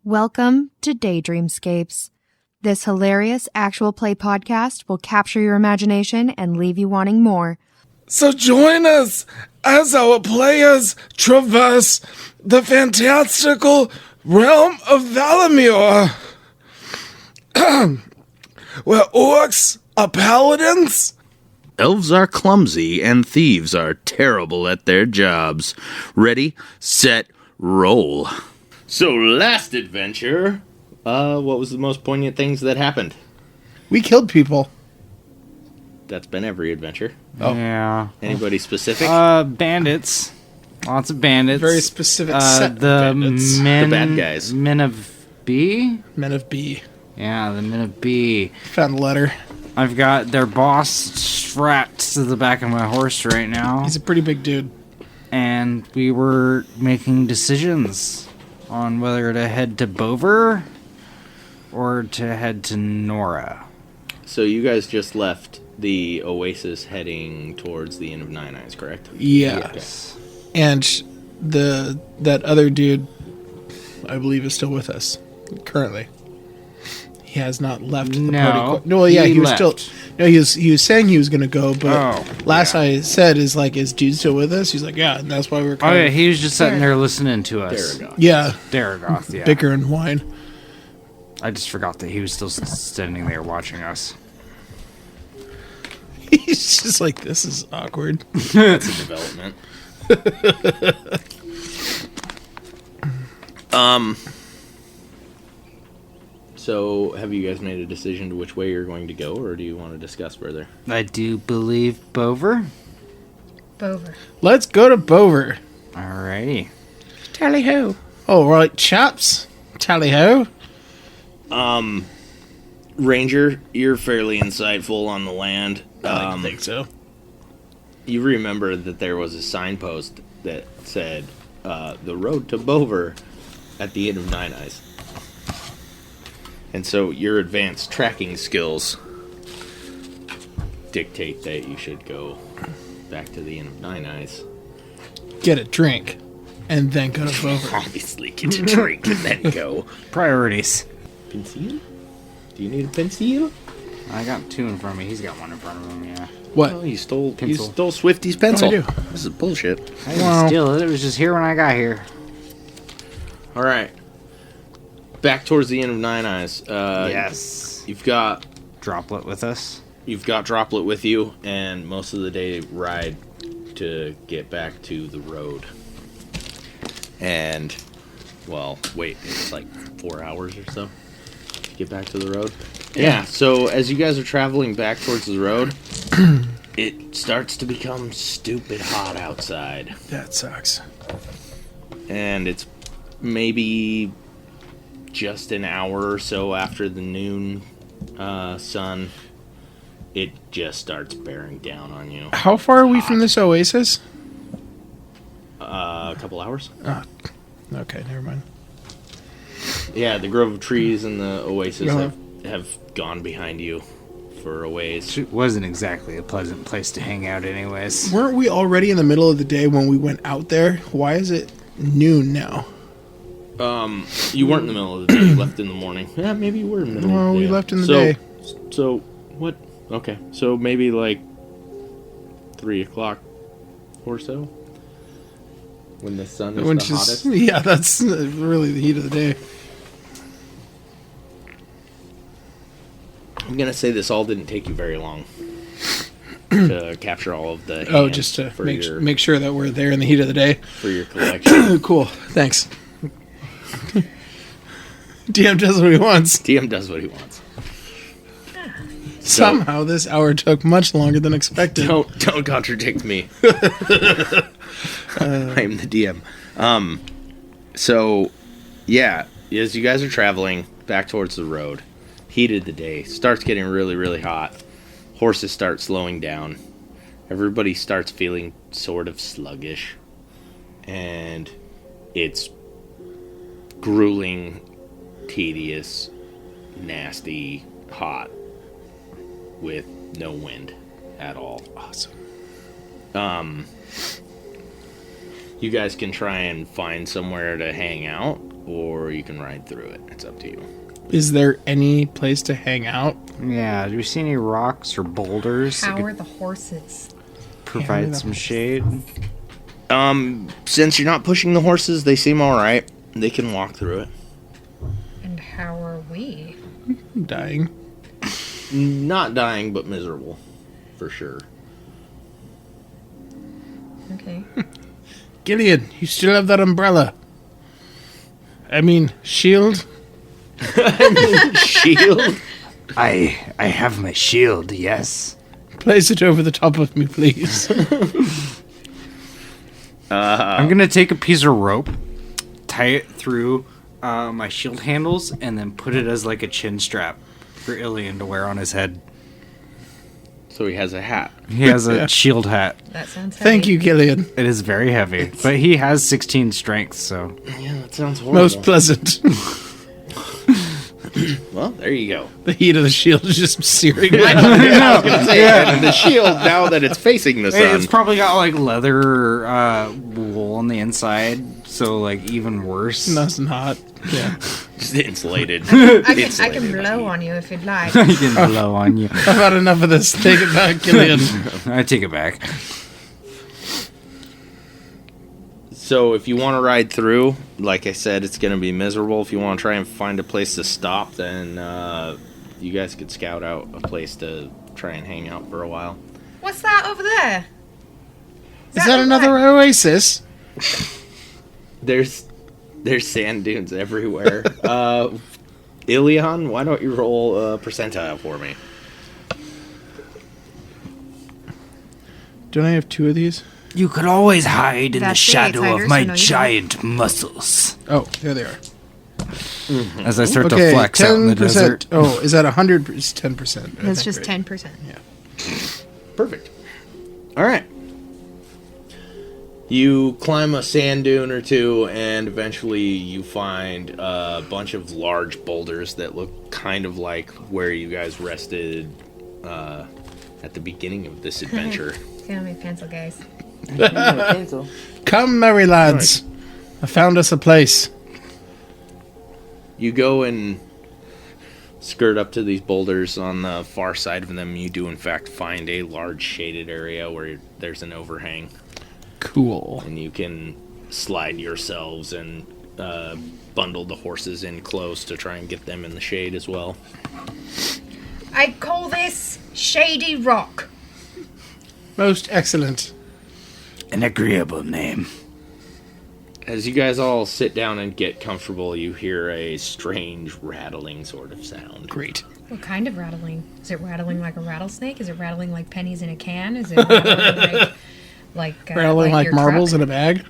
Welcome to Daydream Scapes. This hilarious actual play podcast will capture your imagination and leave you wanting more. So join us as our players traverse the fantastical realm of Valamur, where orcs are paladins, elves are clumsy, and thieves are terrible at their jobs. Ready, set, roll. So, last adventure, what was the most poignant things that happened? we killed people. That's been every adventure. Oh. Yeah. Anybody specific? Bandits. Lots of bandits. Very specific set the of bandits. men, The bad guys. Men of B? Men of B. Yeah, the men of B. Found the letter. I've got their boss strapped to the back of my horse right now. He's a pretty big dude. And we were making decisions on whether to head to Bover or to head to Nora. So you guys just left the Oasis heading towards the Inn of Nine Eyes, correct? Yeah. Yes. And that other dude, I believe, is still with us currently. He has not left the party. No, yeah, he was left. still. No, he was saying he was going to go, but last yeah. I said is like, is dude still with us? He's like, yeah, and that's why we're. Oh, yeah, he was just sitting there listening to us. Daragoth. Yeah, Daragoth, yeah. bicker and whine. I just forgot that he was still standing there watching us. He's just like, this is awkward. That's a development. So, have you guys made a decision to which way you're going to go, or do you want to discuss further? I do believe Bover. Bover. Let's go to Bover. Alrighty. Tally ho! All right, chaps. Tally ho! Ranger, you're fairly insightful on the land. I think so. You remember that there was a signpost that said, the road to Bover at the Inn of Nine Eyes. And so your advanced tracking skills dictate that you should go back to the Inn of Nine Eyes. Get a drink, and then go to Bover. Obviously, get a drink and then go. Priorities. Pencil? Do you need a pencil? I got two in front of me. He's got one in front of him, yeah. What? Oh, you stole Pencil. Swifty's pencil. I do. This is bullshit. I didn't Wow. steal it. It was just here when I got here. All right. Back towards the Inn of Nine Eyes. Yes. You've got Droplet with us. Droplet with you, and most of the day ride to get back to the road. And, well, wait, it's like 4 hours or so to get back to the road. Yeah, so as you guys are traveling back towards the road, it starts to become stupid hot outside. That sucks. And it's maybe just an hour or so after the noon sun, it just starts bearing down on you. How far are we from this oasis? A couple hours. Oh, okay, never mind. Yeah, the grove of trees and the oasis Uh-huh. have gone behind you for a ways. It wasn't exactly a pleasant place to hang out anyways. Weren't we already in the middle of the day when we went out there? Why is it noon now? You weren't in the middle of the day. You left in the morning. Yeah, maybe you were in the middle of Well, the day. we left in the day. So, what? Okay, so maybe like 3 o'clock or so? When the sun is the hottest? Yeah, that's really the heat of the day. I'm going to say this all didn't take you very long to capture all of the Oh, hands just to for make sure that we're there in the heat of the day. for your collection. Cool, thanks. DM does what he wants. DM does what he wants. Somehow this hour took much longer than expected. Don't contradict me. I'm the DM. So, yeah, as you guys are traveling back towards the road, heat of the day, starts getting really, really hot. Horses start slowing down. Everybody starts feeling sort of sluggish. And it's grueling, tedious, nasty, hot, with no wind at all. Awesome. You guys can try and find somewhere to hang out. or you can ride through it. It's up to you. Is there any place to hang out? Yeah, do we see any rocks or boulders that How could are the horses? provide some shade? Since you're not pushing the horses, they seem all right. They can walk through it. And how are we? Dying. Not dying, but miserable, for sure. Okay. Gideon, you still have that umbrella. I mean, shield? Shield? I have my shield, yes. Place it over the top of me, please. I'm gonna take a piece of rope, tie it through my shield handles, and then put it as like a chin strap for Ilian to wear on his head. So he has a hat. He has a shield hat. That sounds heavy. Thank you, Gideon. It is very heavy, but he has 16 strength, so Yeah, that sounds horrible. Most pleasant. Well, there you go. The heat of the shield is just searing. And the shield, now that it's facing the sun. it's probably got like leather wool on the inside, so like even worse. Nice and hot. Yeah. Just insulated. I can blow on you if you'd like. I can blow on you. I've had enough of this. Take it back, Gideon. I take it back. So if you want to ride through, like I said, it's going to be miserable. If you want to try and find a place to stop, then you guys could scout out a place to try and hang out for a while. What's that over there? Is that another oasis? There's sand dunes everywhere. Ilion, why don't you roll a percentile for me? Don't I have 2 of these? You could always hide in the That's the shadow outsiders, of my so no, you don't. giant muscles. Oh, there they are. As I start Okay, to flex out in the 10%. desert. Oh, is that 100? It's 10%. That's just 10%. Perfect. All right. You climb a sand dune or two, and eventually you find a bunch of large boulders that look kind of like where you guys rested at the beginning of this adventure. It's gonna be pencil, guys. Come, merry lads. I found us a place. You go and skirt up to these boulders. On the far side of them, you do in fact find a large shaded area where there's an overhang. Cool. And you can slide yourselves and bundle the horses in close to try and get them in the shade as well. I call this Shady Rock. Most excellent. An agreeable name. As you guys all sit down and get comfortable, you hear a strange rattling sort of sound. Great. What kind of rattling? Is it rattling like a rattlesnake? Is it rattling like pennies in a can? Is it rattling like Rattling like your marbles truck? in a bag?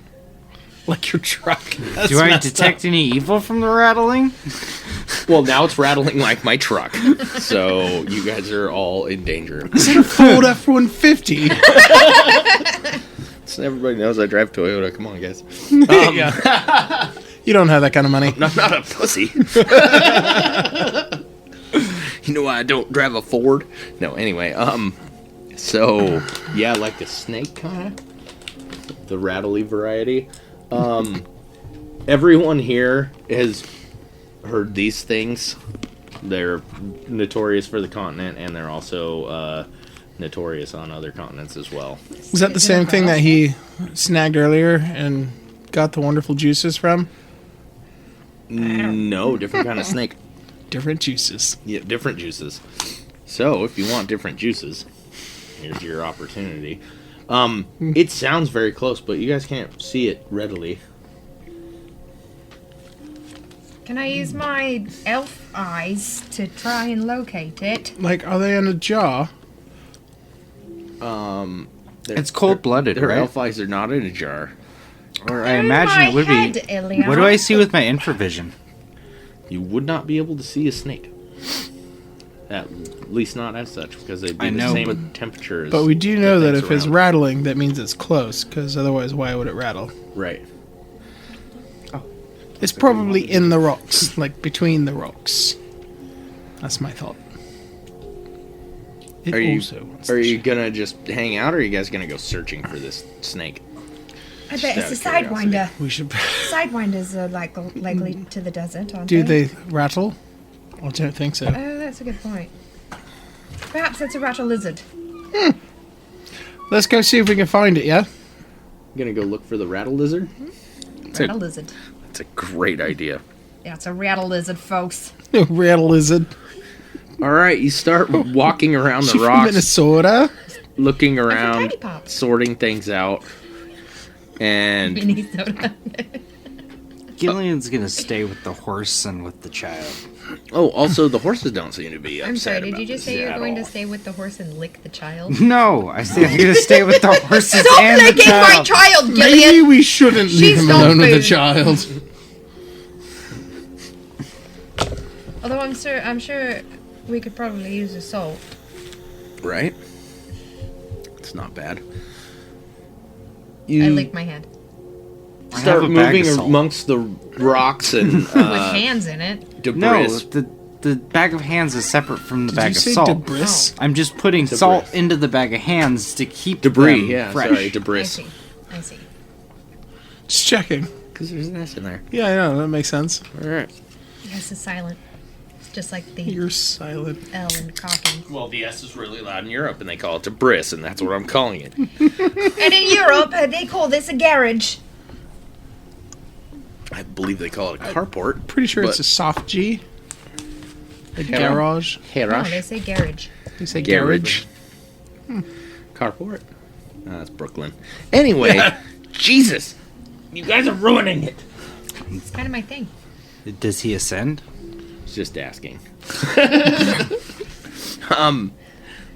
Like your truck. That's Do I messed detect up. any evil from the rattling? Well, now it's rattling like my truck. So you guys are all in danger. Is it a Ford F-150? So everybody knows I drive Toyota. Come on, guys. Yeah. You don't have that kind of money. I'm not a pussy. You know why I don't drive a Ford? No, anyway, so, yeah, like the snake kind of. The rattly variety. Everyone here has heard these things. They're notorious for the continent, and they're also notorious on other continents as well. Was that the same thing that he snagged earlier and got the wonderful juices from? No, different kind of snake. Different juices. Yeah, different juices. So, if you want different juices, here's your opportunity. It sounds very close, but you guys can't see it readily. Can I use my elf eyes to try and locate it? Like, are they in a jar? It's cold-blooded, Their right? elf eyes are not in a jar. Or I In imagine my it would head, be. Ilion. What do I see with my infravision? You would not be able to see a snake. At least not as such, because they'd be I the know, same temperature as But we do know the that things if it's around. rattling, that means it's close, because otherwise why would it rattle? Right. It's probably in the rocks, like between the rocks. That's my thought. It Are you also wants are the you shit. gonna just hang out, or are you guys gonna go searching for this snake? I bet it's a Just out of sidewinder. We should. Sidewinders are like likely to the desert, aren't Do they? they rattle? I don't think so. Oh, that's a good point. Perhaps it's a rattle lizard. Let's go see if we can find it. Yeah. I'm gonna go look for the rattle lizard. Rattle lizard. That's a great idea. Yeah, it's a rattle lizard, folks. Rattle lizard. All right, you start walking around She the from rocks, Minnesota. looking around, Tiny Pops. sorting things out, and Minnesota. Gillian's gonna stay with the horse and with the child. also the horses don't seem to be upset. I'm sorry, did about you just this say you're at going all. to stay with the horse and lick the child? No, I said I'm gonna stay with the horses Stop and the licking my child. child, Maybe Gillian! we shouldn't leave She's him dog alone with the food. child. Although I'm sure we could probably use the salt. Right? It's not bad. I You licked my hand. I have start a bag moving of salt. amongst the rocks and With hands in it. debris. No, the bag of hands is separate from the Did bag you of say salt. debris? I'm just putting Debris. salt into the bag of hands to keep Debris, them yeah, fresh. sorry, I debris. see. I see. Just checking. Because there's an S in there. Yeah, I know that makes sense. All right. Yes, it's silent. It's just like the You're silent. L in cocky. Well, the S is really loud in Europe, and they call it debris, and that's what I'm calling it. And in Europe, they call this a garage. I believe they call it a carport. Pretty sure it's but- a soft G. A garage. No, they say garage. They say Garage. garage. Carport. That's Brooklyn. Anyway, Jesus, you guys are ruining it. It's kind of my thing. Does he ascend? Just asking.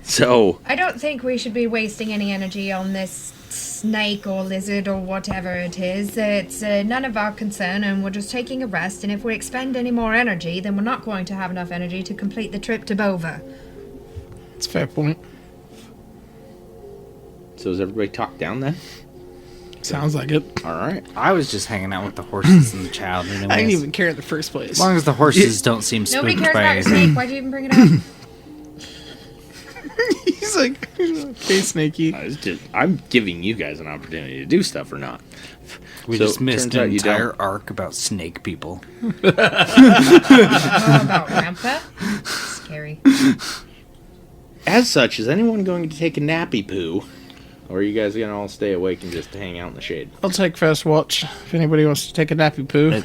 So I don't think we should be wasting any energy on this snake or lizard or whatever it is. It's none of our concern, and we're just taking a rest. And if we expend any more energy, then we're not going to have enough energy to complete the trip to Bova. It's a fair point. So is everybody talked down then? Sounds like it. All right. I was just hanging out with the horses and the child. Anyways. I didn't even care in the first place. As long as the horses don't seem Nobody spooked cares by about a anything. snake. Why'd you even bring it up? He's like, okay, Snakey. I'm giving you guys an opportunity to do stuff or not. We So, just missed turns out an you entire don't. arc about snake people. Oh, about Rampa? Scary. As such, is anyone going to take a nappy poo? Or are you guys going to all stay awake and just hang out in the shade? I'll take first watch if anybody wants to take a nappy poo.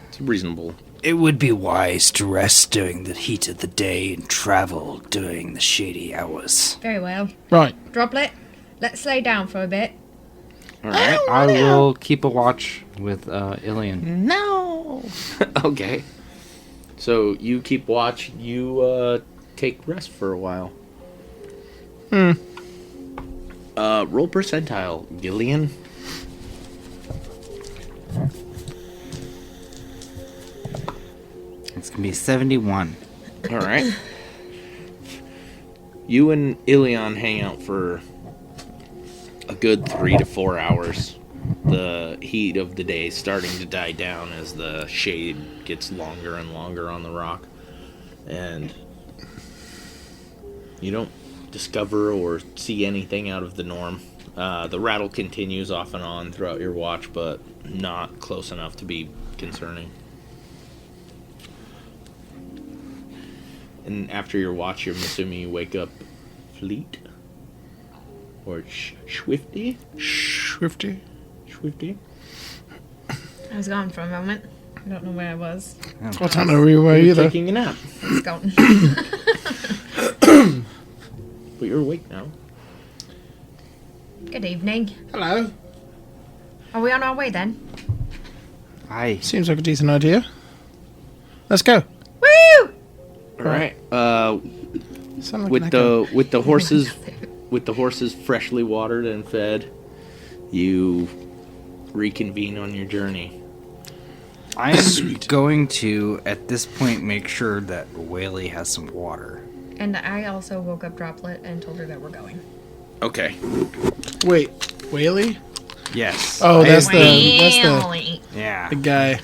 It's reasonable. It would be wise to rest during the heat of the day and travel during the shady hours. Very well. Right. Droplet, let's lay down for a bit. All right. I will keep a watch with Ilian. No. Okay. So you keep watch. You take rest for a while. Roll percentile, Gillian. It's going to be 71. All right. You and Ilion hang out for a good 3 to 4 hours. The heat of the day is starting to die down as the shade gets longer and longer on the rock. And you don't discover or see anything out of the norm. The rattle continues off and on throughout your watch, but not close enough to be concerning. And after your watch, I'm assuming you wake up Fleet? Or Swifty? Swifty. Swifty? I was gone for a moment. I don't know where I was. I don't know where you were You're either. taking a nap. It's gone. But you're awake now. Good evening. Hello. Are we on our way then? Seems like a decent idea. Let's go. Woo! Alright. Sound like With an echo. the horses freshly watered and fed, you reconvene on your journey. I am going to, at this point, make sure that Whaley has some water. And I also woke up Droplet and told her that we're going. Okay. Wait, Whaley? Yes. Oh, that's Whaley. Yeah. the guy.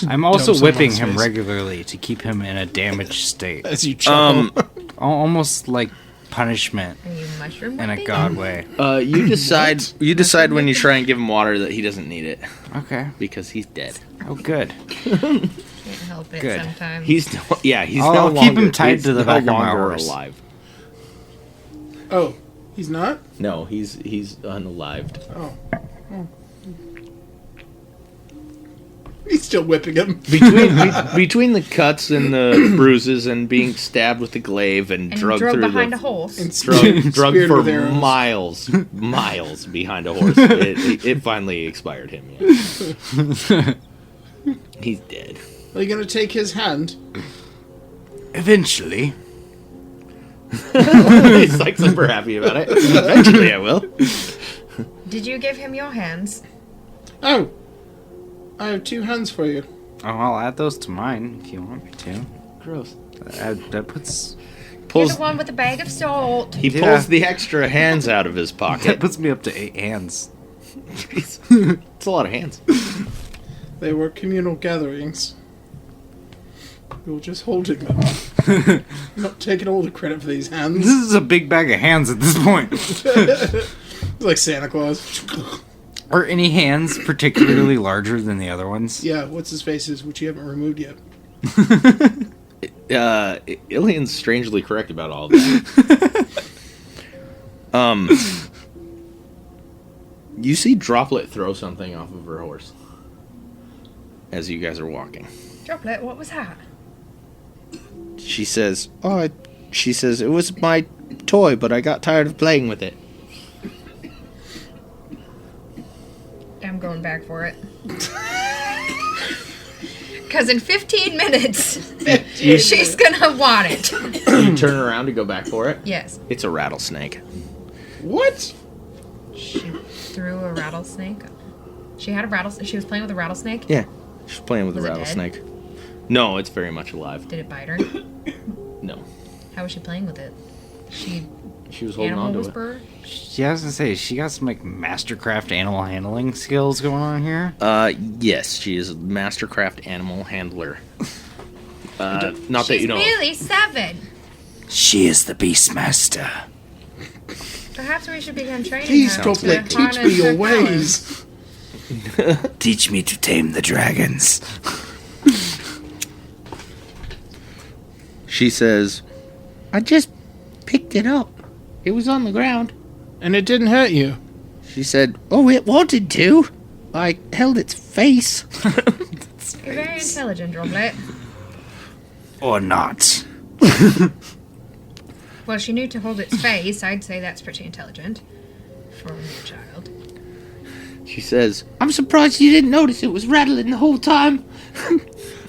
I'm also Dump whipping someone's him face. regularly to keep him in a damaged state. As you chuckle. Almost like punishment Are you mushroom in a whipping? god way. You decide. You decide when you try and give him water that he doesn't need it Okay. because he's dead. Oh, good. Can't help it Good. sometimes. He's no I'll longer. keep him tied he's to the no back of my longer horse. alive. Oh, he's not? No, he's unalived. Oh. He's still whipping him. Between the cuts and the bruises and being stabbed with the glaive and and drugged drove through behind the a horse. And drugged speared for with arrows. miles behind a horse. It finally expired him. Yeah. He's dead. Are you going to take his hand? Eventually. He's like super happy about it. Eventually, I will. Did you give him your hands? Oh, I have 2 hands for you. Oh, I'll add those to mine if you want me to. Gross. That puts You're Pulls. the one with the bag of salt. He Yeah. pulls the extra hands out of his that pocket. puts me up to 8 hands. It's a lot of hands. They were communal gatherings. We were just holding them. Not taking all the credit for these hands. This is a big bag of hands at this point. It's like Santa Claus. Are any hands particularly larger than the other ones? Yeah, what's his faces, which you haven't removed yet. Ilian's strangely correct about all of that. You see Droplet throw something off of her horse as you guys are walking. Droplet, what was that? She says, it was my toy, but I got tired of playing with it. I'm going back for it. Because in 15 minutes, she's gonna want it. You turn around to go back for it. Yes. It's a rattlesnake. What? She threw a rattlesnake. She had a rattlesnake. She was playing with a rattlesnake. Yeah, she's playing with Was a it dead? rattlesnake. No, it's very much alive. Did it bite her? No, How was she playing with it? She she was holding animal on to it. whisperer? Yeah, I was gonna say, she got some, like, mastercraft animal handling skills going on here. Yes, she is a mastercraft animal handler. Not that She's you know. really 7. She is the Beastmaster. Perhaps we should begin training Please, her Droplet, to teach me harness your her ways. Teach me to tame the dragons. She says, I just picked it up. It was on the ground. And it didn't hurt you. She said, oh, it wanted to. I held its face. powers. You're very intelligent, Droplet. Or not. Well, she knew to hold its face. I'd say that's pretty intelligent for a mere child. She says, I'm surprised you didn't notice it was rattling the whole time.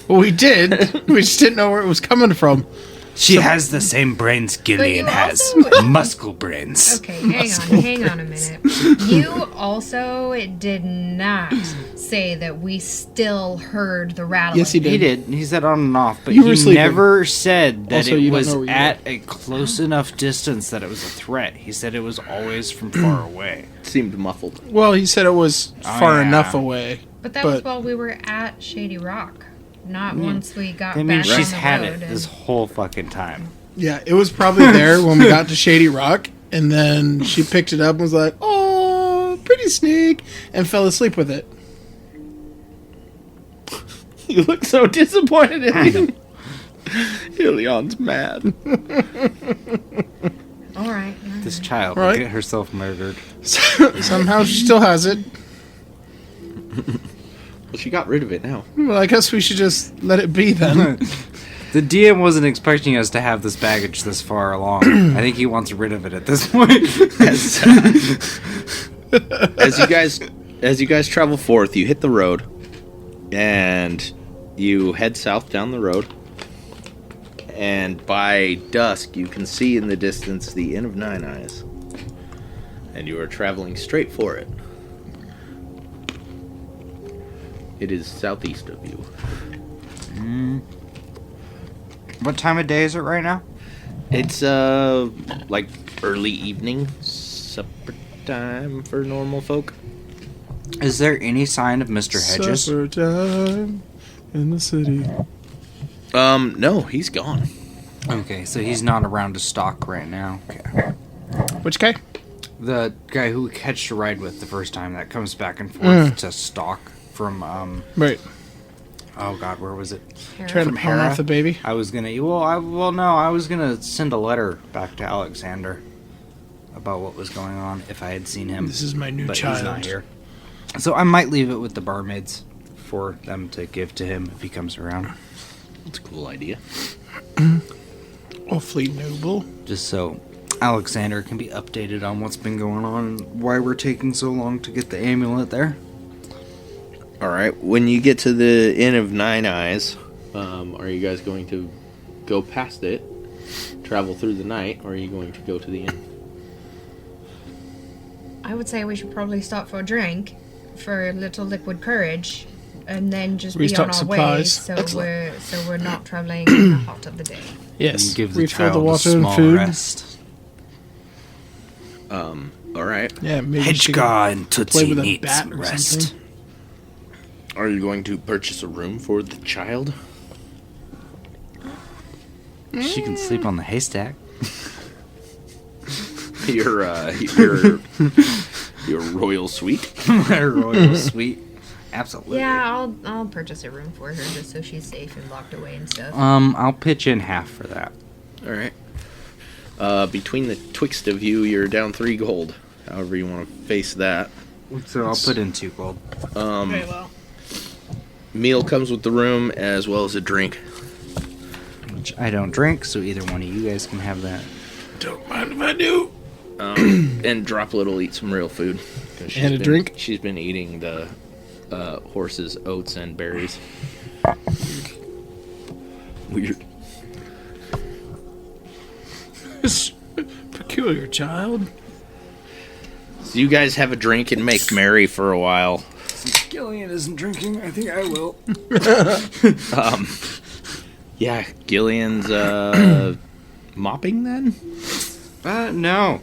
Well, we did. We just didn't know where it was coming from. She has the same brains Gillian you has. also- Muscle brains. Okay, hang on a minute. You also did not say that we still heard the rattling. Yes, he did. He did. He said on and off, but You were he sleeping. never said that Also, you it don't was know where you at a close enough distance that it was a threat. He said it was always from far away. It seemed muffled. Well, he said it was Oh, far yeah. enough away. But that was But- while we were at Shady Rock, not once we got I mean, back she's on the had road it and- this whole fucking time. Yeah, it was probably there when we got to Shady Rock, and then she picked it up and was like, oh, pretty snake, and fell asleep with it. You look so disappointed in him. Ilion's mad. All right. This child Right. will get herself murdered. Somehow she still has it. Well, she got rid of it now. Well, I guess we should just let it be then. The DM wasn't expecting us to have this baggage this far along. I think he wants rid of it at this point. As you guys travel forth, you hit the road, and you head south down the road. And by dusk, you can see in the distance the Inn of Nine Eyes, and you are traveling straight for it. It is southeast of you. What time of day is it right now? It's like early evening, supper time for normal folk. Is there any sign of Mr. Hedges? Supper time in the city. No, he's gone. Okay, so he's not around to stock right now. Okay. Which guy? The guy who we catched a ride with the first time that comes back and forth to stock from, Right. oh god, where was it? Trying to From palm Hera? off the baby. I was gonna, I was gonna send a letter back to Alexander about what was going on if I had seen him. This is my new but child. he's not here. So I might leave it with the barmaids for them to give to him if he comes around. That's a cool idea. Awfully noble. Just so Alexander can be updated on what's been going on and why we're taking so long to get the amulet there. All right. When you get to the Inn of Nine Eyes, are you guys going to go past it, travel through the night, or are you going to go to the inn? I would say we should probably stop for a drink, for a little liquid courage, and then just Restock be on our way. supplies. So we're not traveling in the hot of the day. Yes. And give the Refill child the water a and small food. rest. All right. Yeah, maybe we should Hedgegar and play Tootsie with a need bat some or rest. something. Are you going to purchase a room for the child? She can sleep on the haystack. Your royal suite? My royal suite. Absolutely. Yeah, I'll purchase a room for her just so she's safe and locked away and stuff. I'll pitch in half for that. All right. Between the twixt of you, you're down 3 gold. However you want to face that. So I'll put in 2 gold. Very well. Meal comes with the room as well as a drink. Which I don't drink, so either one of you guys can have that. Don't mind if I do. And Droplet will eat some real food. 'Cause And a drink? She's been eating the horse's oats and berries. Weird. It's peculiar, child. So you guys have a drink and make merry for a while. Gillian isn't drinking. I think I will. Yeah, Gillian's mopping then? No.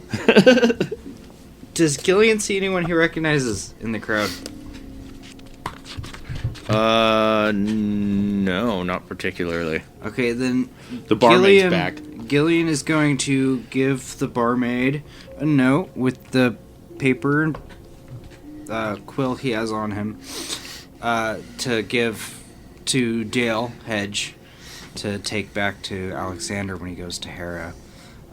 Does Gillian see anyone he recognizes in the crowd? No, not particularly. Okay, then The barmaid's back. Gillian is going to give the barmaid a note with the paper and quill he has on him to give to Dale Hedge to take back to Alexander when he goes to Hera.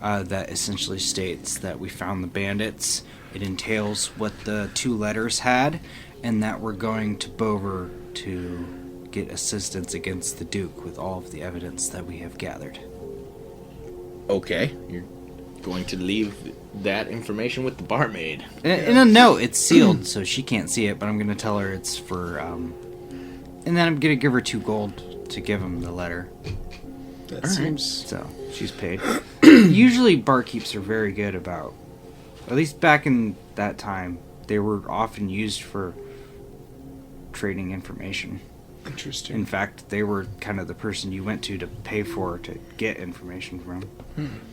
That essentially states that we found the bandits. It entails what the 2 letters had, and that we're going to Bover to get assistance against the Duke with all of the evidence that we have gathered. Okay, you're going to leave that information with the barmaid. In a note, it's sealed, so she can't see it, but I'm going to tell her it's for, and then I'm going to give her 2 gold to give him the letter. That seems... So, she's paid. Usually, barkeeps are very good about, at least back in that time, they were often used for trading information. Interesting. In fact, they were kind of the person you went to pay for to get information from.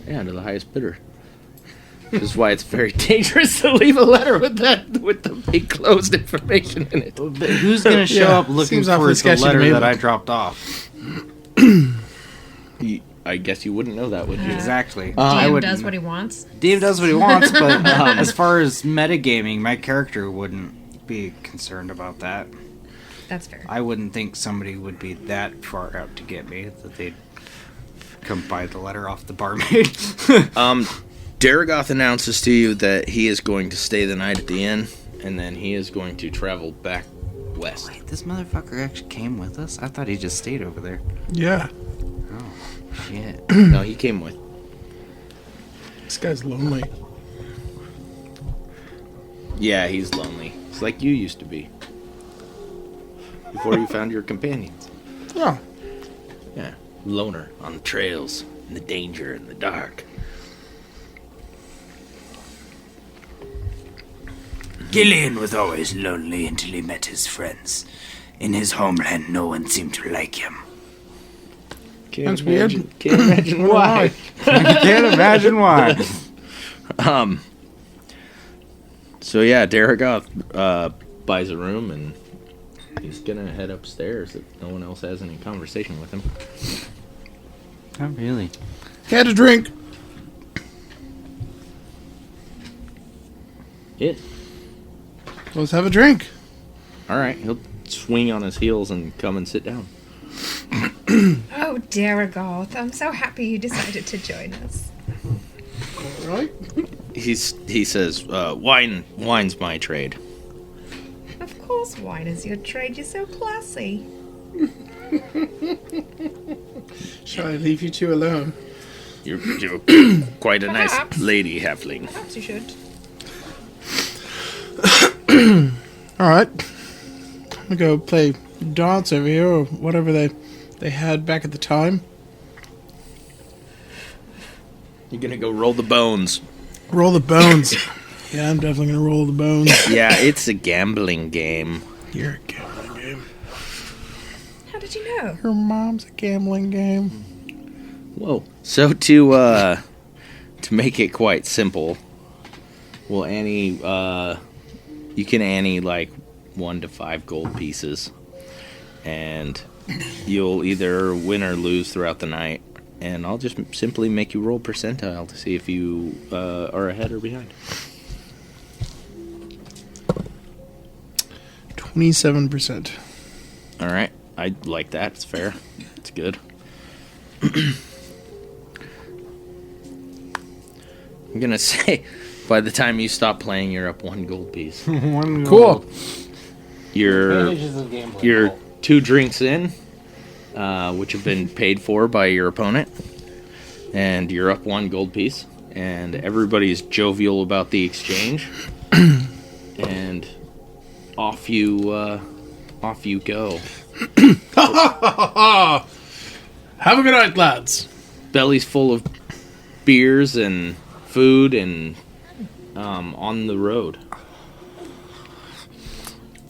Yeah, to the highest bidder. This is why it's very dangerous to leave a letter with the big closed information in it. But who's going to show Yeah, up looking seems for awfully the sketchy to letter me. that I dropped off? I guess you wouldn't know that, would you? Exactly. I DM wouldn't- does what he wants. DM does what he wants, but as far as metagaming, my character wouldn't be concerned about that. That's fair. I wouldn't think somebody would be that far out to get me that they'd come buy the letter off the barmaid. Daragoth announces to you that he is going to stay the night at the inn, and then he is going to travel back west. Wait, this motherfucker actually came with us? I thought he just stayed over there. Yeah. Oh, shit. No, he came with. This guy's lonely. Yeah, he's lonely. It's like you used to be. Before you found your companions. Oh. Yeah. Loner on the trails, in the danger, in the dark. Gillian was always lonely until he met his friends. In his homeland, no one seemed to like him. Can't That's weird. Can't imagine why. I can't imagine why. So yeah, Daragoth buys a room and he's gonna head upstairs if no one else has any conversation with him. Oh, really? Had a drink. Yeah. Let's have a drink. All right. He'll swing on his heels and come and sit down. Oh, Daragoth, I'm so happy you decided to join us. All right. He says, wine's my trade. Of course wine is your trade, you're so classy. Shall I leave you two alone? You're quite a nice Perhaps. lady, halfling. Perhaps you should. All right. I'm gonna go play dance over here, or whatever they had back at the time. You're gonna go roll the bones. Roll the bones. Yeah, I'm definitely gonna roll the bones. Yeah, it's a gambling game. You're a gambling game. How did you know? Your mom's a gambling game. Whoa. So to make it quite simple, well, Annie, you can Annie like 1 to 5 gold pieces, and you'll either win or lose throughout the night. And I'll just simply make you roll percentile to see if you are ahead or behind. 27%. All right, I like that. It's fair. It's good. I'm gonna say, by the time you stop playing, you're up 1 gold piece. Cool. You're 2 drinks in, which have been paid for by your opponent, and you're up 1 gold piece. And everybody's jovial about the exchange, and off you go. Have a good night, lads. Bellies full of beers and food, and on the road.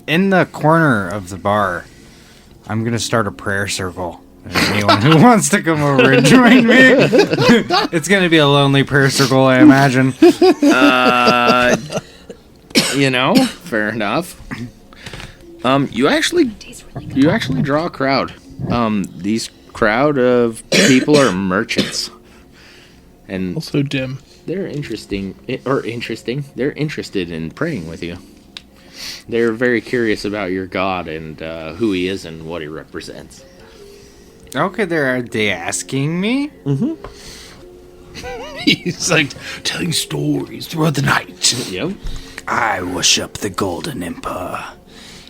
In the corner of the bar, I'm gonna start a prayer circle. Anyone who wants to come over and join me. It's gonna be a lonely prayer circle, I imagine. Fair enough. You actually draw a crowd. These crowd of people are merchants, and Also dim. they're interesting. They're interested in praying with you. They're very curious about your god and who he is and what he represents. Okay, are they asking me? He's like telling stories throughout the night. Yep. I worship the Golden Emperor.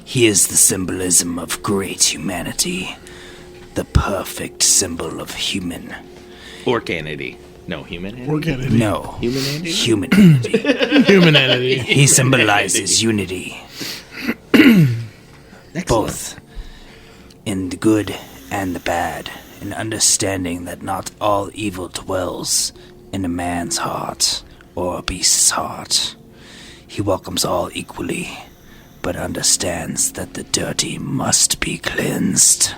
He is the symbolism of great humanity. The perfect symbol of human. Orcanity. No, humanity. Organity. No. Humanity? Humanity. Humanity. He symbolizes unity. Excellent. Both in the good and the bad. And understanding that not all evil dwells in a man's heart or a beast's heart. He welcomes all equally, but understands that the dirty must be cleansed.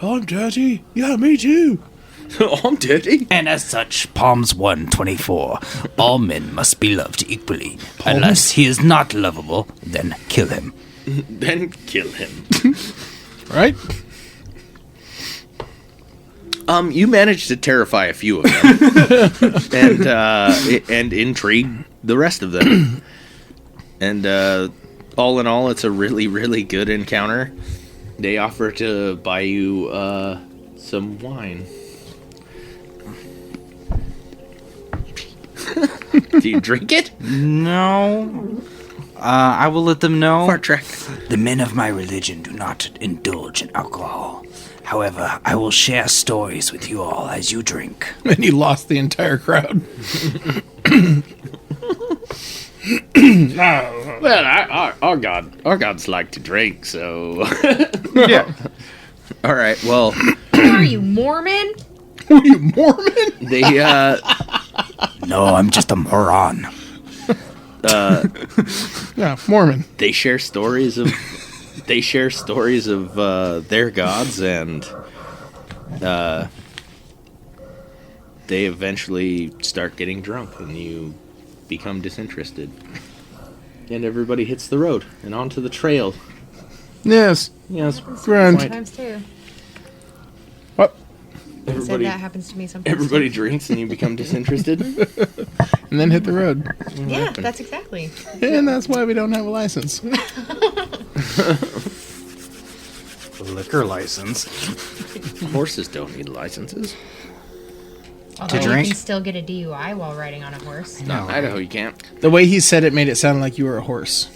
I'm dirty. Yeah, me too. I'm dirty. And as such, Palms 124, all men must be loved equally. Unless he is not lovable, then kill him. Then kill him. Right? You managed to terrify a few of them, and intrigue the rest of them. And all in all, it's a really, really good encounter. They offer to buy you some wine. Do you drink it? No. I will let them know. Fart track. The men of my religion do not indulge in alcohol. However, I will share stories with you all as you drink. And he lost the entire crowd. Well, our gods like to drink, so Yeah. all right. Well, Are you Mormon? Are you Mormon? they No, I'm just a moron. Yeah, Mormon. they share stories of their gods, and they eventually start getting drunk, and you become disinterested, and everybody hits the road and onto the trail. Yes. Yes, Grand. Sometimes too. What? I said Everybody, that happens to me sometimes. everybody drinks and you become disinterested. And then hit the road. Yeah, that's exactly. And that's why we don't have a license. Liquor license. Horses don't need licenses. Although drink? you can still get a DUI while riding on a horse. No, Idaho, you can't. The way he said it made it sound like you were a horse.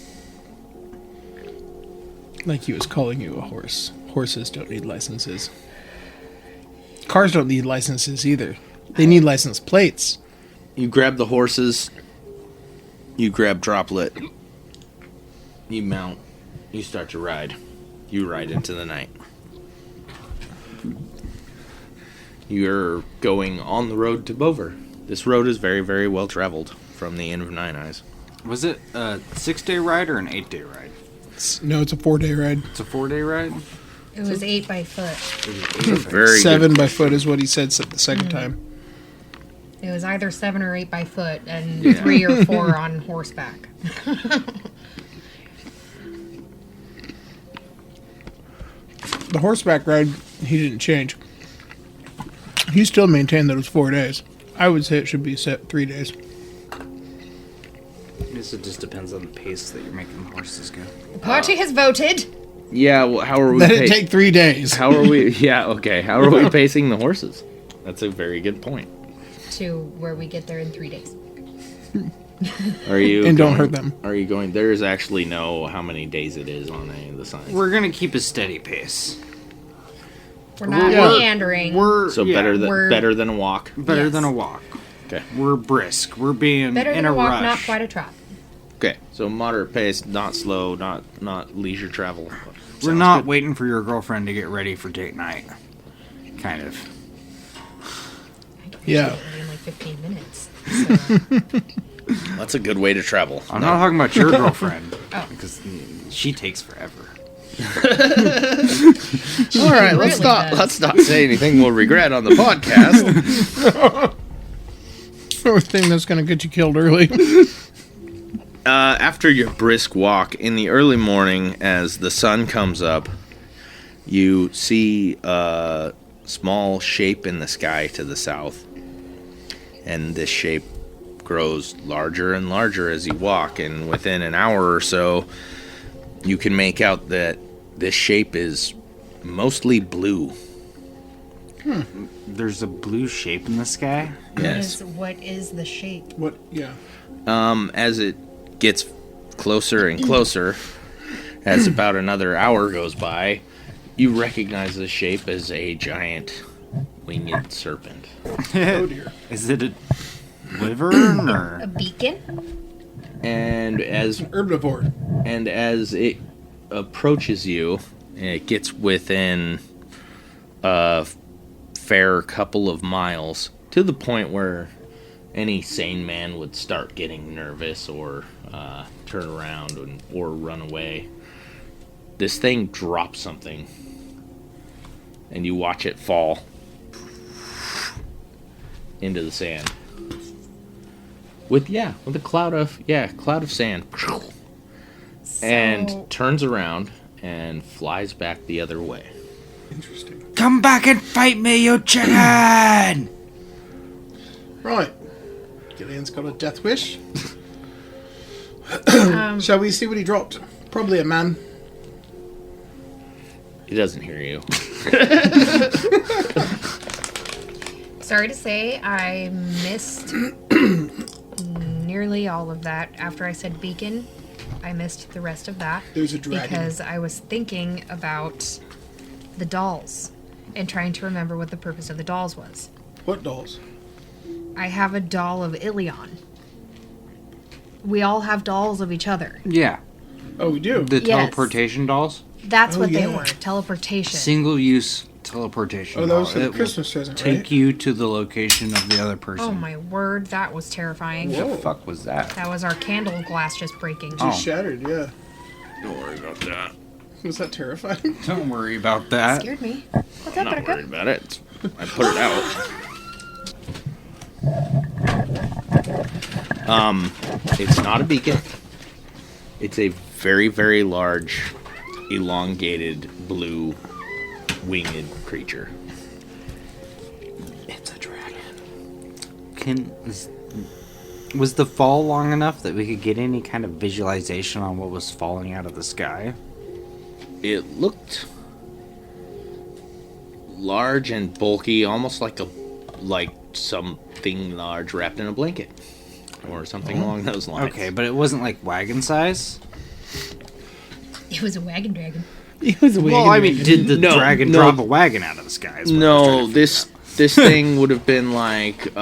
Like he was calling you a horse. Horses don't need licenses. Cars don't need licenses either. They need license plates. You grab the horses. You grab Droplet. You mount. You start to ride. You ride into the night. You're going on the road to Bover. This road is very, very well traveled from the Inn of Nine Eyes. Was it a 6-day ride or an 8-day ride? No, it's a 4-day ride. It's a 4-day ride? It was 8 by foot. Very 7 good. by foot is what he said the second time. It was either 7 or 8 by foot, and Yeah. 3 or 4 on horseback. The horseback ride, he didn't change. He still maintained that it was 4 days. I would say it should be set 3 days. I guess it just depends on the pace that you're making the horses go. The party has voted. Yeah, well, how are we Let it take 3 days. How are we... Yeah, okay. How are we pacing the horses? That's a very good point. To where we get there in 3 days. Are you And don't going- hurt them. Are you going... There is actually no how many days it is on any of the signs. We're going to keep a steady pace. We're not We're- meandering. So yeah, better than a walk. better Yes. than a walk. Okay. We're brisk. We're being Better in than a a walk, rush. not quite a trot. Okay. So moderate pace, not slow, not leisure travel. We're Sounds not good. waiting for your girlfriend to get ready for date night. Kind of. Yeah. In like 15 minutes. So. That's a good way to travel. I'm not talking about your girlfriend. Oh. Because she takes forever. All right, let's really stop. does. Let's not say anything we'll regret on the podcast. Thing that's going to get you killed early. After your brisk walk in the early morning, as the sun comes up, you see a small shape in the sky to the south. And this shape grows larger and larger as you walk. And within an hour or so, you can make out that this shape is mostly blue. There's a blue shape in the sky. Yes. What is the shape? What? Yeah. As it gets closer and closer, as about another hour goes by, you recognize the shape as a giant winged serpent. Oh dear. Is it a wyvern or? A beacon? And as Herbivore. it approaches you, and it gets within a fair couple of miles, to the point where any sane man would start getting nervous or turn around or run away. This thing drops something, and you watch it fall into the sand. With a cloud of sand. And turns around and flies back the other way. Interesting. Come back and fight me, you chicken! Right. Gillian's got a death wish. Shall we see what he dropped? Probably a man. He doesn't hear you. Sorry to say, I missed nearly all of that. After I said beacon, I missed the rest of that. There's a dragon. Because I was thinking about the dolls and trying to remember what the purpose of the dolls was. What dolls? I have a doll of Ilion. We all have dolls of each other. Yeah. Oh, we do. The Yes. teleportation dolls. That's Oh, what they yeah. were. Teleportation. Single-use teleportation. Oh, that was doll. for the It will Christmas present, Take right? you to the location of the other person. Oh my word, that was terrifying. Whoa. The fuck was that? That was our candle glass just breaking. Oh. Just shattered, yeah. Don't worry about that. Was that terrifying? Don't worry about that. Scared me. What's I'm up, not Buttercup? worried about it. I put it out. It's not a beacon. It's a very, very large, elongated, blue, winged creature. It's a dragon. Was the fall long enough that we could get any kind of visualization on what was falling out of the sky? It looked large and bulky, almost like something large wrapped in a blanket, or something along those lines. Okay, but it wasn't like wagon size. It was a wagon dragon. He was Well, I mean, did the No, dragon no. drop a wagon out of the sky? is what I was trying No, to this thing would have been like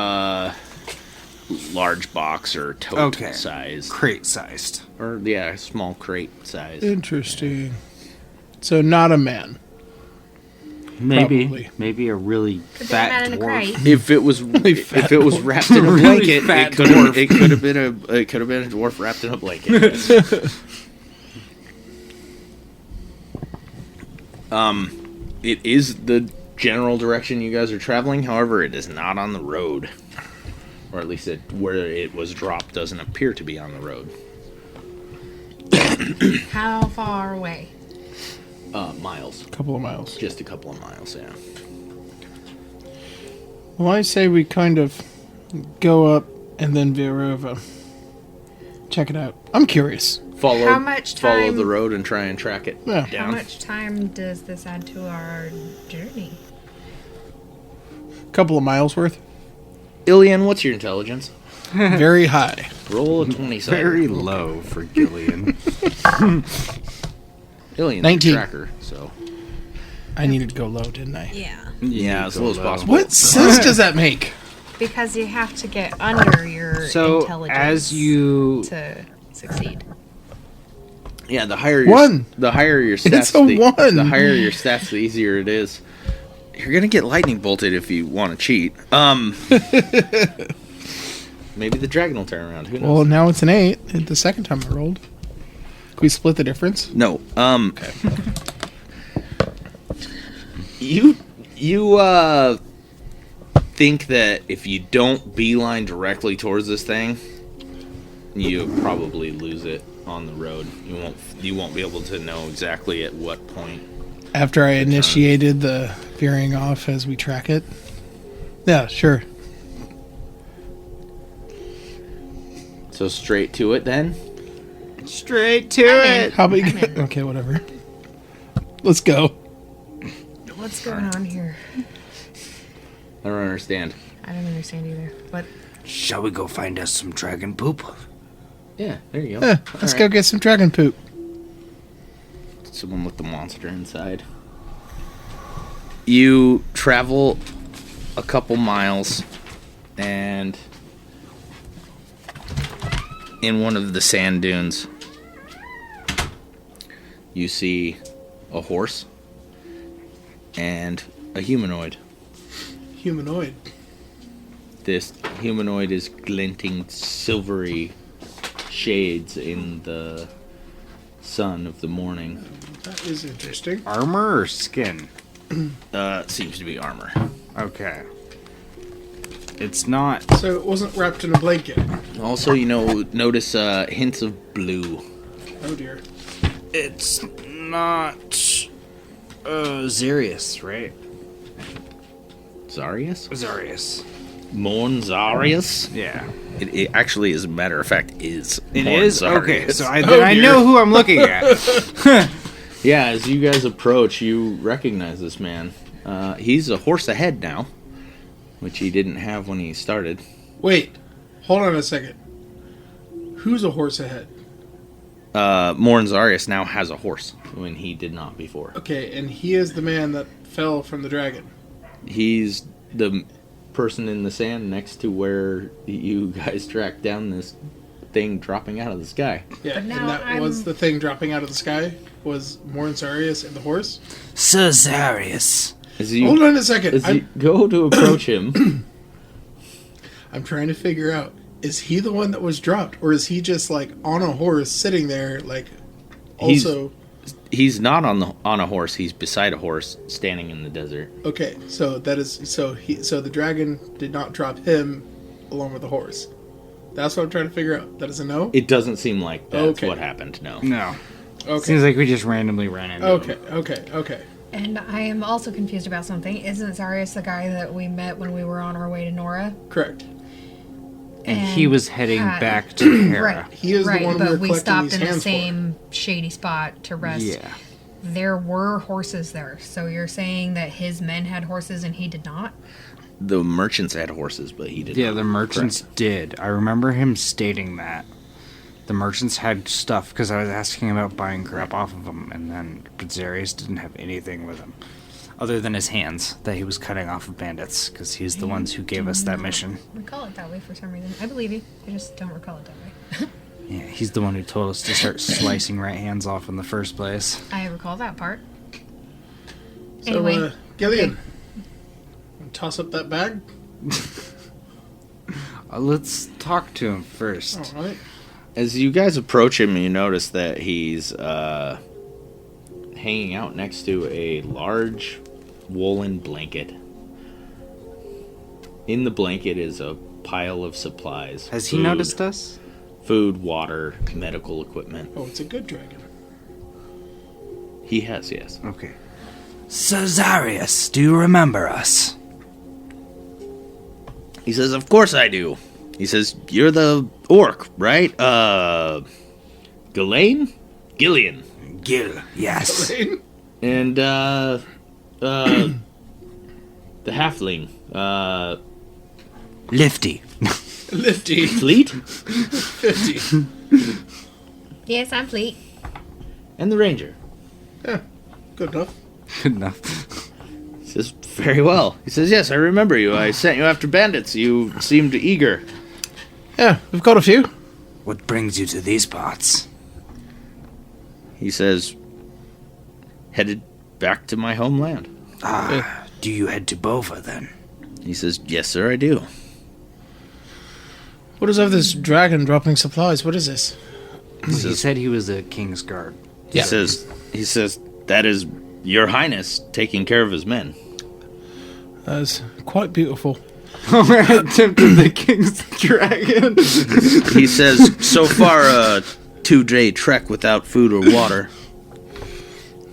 large box or tote Okay. size, crate sized. or small crate size. Interesting. So not a man. Maybe, Probably. maybe a really Could be a man fat in a dwarf. crate. If it was wrapped in a Really blanket, fat it could have been a dwarf wrapped in a blanket. Yes. It is the general direction you guys are traveling. However, it is not on the road, or at least where it was dropped doesn't appear to be on the road. How far away? Miles, A couple of miles. just a couple of miles. Yeah. Well, I say we kind of go up and then veer over. Check it out. I'm curious. How much Follow time- the road and try and track it Yeah. down. How much time does this add to our journey? Couple of miles worth. Ilian, what's your intelligence? Very high. Roll a 27. Very low for Gillian. Ilian's 19. a tracker, so I needed to go low, didn't I? Yeah. as low as possible. What sense does that make? Because you have to get under your So intelligence as you to succeed. Yeah, the higher your One. the higher your stats, It's a one. The higher your stats, the easier it is. You're gonna get lightning bolted if you want to cheat. Maybe the dragon will turn around. Who knows? Well, now it's an 8. The second time I rolled. Can we split the difference? No. You think that if you don't beeline directly towards this thing, you probably lose it on the road. You won't be able to know exactly at what point. After I initiated the veering off as we track it? Yeah, sure. So straight to it then. straight to it. How about you okay, whatever. Let's go. What's going on here? I don't understand. I don't understand either. What? Shall we go find us some dragon poop? Yeah, there you go. Yeah, let's go get some dragon poop. Someone with the monster inside. You travel a couple miles, and in one of the sand dunes, you see a horse and a humanoid. Humanoid. This humanoid is glinting silvery shades in the sun of the morning. That is interesting. Armor or skin? Seems to be armor. Okay. It's not. So it wasn't wrapped in a blanket. Also, notice hints of blue. Oh dear. It's not. Zarius, right? Zarius? Zarius. Morn Zarius? Yeah. It actually, as a matter of fact, is. It Morn is? Zarius. Okay, so I dear. know who I'm looking at. Yeah, as you guys approach, you recognize this man. He's a horse ahead now, which he didn't have when he started. Wait, hold on a second. Who's a horse ahead? Morn Zarius now has a horse when he did not before. Okay, and he is the man that fell from the dragon. He's the person in the sand next to where you guys tracked down this thing dropping out of the sky. Yeah, But and now that was the thing dropping out of the sky? Was Mornsarius and the horse? Sir Zarius. As you, Hold on a second. as you go to approach him, I'm trying to figure out, is he the one that was dropped? Or is he just, like, on a horse sitting there, like, also... he's not on a horse. He's beside a horse, standing in the desert. Okay, so that is... So the dragon did not drop him along with the horse. That's what I'm trying to figure out. That is a no? It doesn't seem like that's Okay. what happened. No. No. Okay. Seems like we just randomly ran into him. Okay. And I am also confused about something. Isn't Zarius the guy that we met when we were on our way to Nora? Correct. And he was heading back to Hera. Right. He is the one but we're we collecting stopped these in the hands for. same shady spot to rest. Yeah. There were horses there. So you're saying that his men had horses and he did not? The merchants had horses, but he didn't. Yeah, the merchants did. I remember him stating that. The merchants had stuff, because I was asking him about buying crap off of them, and then Zarius didn't have anything with him. Other than his hands that he was cutting off of bandits, because he's the ones who gave us that mission. Recall it that way for some reason. I believe you. I just don't recall it that way. Yeah, he's the one who told us to start slicing right hands off in the first place. I recall that part. So, Anyway. Gillian, toss up that bag. Let's talk to him first. All right. As you guys approach him, you notice that he's hanging out next to a large woolen blanket. In the blanket is a pile of supplies. Has he noticed us? Food, water, medical equipment. Oh, it's a good dragon. He has, yes. Okay. Sir Zarius, do you remember us? He says, "Of course I do." He says, "You're the orc, right? Ghislaine? Gillian. Gil, yes. And, the halfling, Lifty. Lifty. Fleet? 50. Yes, I'm Fleet. And the ranger." Yeah, good enough. Good enough. He says, "Very well." He says, "Yes, I remember you. I sent you after bandits. You seemed eager." Yeah, we've got a few. What brings you to these parts? He says, "Headed back to my homeland." Do you head to Bova then? He says, "Yes, sir, I do." What is of this dragon dropping supplies? What is this? He said he was a king's guard. He says, "That is your highness taking care of his men." That's quite beautiful. Attempted the king's dragon. He says, "So far a 2-day trek without food or water."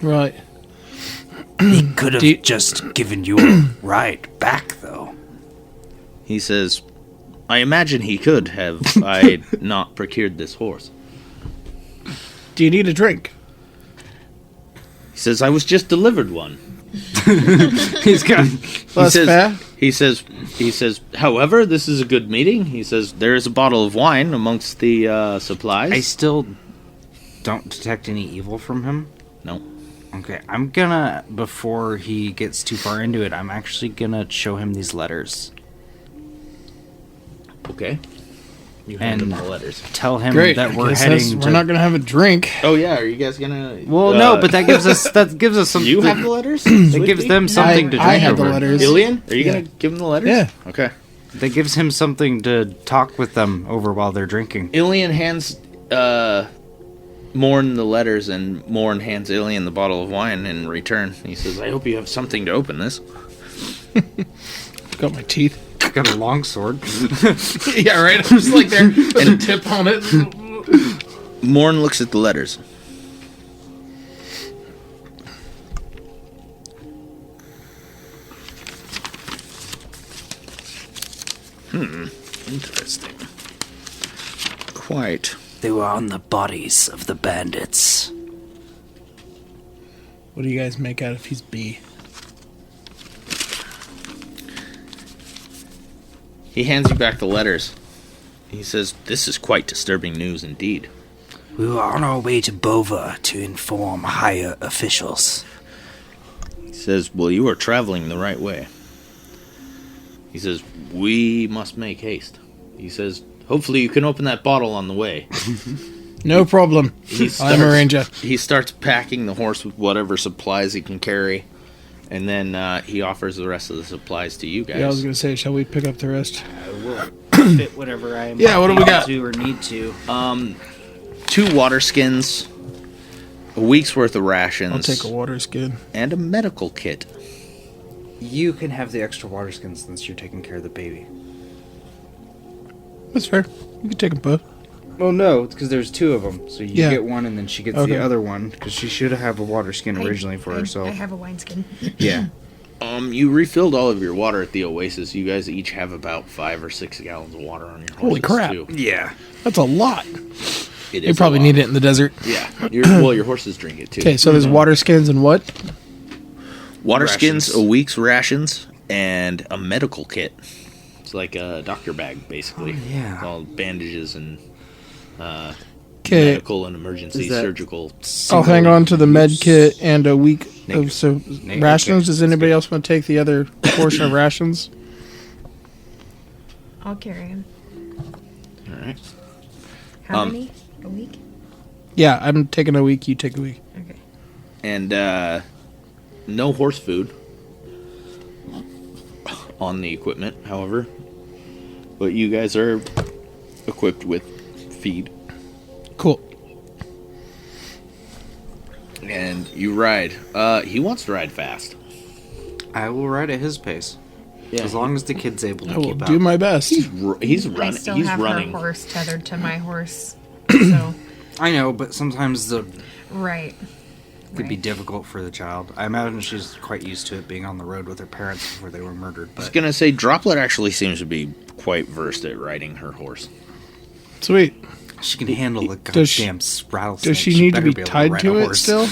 Right. He could have just given you a ride back, though. He says, "I imagine he could have I not procured this horse." Do you need a drink? He says, "I was just delivered one." He's got. Well, that's fair. He says, "However, this is a good meeting." He says, "There is a bottle of wine amongst the supplies." I still don't detect any evil from him. No. Okay, I'm gonna, before he gets too far into it, I'm actually gonna show him these letters. Okay. You hand him And the letters. tell him Great. that we're Guess heading to... we're not going to have a drink. Oh yeah, are you guys gonna? Well, no, but that gives us something. You have the letters. It gives them something to drink I have the over. letters. Ilian, are you Yeah. gonna give him the letters? Yeah. Okay. That gives him something to talk with them over while they're drinking. Ilian hands Morn the letters, and Morn hands Ilian the bottle of wine in return. He says, "I hope you have something to open this." Got my teeth. Got a long sword. Yeah, right. I'm just like there with a tip on it. Morn looks at the letters. Interesting. Quite. They were on the bodies of the bandits. What do you guys make out if he's B? He hands you back the letters. He says, "This is quite disturbing news indeed." We were on our way to Bova to inform higher officials. He says, "Well, you are traveling the right way." He says, "We must make haste." He says, "Hopefully you can open that bottle on the way." No problem. I'm a ranger. He starts packing the horse with whatever supplies he can carry, and then he offers the rest of the supplies to you guys. Yeah, I was going to say, shall we pick up the rest? I will fit whatever I am Yeah, what do we able got? to or need to. 2 water skins, a week's worth of rations, I'll take a water skin. and a medical kit. You can have the extra water skins since you're taking care of the baby. That's fair. You can take them both. Well, no, it's because there's 2 of them. So you Yeah. get one, and then she gets Okay. the other one because she should have a water skin originally for herself. I have a wineskin. Yeah. You refilled all of your water at the Oasis. You guys each have about 5 or 6 gallons of water on your horses. Holy crap. Too. Yeah. That's a lot. It They is probably a lot. need it in the desert. Yeah. Your horses drink it too. Okay, so there's water skins and what? Water Rations. skins, a week's rations, and a medical kit. It's like a doctor bag, basically. Oh, yeah. With all bandages and Okay. medical and emergency Is that- surgical. I'll hang on to the med kit and a week of Naked. rations. Does anybody else want to take the other portion of rations? I'll carry him. All right. How many? A week? Yeah, I'm taking a week. You take a week. Okay. And no horse food on the equipment, however. But you guys are equipped with feed. Cool. And you ride. He wants to ride fast. I will ride at his pace. Yeah. As long as the kid's able to I will keep do up. my best. He's I running. still He's have running. her horse tethered to my horse. So, I know, but sometimes it right. could be Right. difficult for the child. I imagine she's quite used to it being on the road with her parents before they were murdered. I was But gonna say Droplet actually seems to be quite versed at riding her horse. Sweet. she can handle the Does she- goddamn rattlesnake. Does she need to better be able tied ride to a it horse. still?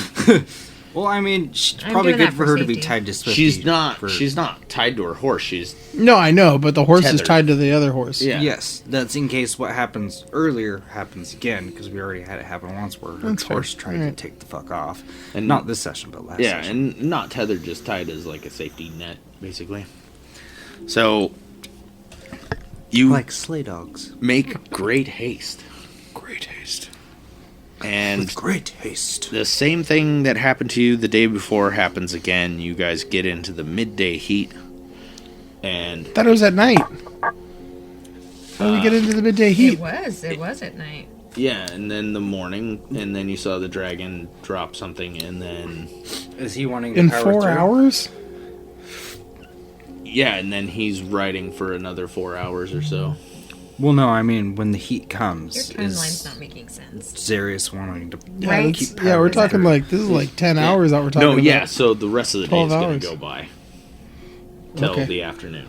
Well, I mean, it's I'm probably doing good that for for her to be safety. tied to Swifty. She's not. for- She's not tied to her horse. She's No, I know, but the horse is Tethered. tied to the other horse. Yeah. Yes, that's in case what happens earlier happens again, because we already had it happen once where her That's fair. horse tried Alright. to take the fuck off. And- Not this session, but last yeah, session. and not tethered, just tied as like a safety net, basically. So you Like sleigh dogs. make great haste, Great haste. and Great haste. the same thing that happened to you the day before happens again. You guys get into the midday heat, and Thought it was at night. How do we get into the midday heat? It was at night. yeah, and then the morning, and then you saw the dragon drop something, and then Is he wanting to In power 4 through? hours? yeah, and then he's riding for another 4 hours or so. Well, no, I mean, when the heat Your comes, timeline's is not making sense. Zarius wanting to Yeah, Right. that's- keep yeah, we're powering talking through. like, this is like 10 hours that we're talking No, about. yeah, so the rest of the day 12 is going hours. to go by till Okay. the afternoon.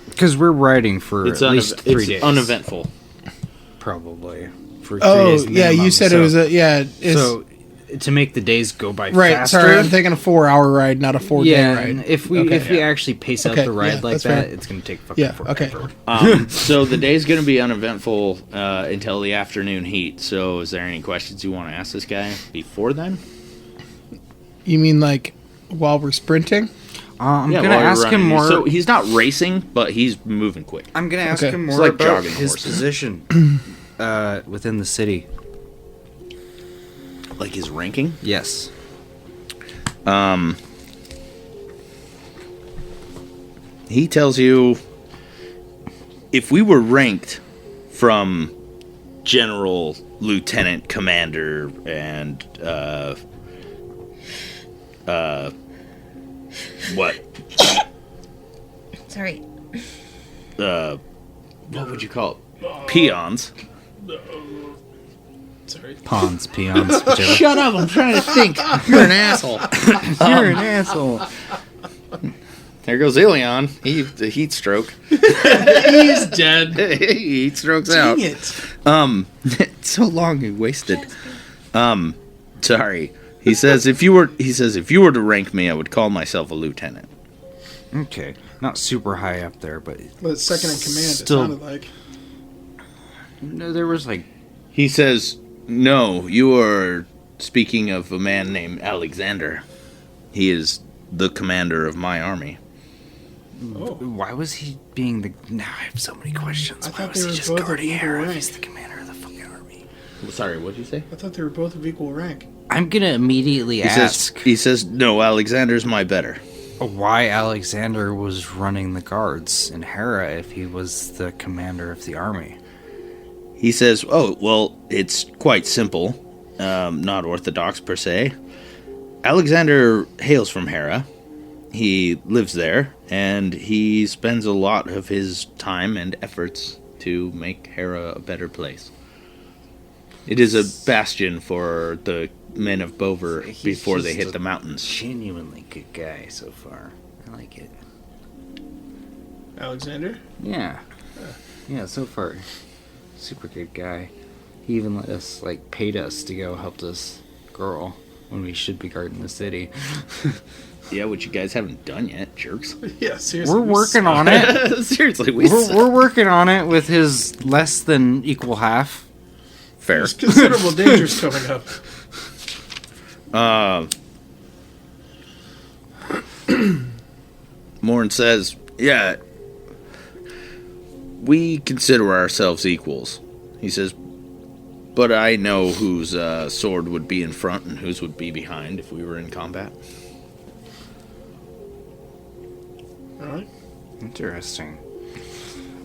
Because we're riding for It's, at least 3 days. uneventful. Probably. For 3 Oh, days yeah, minimum, you said so, it was a, yeah, it's, So, to make the days go by right, faster. sorry, I'm taking a 4-hour ride, not a 4-day yeah, ride. and if we Okay. actually pace out Okay, the ride yeah, like that's that, fair. it's going to take fucking Yeah, okay. forever. So the day's going to be uneventful until the afternoon heat. So is there any questions you want to ask this guy before then? You mean like while we're sprinting? I'm Yeah, going to while you're ask him running. more. So he's not racing, but he's moving quick. I'm going to ask Okay. him It's more like about jogging his horses. position within the city. Like his ranking? Yes. He tells you if we were ranked from general, lieutenant, commander, and what? Sorry. What would you call it? Peons. Pawns, peons, whichever. Shut up! I'm trying to think. You're an asshole. You're an asshole. There goes Ilion. The heat stroke. He's dead. Heat strokes out. it. So long he wasted. Sorry. He says if you were to rank me, I would call myself a lieutenant. Okay. Not super high up there, but Well, it's second in command, Still- it sounded like. no, there was like He says, "No, you are speaking of a man named Alexander. He is the commander of my army." why was he being the? Now I have so many questions. I Why thought was they he were just both of guarding equal Hera if rank. he's the commander of the fucking army? Sorry, what did you say? I thought they were both of equal rank. I'm gonna immediately ask He says, "No, Alexander's my better." why Alexander was running the guards in Hera if he was the commander of the army. He says, "Oh, well, it's quite simple. Not orthodox per se. Alexander hails from Hera. He lives there, and he spends a lot of his time and efforts to make Hera a better place. It is a bastion for the men of Bover He's before they just hit the mountains. Genuinely good guy so far. I like it. Alexander? Yeah. Yeah, so far. Super good guy. He even let us, paid us to go help this girl when we should be guarding the city. Yeah, which you guys haven't done yet, jerks. Yeah, seriously. We're working on it. Seriously, We're working on it with his less than equal half. fair. There's considerable dangers coming up. Morn says, yeah, we consider ourselves equals. He says, but I know whose sword would be in front and whose would be behind if we were in combat. All right. Interesting.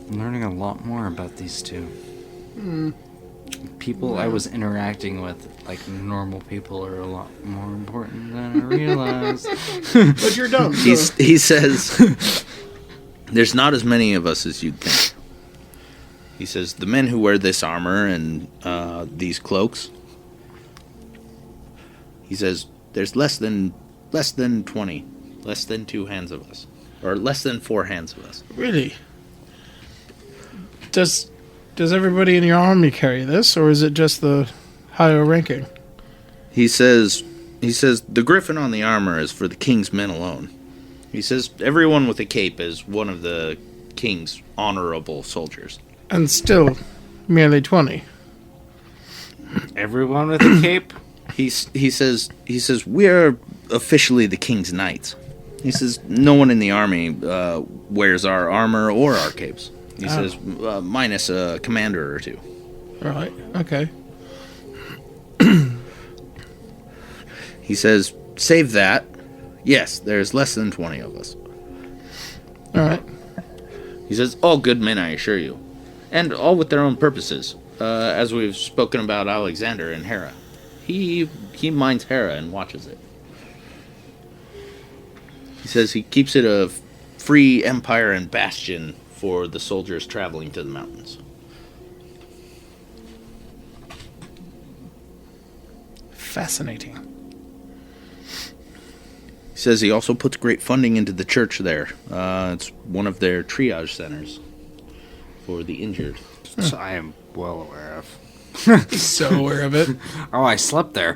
I'm learning a lot more about these two. People I was interacting with, like normal people, are a lot more important than I realized. But you're dumb. So. He says, there's not as many of us as you'd think. He says, the men who wear this armor and these cloaks, he says, there's less than 20, less than 2 hands of us. Or less than 4 hands of us. Really? Does everybody in your army carry this, or is it just the higher ranking? He says, the griffin on the armor is for the king's men alone. He says, everyone with a cape is one of the king's honorable soldiers. And still, merely 20. Everyone with a cape? He says, we're officially the king's knights. He says, no one in the army wears our armor or our capes. He says, minus a commander or 2. Right, okay. He says, save that. Yes, there's less than 20 of us. All right. He says, all good men, I assure you. And all with their own purposes. As we've spoken about Alexander and Hera. He minds Hera and watches it. He says he keeps it a free empire and bastion for the soldiers traveling to the mountains. Fascinating. He says he also puts great funding into the church there. It's one of their triage centers for the injured. Which I am well aware of. He's so aware of it. Oh, I slept there.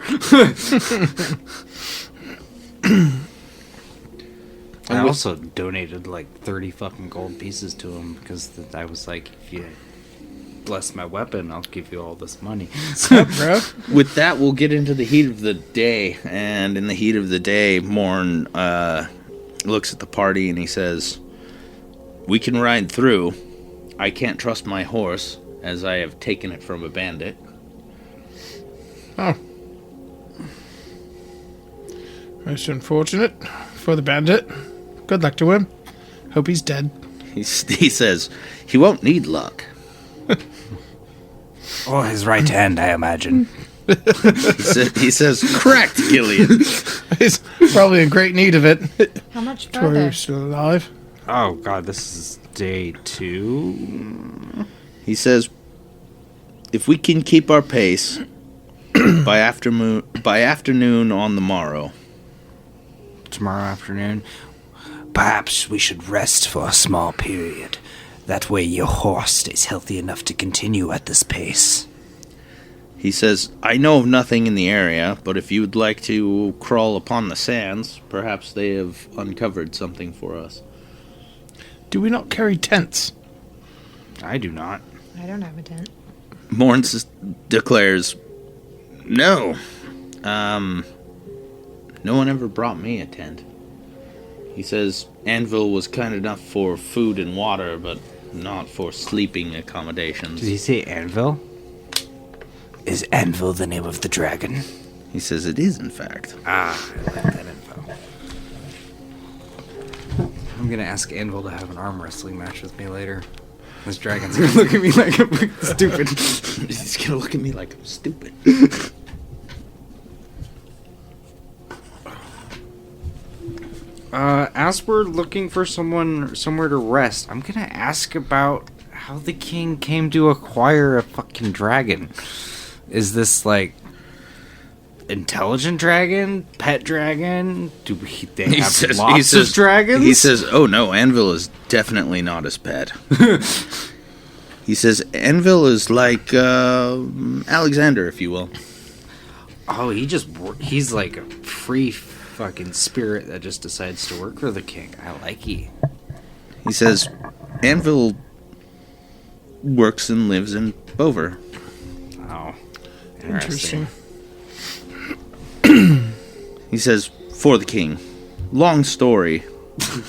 I also donated 30 fucking gold pieces to him because I was like, if you bless my weapon, I'll give you all this money. What's up, bro? With that, we'll get into the heat of the day. And in the heat of the day, Morn looks at the party and he says, we can ride through. I can't trust my horse, as I have taken it from a bandit. Oh. Most unfortunate for the bandit. Good luck to him. Hope he's dead. He says, he won't need luck. Or his right hand, I imagine. He says, correct, Gillian. He's probably in great need of it. How much Tori's further? still alive. Oh, God, this is day 2? He says, if we can keep our pace by afternoon on the morrow. Tomorrow afternoon? Perhaps we should rest for a small period. That way your horse stays healthy enough to continue at this pace. He says, I know of nothing in the area, but if you would like to crawl upon the sands, perhaps they have uncovered something for us. Do we not carry tents? I do not. I don't have a tent. Morn declares, no. No one ever brought me a tent. He says Anvil was kind enough for food and water, but not for sleeping accommodations. Did he say anvil? Is Anvil the name of the dragon? He says it is, in fact. I like that info. I'm gonna ask Anvil to have an arm wrestling match with me later. This dragon's gonna look at me like I'm stupid. He's gonna look at me like I'm stupid. As we're looking for somewhere to rest, I'm gonna ask about how the king came to acquire a fucking dragon. Is this like intelligent dragon, pet dragon? Do they have lots of dragons? He says, "Oh no, Anvil is definitely not his pet." He says, "Anvil is like Alexander, if you will." Oh, he's like a free fucking spirit that just decides to work for the king. I like he. He says, "Anvil works and lives in Bover." Oh, Interesting. He says, "For the king." Long story.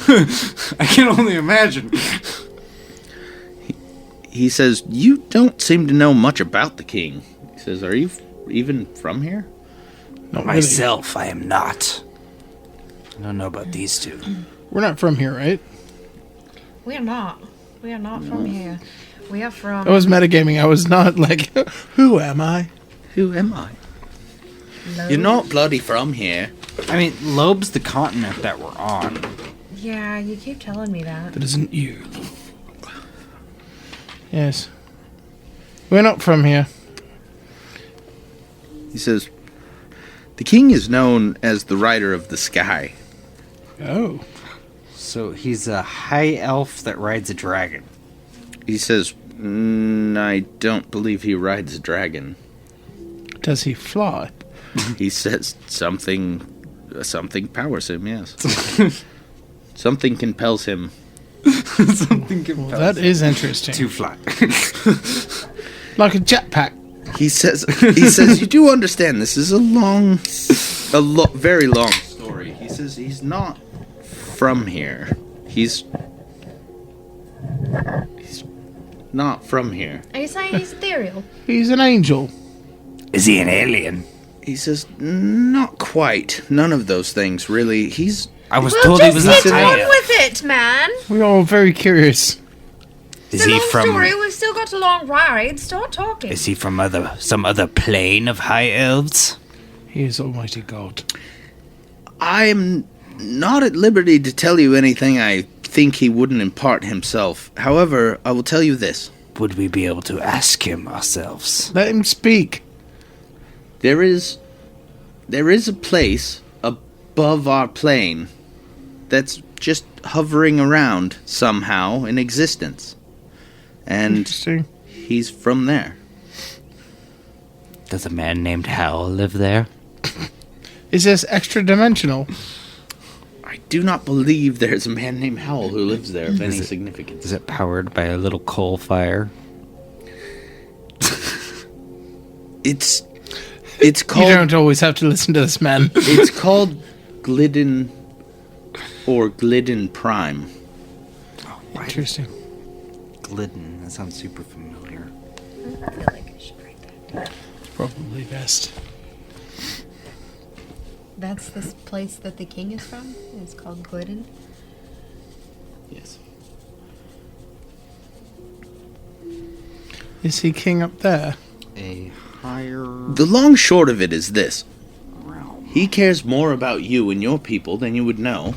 I can only imagine. He says, "You don't seem to know much about the king." He says, "Are you even from here?" Not Myself, I am not. I don't know about these two. We're not from here, right? We are not. We are not from here. We are from... I was metagaming. I was not like, who am I? Who am I? Lobe. You're not bloody from here. I mean, Lobe's the continent that we're on. Yeah, you keep telling me that. That isn't you. Yes. We're not from here. He says, "The king is known as the rider of the sky." Oh. So he's a high elf that rides a dragon. He says, "I don't believe he rides a dragon." Does he fly? He says something powers him, yes. Something compels him. Something compels Well, that is interesting. to fly. Like a jetpack. He says, "You do understand this is very long story." He says he's not from here. He's not from here. Are you saying he's ethereal? He's an angel. Is he an alien? He says, "Not quite. None of those things, really. I was Well, told he just was get a on high with it, man. We're all very curious. Is It's a he long from? story. We've still got a long ride. Start talking. Is he from some other plane of high elves? He is Almighty God. I'm not at liberty to tell you anything I think he wouldn't impart himself. However, I will tell you this. Would we be able to ask him ourselves? Let him speak. There is a place above our plane that's just hovering around somehow in existence. And Interesting. he's from there. Does a man named Hal live there? Is this extra dimensional? I do not believe there's a man named Howell who lives there of any significance. Is it powered by a little coal fire? It's You called don't always have to listen to this man. it's called Glidden or Glidden Prime. Interesting. Glidden. That sounds super familiar. I feel like I should write that. Probably best. That's this place that the king is from? It's called Glidden? Yes. Is he king up there? A higher The long short of it is this. realm. He cares more about you and your people than you would know.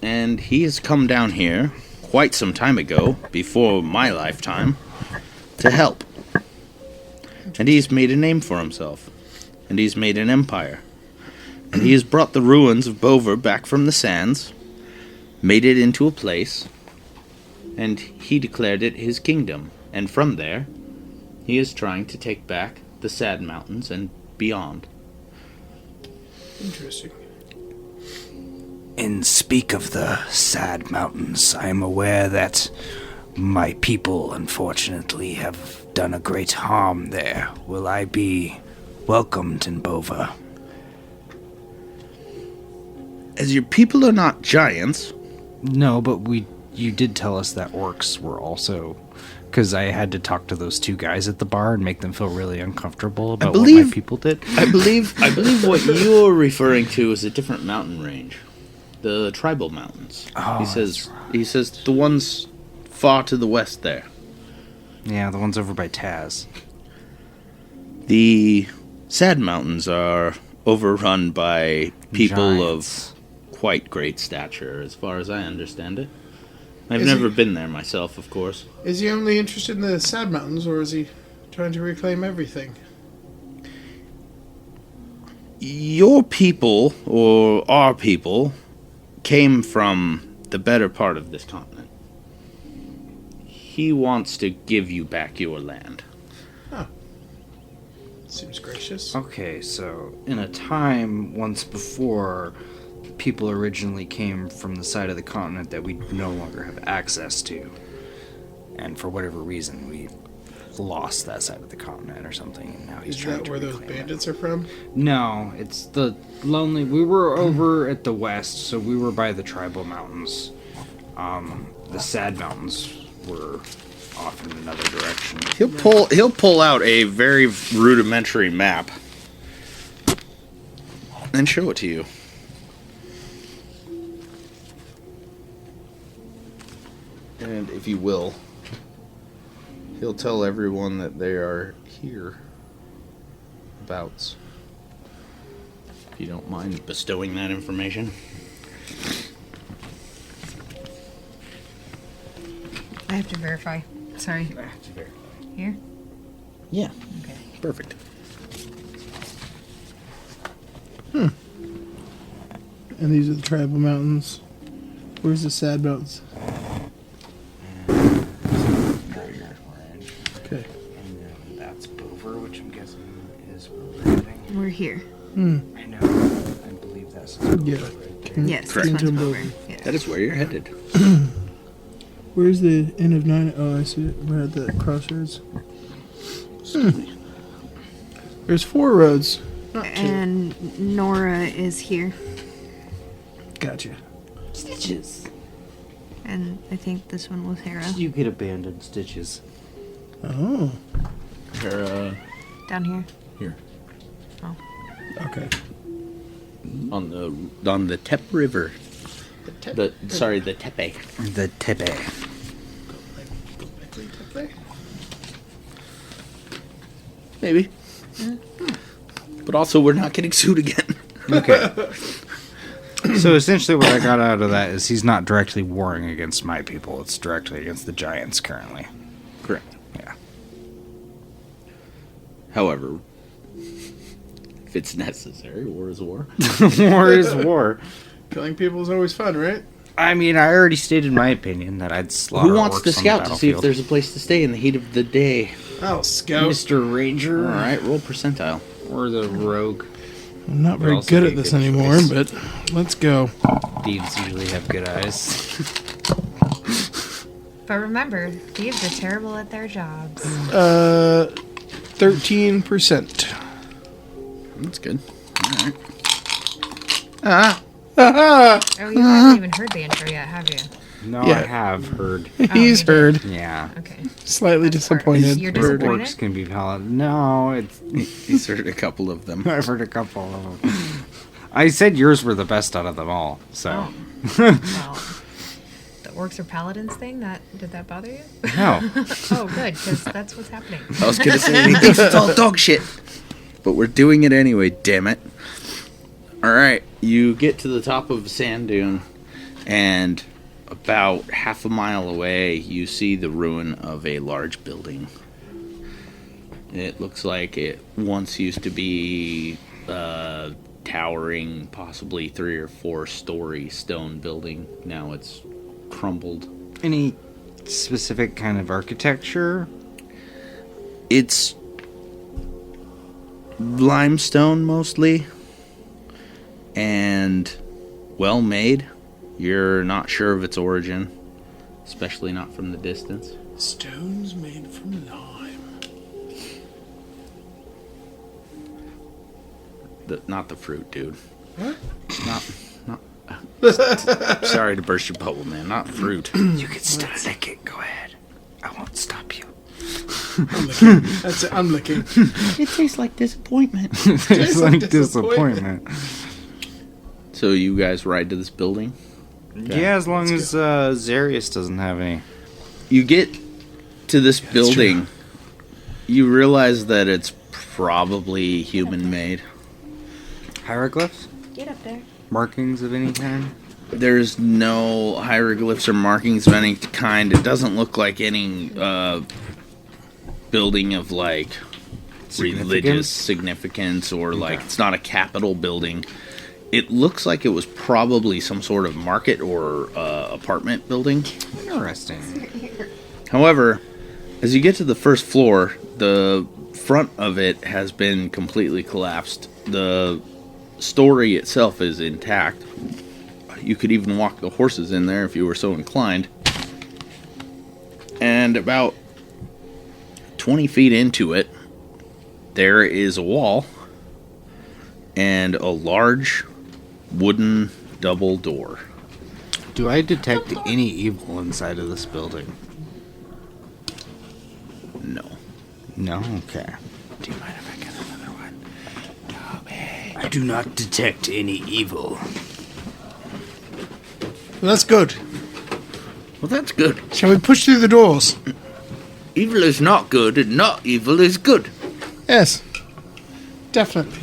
And he has come down here quite some time ago, before my lifetime, to help. And he's made a name for himself. And he's made an empire. And he has brought the ruins of Bover back from the sands, made it into a place, and he declared it his kingdom. And from there, he is trying to take back the Sad Mountains and beyond. Interesting. And speak of the sad mountains, I am aware that my people, unfortunately, have done a great harm there. Will I be welcomed in Bova? As your people are not giants, No, but you did tell us that orcs were also, because I had to talk to those two guys at the bar and make them feel really uncomfortable about what believe- my people did. I believe what you're referring to is a different mountain range. The tribal mountains. Oh, he says the ones far to the west there. Yeah, the ones over by Taz. The Sad Mountains are overrun by people Giants. of quite great stature, as far as I understand it. I've Is never he- been there myself, of course. Is he only interested in the Sad Mountains, or is he trying to reclaim everything? your people, or our people, came from the better part of this continent. He wants to give you back your land. Seems gracious. Okay, so in a time once before, people originally came from the side of the continent that we no longer have access to. And for whatever reason, we lost that side of the continent or something, and now he's Is trying that to where those reclaim bandits are from? it. No, it's the lonely... We were over at the west, so we were by the tribal mountains. The sad mountains were off in another direction. He'll pull out a very rudimentary map and show it to you. And if you will, he'll tell everyone that they are here. Abouts. If you don't mind bestowing that information. I have to verify. Sorry. Here? Yeah. Okay. Perfect. And these are the tribal mountains. Where's the sad mountains? Okay. And then that's Bover, which I'm guessing is where we're heading. We're here. I know. I believe that's Yeah. right there. Yes, Correct. this one's over. Yeah. That is where you're headed. Where's the Inn of Nine? Oh, I see it. We're at the crossroads. There's 4 roads. Not 2. And Nora is here. Gotcha. Stitches. And I think this one was Hera. You get abandoned Stitches. Oh. Down here. Here. Okay. On the Tep River. The Tepe. The Tepe. Maybe. But also, we're not getting sued again. Okay. So essentially what I got out of that is he's not directly warring against my people. It's directly against the giants currently. Correct. Yeah. However, if it's necessary, war is war. War is war. Killing people is always fun, right? I mean, I already stated my opinion that I'd slaughter Who wants orcs to on the scout to see if battlefield. there's a place to stay in the heat of the day? I'll scout. Mr. Ranger All right, roll percentile. or the rogue. I'm not Would very also good be at a this good anymore, choice. but let's go. Thieves usually have good eyes. But remember, thieves are terrible at their jobs. 13%. That's good. All right. Oh, you haven't even heard the intro yet, have you? No, Yeah. I have heard. He's you did. heard. Yeah. Okay. Slightly disappointed. You're Or disappointed? orcs can be paladin. No, it's. He's heard a couple of them. I've heard a couple of them. I said yours were the best out of them all. So Oh. Well, the orcs are paladins thing, did that bother you? no. Oh, good, because that's what's happening. I was gonna say he thinks it's all dog shit, but we're doing it anyway. Damn it! All right, you get to the top of a sand dune, and about half a mile away, you see the ruin of a large building. It looks like it once used to be a towering, possibly 3 or 4 story stone building. Now it's crumbled. Any specific kind of architecture? It's limestone mostly, and well made. You're not sure of its origin, especially not from the distance. Stones made from lime. Not the fruit, dude. What? Not. Sorry to burst your bubble, man. Not fruit. You can still lick it. Go ahead. I won't stop you. I'm licking. That's it. I'm licking. It tastes like disappointment. It's like disappointment. disappointment. So you guys ride to this building. Yeah, as long as Zarius doesn't have any. You get to this building. You realize that it's probably human-made. Hieroglyphs? Get up there. Markings of any kind? There's no hieroglyphs or markings of any kind. It doesn't look like any building of like religious significance or like it's not a capital building. It looks like it was probably some sort of market or apartment building. Interesting. However, as you get to the first floor, the front of it has been completely collapsed. The story itself is intact. You could even walk the horses in there if you were so inclined. And about 20 feet into it, there is a wall and a large wooden double door. Do I detect any evil inside of this building? No. No? Okay. Do you mind if I get another one? I do not detect any evil. Well, that's good. Well, that's good. Shall we push through the doors? Evil is not good, and not evil is good. Yes. Definitely.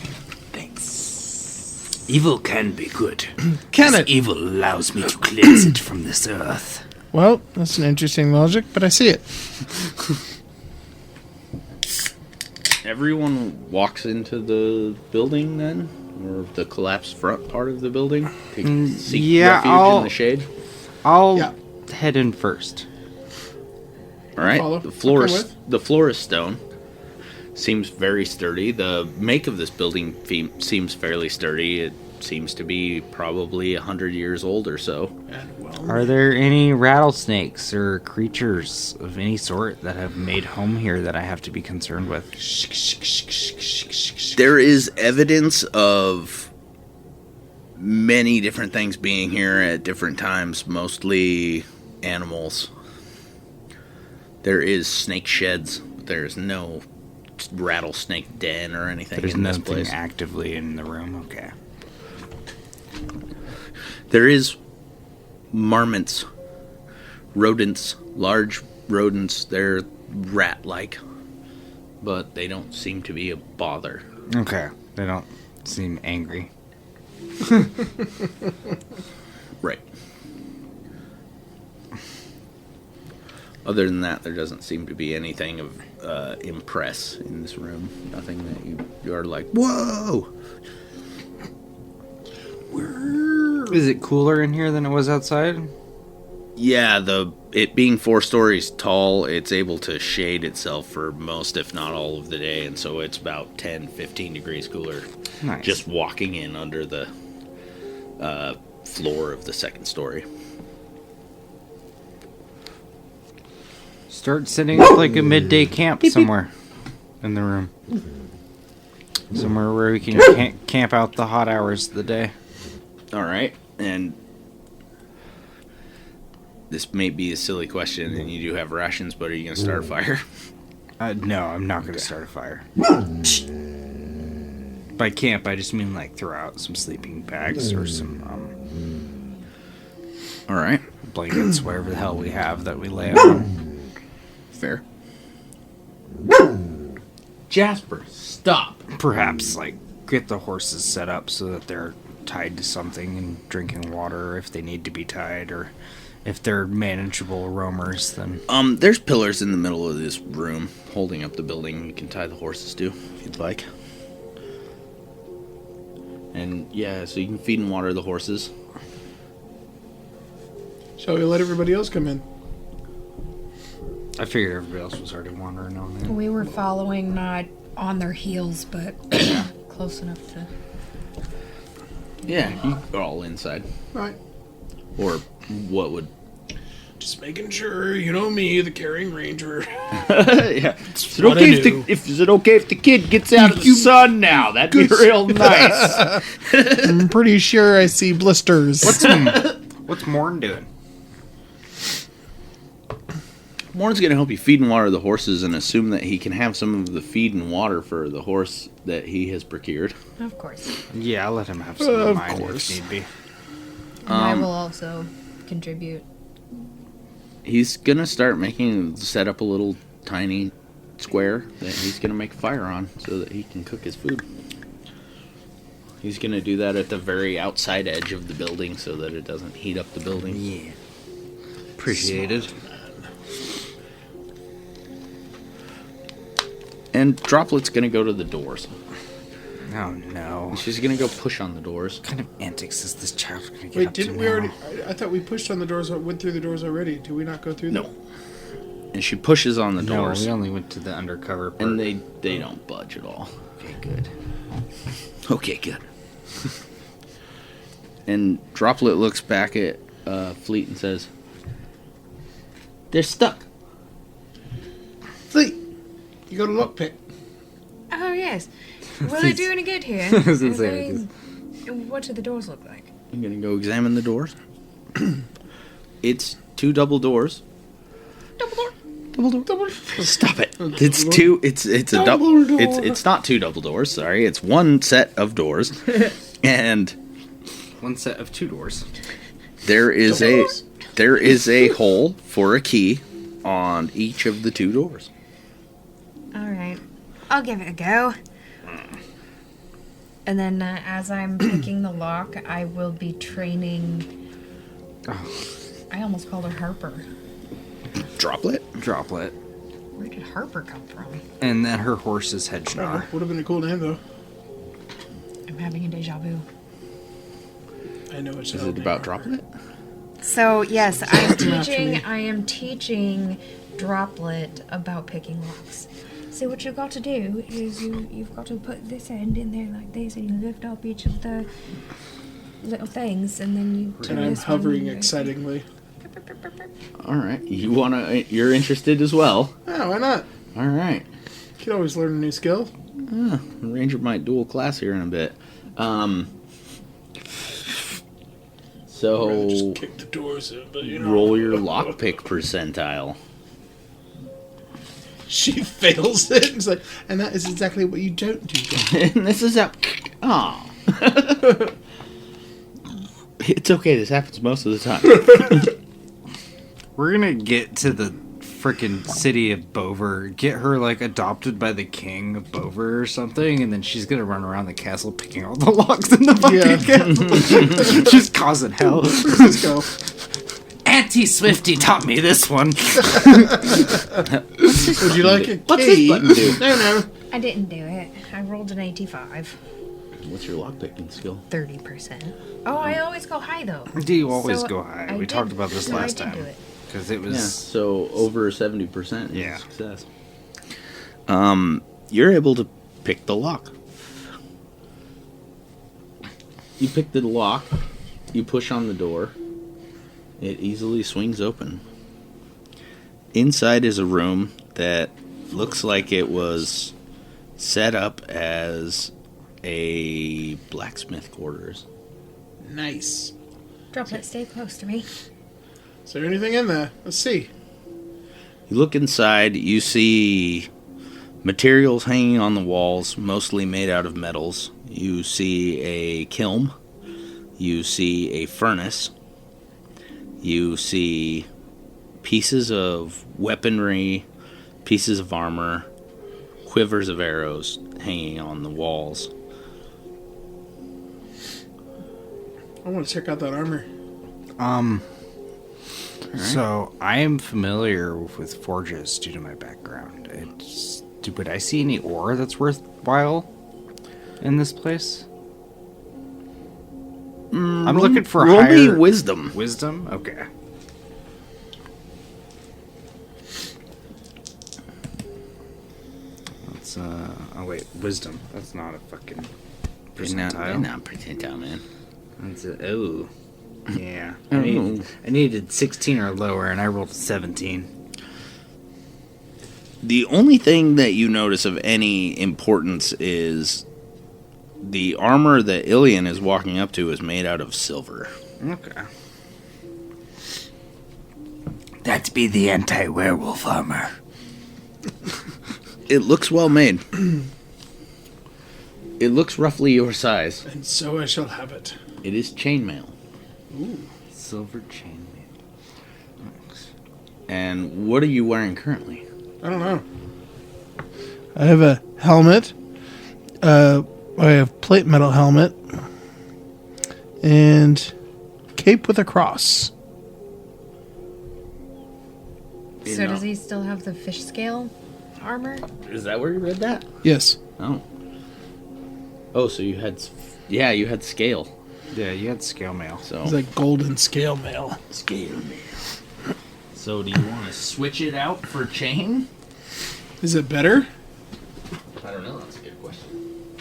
Evil can be good. Can This it? evil allows me to cleanse it from this earth. Well, that's an interesting logic, but I see it. Everyone walks into the building then? Or the collapsed front part of the building? To seek yeah, refuge in the shade? I'll Yeah. head in first. Alright, follow. the I'll come floor is stone. Seems very sturdy. The make of this building seems fairly sturdy. It seems to be probably 100 years old or so. Are there any rattlesnakes or creatures of any sort that have made home here that I have to be concerned with? There is evidence of many different things being here at different times, mostly animals. There is snake sheds, but there's no rattlesnake den or anything There's in this nothing place. actively in the room. Okay. There is marmots, rodents, large rodents. They're rat-like, but they don't seem to be a bother. Okay. They don't seem angry. Right. Other than that, there doesn't seem to be anything of impress in this room. Nothing that you are like, whoa! Is it cooler in here than it was outside? Yeah, it being 4 stories tall, it's able to shade itself for most, if not all, of the day, and so it's about 10, 15 degrees cooler. Nice. Just walking in under the floor of the second story. Start setting up like a midday camp somewhere in the room. Somewhere where we can camp out the hot hours of the day. All right, and this may be a silly question, and you do have rations, but are you going to start a fire? No, I'm not going to start a fire. By camp, I just mean like throw out some sleeping bags or some All right, blankets, whatever the hell we have that we lay on. fair. Jasper, stop. Perhaps like get the horses set up so that they're tied to something and drinking water if they need to be tied, or if they're manageable roamers, then There's pillars in the middle of this room holding up the building. You can tie the horses to if you'd like. And yeah, so you can feed and water the horses. Shall we let everybody else come in? I figured everybody else was already wandering on there. We were following, not on their heels, but close enough to. Yeah, you're all inside. Right. Or what would... Just making sure, you know me, the carrying ranger. yeah. Is it, what okay I do. is it okay if the kid gets out of the sun now? That'd be real nice. I'm pretty sure I see blisters. What's Morn doing? Morn's going to help you feed and water the horses and assume that he can have some of the feed and water for the horse that he has procured. Of course. Yeah, I'll let him have some of Of mine course. if need be. And I will also contribute. He's going to start set up a little tiny square that he's going to make a fire on so that he can cook his food. He's going to do that at the very outside edge of the building so that it doesn't heat up the building. Yeah. Appreciated. And Droplet's going to go to the doors. Oh, no. She's going to go push on the doors. What kind of antics is this child going to get Wait, up didn't to we now? already... I thought we pushed on the doors, went through the doors already. Did we not go through them? No. And she pushes on the No, doors. we only went to the undercover part. And they don't budge at all. Okay, good. Okay, good. And Droplet looks back at Fleet and says, "They're stuck." Fleet, you got a lockpick. Oh, yes. Will it do any good here? was gonna say, What do the doors look like? I'm going to go examine the doors. It's 2 double doors. Double door. Stop it. It's 2. It's a double. Double door. It's not 2 double doors. Sorry, it's 1 set of doors, and 1 set of 2 doors. there is a hole for a key on each of the 2 doors. All right. I'll give it a go. And then as I'm picking the lock, I will be training... I almost called her Harper. Droplet. Where did Harper come from? And then her horse is Hedgenar. Would have been a cool name, though. I'm having a deja vu. I know it's Is it about Droplet? So, yes, I me. am teaching Droplet about picking locks. So what you've got to do is you've got to put this end in there like this, and you lift up each of the little things, and then you turn And I'm this hovering one. excitingly. All right. You're interested as well. Yeah, why not? All right. You can always learn a new skill. The Ranger might dual class here in a bit. So Just kick the doors in, but you know. roll your lockpick percentile. She fails it. It's like, and that is exactly what you don't do. And this is oh. It's okay. This happens most of the time. We're gonna get to the frickin' city of Bover, get her, like, adopted by the king of Bover or something, and then she's gonna run around the castle picking all the locks in the fucking castle. Just causing hell. Let's go. Auntie Swifty taught me this one. Would you like a key? What's this button do? No. I didn't do it. I rolled an 85. What's your lockpicking skill? 30%. Oh, I always go high, though. Do you always So go high? I We did- talked about this no, last I did time. do it. Because it was... Yeah. So over 70% is Yeah. success. You're able to pick the lock. You pick the lock. You push on the door. It easily swings open. Inside is a room that looks like it was set up as a blacksmith quarters. Nice. Droplet, stay close to me. Is there anything in there? Let's see. You look inside, you see materials hanging on the walls, mostly made out of metals. You see a kiln. You see a furnace. You see pieces of weaponry, pieces of armor, quivers of arrows hanging on the walls. I want to check out that armor. So, I am familiar with forges due to my background. Would I see any ore that's worthwhile in this place? I'm looking for roll higher... me wisdom. Wisdom? Okay. That's, oh wait, wisdom. That's not a fucking percentile. Not percentile, man. That's oh. Yeah. Oh. I needed 16 or lower, and I rolled 17. The only thing that you notice of any importance is the armor that Ilian is walking up to is made out of silver. Okay. That'd be the anti-werewolf armor. It looks well made. It looks roughly your size. And so I shall have it. It is chainmail. Ooh. Silver chainmail. Nice. And what are you wearing currently? I don't know. I have a helmet. I have plate metal helmet. And cape with a cross. So does he still have the fish scale? armor? Is that where you read that? Yes. Oh. Oh, so you had... Yeah, you had scale. Yeah, you had scale mail. So It's like golden scale mail. scale mail. So do you want to switch it out for chain? Is it better? I don't know. That's a good question.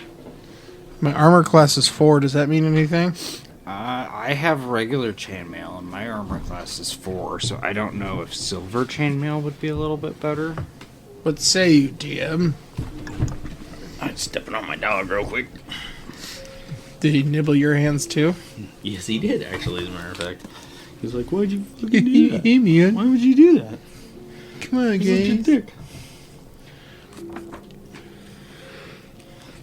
My armor class is 4. Does that mean anything? I have regular chainmail, and my armor class is 4, so I don't know if silver chainmail would be a little bit better. What say you, DM? I'm stepping on my dog real quick. Did he nibble your hands too? Yes, he did, actually, as a matter of fact. He was like, why'd you fucking do that? Hey, man. Why would you do that? Come on, He's such a guys. dick.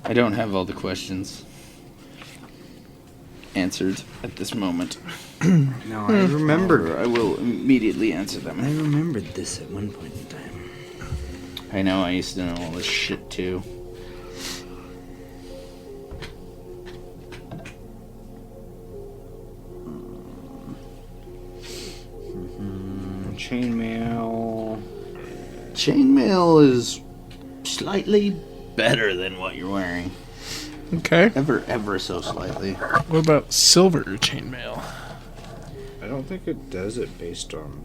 I don't have all the questions answered at this moment. No, I remembered. However, I will immediately answer them. I remembered this at one point in time. I know, I used to know all this shit too. Chainmail. Chainmail is slightly better than what you're wearing. Okay. Ever so slightly. What about silver chainmail? I don't think it does it based on...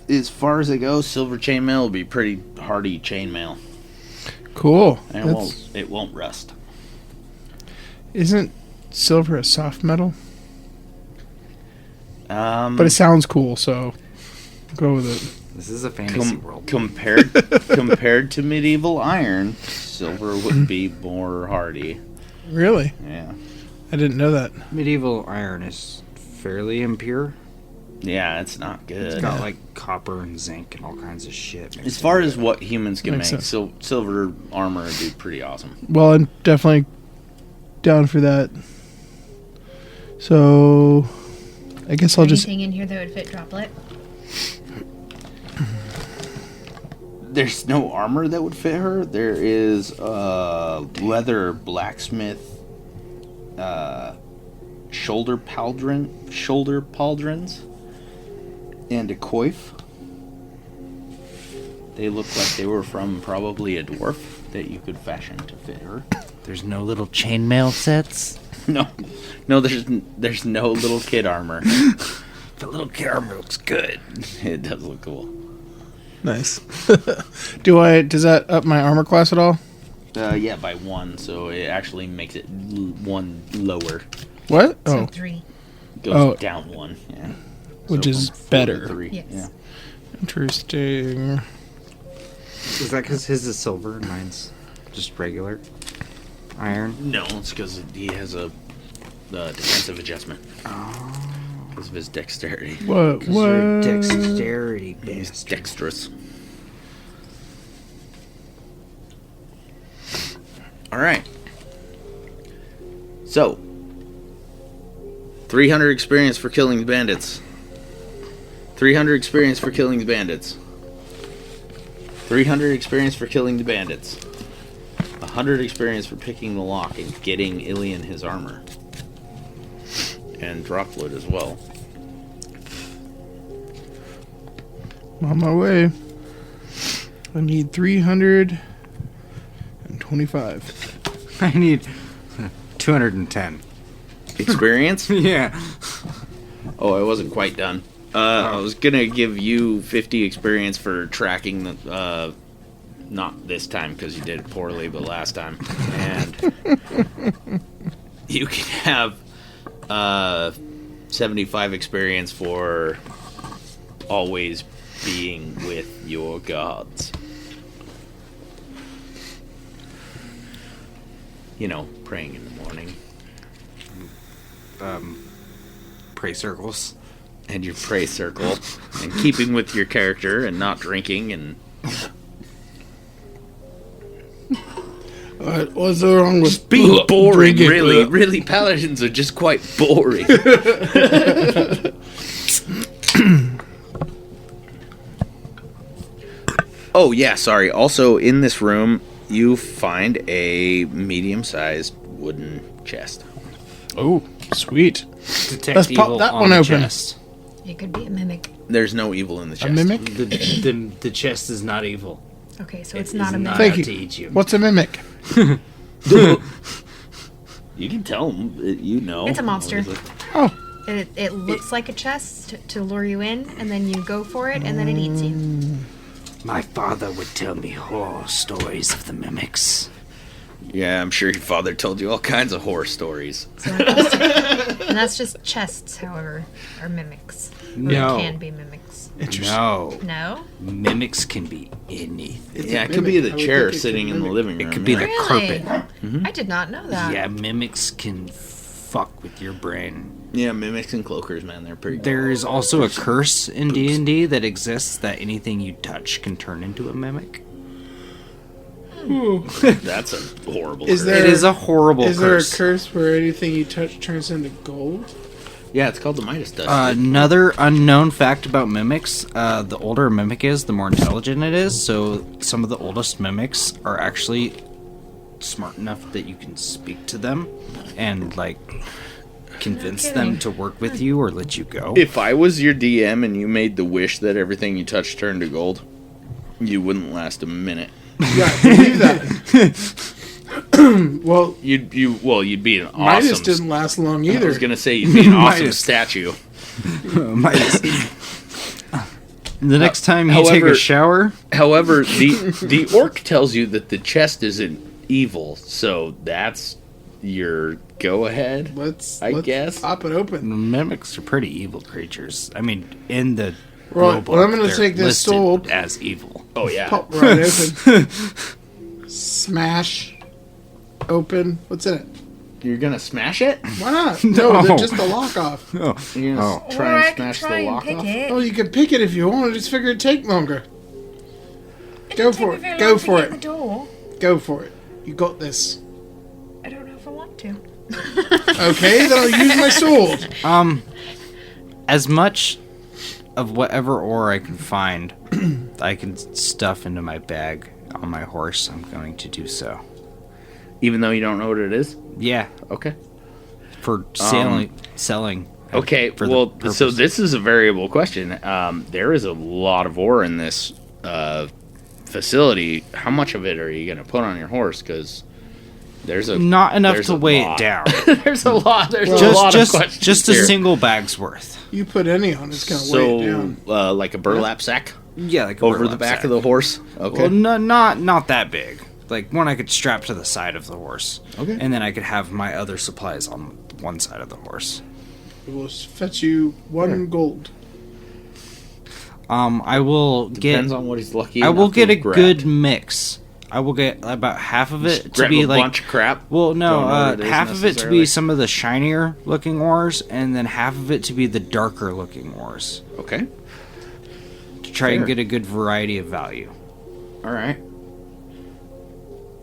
As far as it goes, silver chainmail will be pretty hardy chainmail. Cool. And it won't rust. Isn't silver a soft metal? But But it sounds cool, so go with it. This is a fantasy world. compared to medieval iron, silver would be more hardy. Really? Yeah. I didn't know that. Medieval iron is fairly impure. Yeah, it's not good. It's got like copper and zinc and all kinds of shit. As far as what humans can Makes make, sense. silver armor would be pretty awesome. Well, I'm definitely down for that. So, I guess I'll just... Anything in here that would fit Droplet? There's no armor that would fit her. There is leather blacksmith shoulder pauldrons and a coif. They look like they were from probably a dwarf that you could fashion to fit her. There's no little chainmail sets? No, there's no little kid armor. The little kid armor looks good. It does look cool. Nice. Does that up my armor class at all? Yeah, by 1, so it actually makes it 1 lower. What? So Oh, 3. Goes down 1, yeah. which So is from 4 to better. 3, Yes. yeah. Interesting. Is that because his is silver and mine's just regular iron? No, it's because he has a defensive adjustment. Because of his dexterity. What? You're a What? dexterity He's bastard. dexterous. Alright. So, 300 experience for killing the bandits. 300 experience for killing the bandits. 300 experience for killing the bandits. 100 experience for picking the lock and getting Ilian his armor. And Droplet as well. On my way. I need 325. I need 210. Experience? Yeah. Oh, I wasn't quite done. I was gonna give you 50 experience for tracking the, not this time because you did it poorly, but last time. And you can have, 75 experience for always being with your gods. You know, praying in the morning. Pray circles. And your pray circle. And keeping with your character and not drinking and... What's wrong with being boring, drinking? really. Really, paladins are just quite boring. Oh, yeah, sorry. Also, in this room, you find a medium-sized wooden chest. Oh, sweet. Detect Let's pop evil that on one the open. chest. It could be a mimic. There's no evil in the chest. A mimic? The chest is not evil. Okay, so it's It not is a mimic. Thank out you. to eat you. What's a mimic? You can tell them. You know. It's a monster. What is it? Oh, It looks like a chest to lure you in, and then you go for it, and then it eats you. My father would tell me horror stories of the mimics. Yeah, I'm sure your father told you all kinds of horror stories. So and that's just chests, however, are mimics. Or No. can be mimics. No. No? Mimics can be anything. Yeah, it could be the I would chair think it sitting could in the mimic. living room. It could be the Really? carpet. I did not know that. Yeah, mimics can fuck with your brain. Yeah, mimics and cloakers, man, they're pretty. There's also a curse in D&D that exists that anything you touch can turn into a mimic. That's a horrible. Is curse. there- It is a horrible is there a curse. curse where anything you touch turns into gold? Yeah, it's called the Midas dust. Another unknown fact about mimics, the older a mimic is, the more intelligent it is. So some of the oldest mimics are actually smart enough that you can speak to them and, like, convince them to work with you or let you go. If I was your DM and you made the wish that everything you touched turned to gold, you wouldn't last a minute. Yeah, I believe that. Well, You'd be an awesome. Midas didn't last long I either. was gonna say you'd be an awesome Midas. statue. The next time you take However- a shower, However, the orc tells you that the chest isn't evil, so that's your go ahead. Let's guess. pop it open. mimics are pretty evil creatures. I mean, in the Right, rulebook, well, I'm gonna they're take this listed sword. as evil. Oh yeah. Pop right open. Smash. Open. What's in it? You're gonna smash it? Why not? No, No. they're just the lock off. You're gonna Oh. Or try I and could smash try the and lock pick off? it. Oh, you can pick it if you want. I just figure it'd take longer. Go It'll for take me it. very Go long to for get it. The door. Go for it. You got this. I don't know if I want to. Okay, then I'll use my sword. As much of whatever ore I can find, I can stuff into my bag on my horse. I'm going to do so. Even though you don't know what it is? Yeah, Okay. for selling. Okay, for the well, purpose. so this is a variable question. There is a lot of ore in this facility. How much of it are you going to put on your horse? Because there's a Not enough there's to a weigh lot. it down. There's a lot. There's a lot of questions just a here. single bag's worth. You put any on, it's gonna weigh it down. So, like a burlap sack Yeah, like a over the burlap back sack. of the horse. Okay. Well, no, not that big. Like one I could strap to the side of the horse. Okay. And then I could have my other supplies on one side of the horse. It will fetch you 1 gold. I will Depends get. on what he's lucky. I will enough get to a grab. good mix. I will get about half of it to Grab be a like. bunch of crap. Well, no, Don't know what it is half of it to necessarily. be some of the shinier looking ores, and then half of it to be the darker looking ores, Okay. to try and Fair. get a good variety of value. All right.